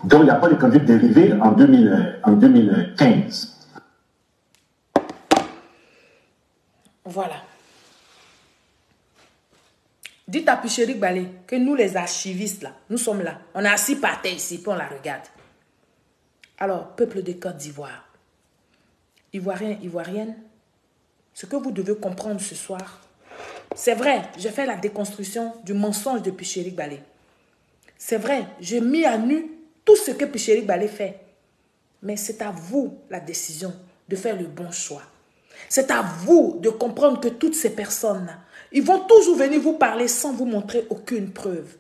Donc, il n'y a pas de candidature dérivée en 2015. Voilà. Dites à Picherick Balé que nous, les archivistes, là, nous sommes là. On est assis par terre ici, puis on la regarde. Alors, peuple de Côte d'Ivoire, Ivoiriens, Ivoiriennes, ce que vous devez comprendre ce soir, c'est vrai, j'ai fait la déconstruction du mensonge de Picherick Balé. C'est vrai, j'ai mis à nu tout ce que Picherick Balé fait. Mais c'est à vous la décision de faire le bon choix. C'est à vous de comprendre que toutes ces personnes-là, ils vont toujours venir vous parler sans vous montrer aucune preuve.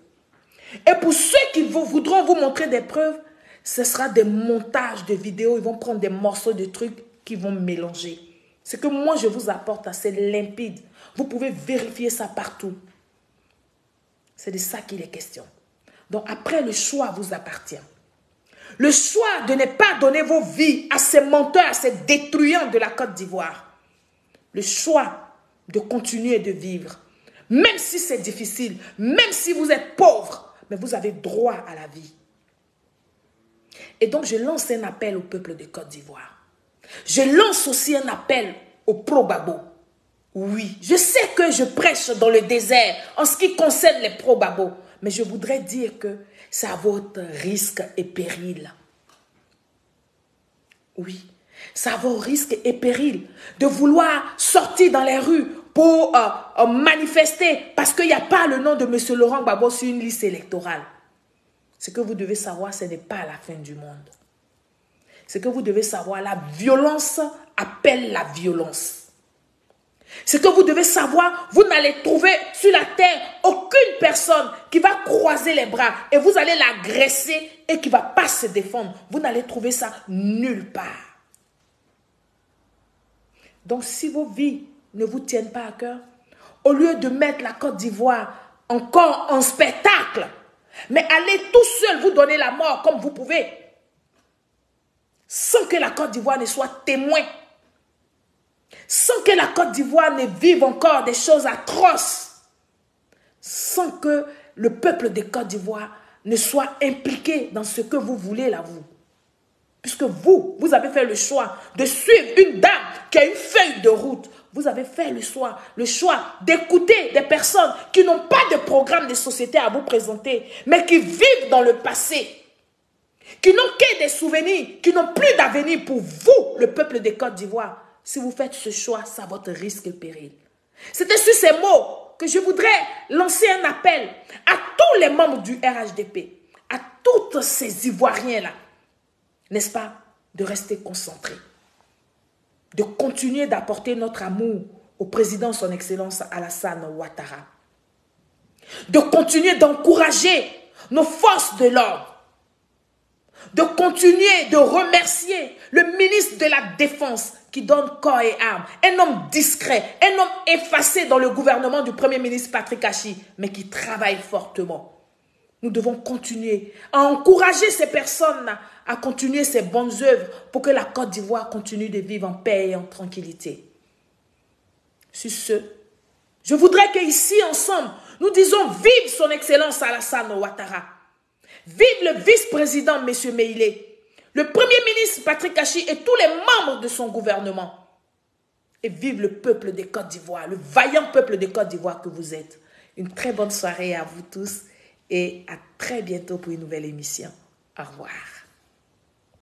Et pour ceux qui voudront vous montrer des preuves, ce sera des montages de vidéos. Ils vont prendre des morceaux de trucs qu'ils vont mélanger. Ce que moi je vous apporte, c'est limpide. Vous pouvez vérifier ça partout. C'est de ça qu'il est question. Donc après, le choix vous appartient. Le choix de ne pas donner vos vies à ces menteurs, à ces détruisants de la Côte d'Ivoire. Le choix de continuer de vivre. Même si c'est difficile, même si vous êtes pauvre, mais vous avez droit à la vie. Et donc je lance un appel au peuple de Côte d'Ivoire. Je lance aussi un appel aux pro-Gbagbo. Oui, je sais que je prêche dans le désert en ce qui concerne les pro-Gbagbo, mais je voudrais dire que c'est à votre risque et péril. Oui, c'est à vos risques et périls de vouloir sortir dans les rues pour manifester parce qu'il n'y a pas le nom de M. Laurent Gbagbo sur une liste électorale. Ce que vous devez savoir, ce n'est pas la fin du monde. Ce que vous devez savoir, la violence appelle la violence. Ce que vous devez savoir, vous n'allez trouver sur la terre aucune personne qui va croiser les bras et vous allez l'agresser et qui ne va pas se défendre. Vous n'allez trouver ça nulle part. Donc si vos vies ne vous tiennent pas à cœur, au lieu de mettre la Côte d'Ivoire encore en spectacle, mais allez tout seul vous donner la mort comme vous pouvez, sans que la Côte d'Ivoire ne soit témoin, sans que la Côte d'Ivoire ne vive encore des choses atroces, sans que le peuple de Côte d'Ivoire ne soit impliqué dans ce que vous voulez là, vous. Puisque vous avez fait le choix de suivre une dame qui a une feuille de route. Vous avez fait le choix d'écouter des personnes qui n'ont pas de programme de société à vous présenter, mais qui vivent dans le passé, qui n'ont que des souvenirs, qui n'ont plus d'avenir pour vous, le peuple de Côte d'Ivoire. Si vous faites ce choix, c'est à votre risque et péril. C'était sur ces mots que je voudrais lancer un appel à tous les membres du RHDP, à tous ces Ivoiriens-là, n'est-ce pas, de rester concentrés, de continuer d'apporter notre amour au président son Excellence Alassane Ouattara, de continuer d'encourager nos forces de l'ordre, de continuer de remercier le ministre de la Défense qui donne corps et âme, un homme discret, un homme effacé dans le gouvernement du Premier ministre Patrick Achi, mais qui travaille fortement. Nous devons continuer à encourager ces personnes à continuer ces bonnes œuvres pour que la Côte d'Ivoire continue de vivre en paix et en tranquillité. Sur ce, je voudrais qu'ici, ensemble, nous disons vive son Excellence Alassane Ouattara. Vive le vice-président M. Meïlé, le Premier ministre Patrick Achi et tous les membres de son gouvernement. Et vive le peuple de Côte d'Ivoire, le vaillant peuple de Côte d'Ivoire que vous êtes. Une très bonne soirée à vous tous et à très bientôt pour une nouvelle émission. Au revoir.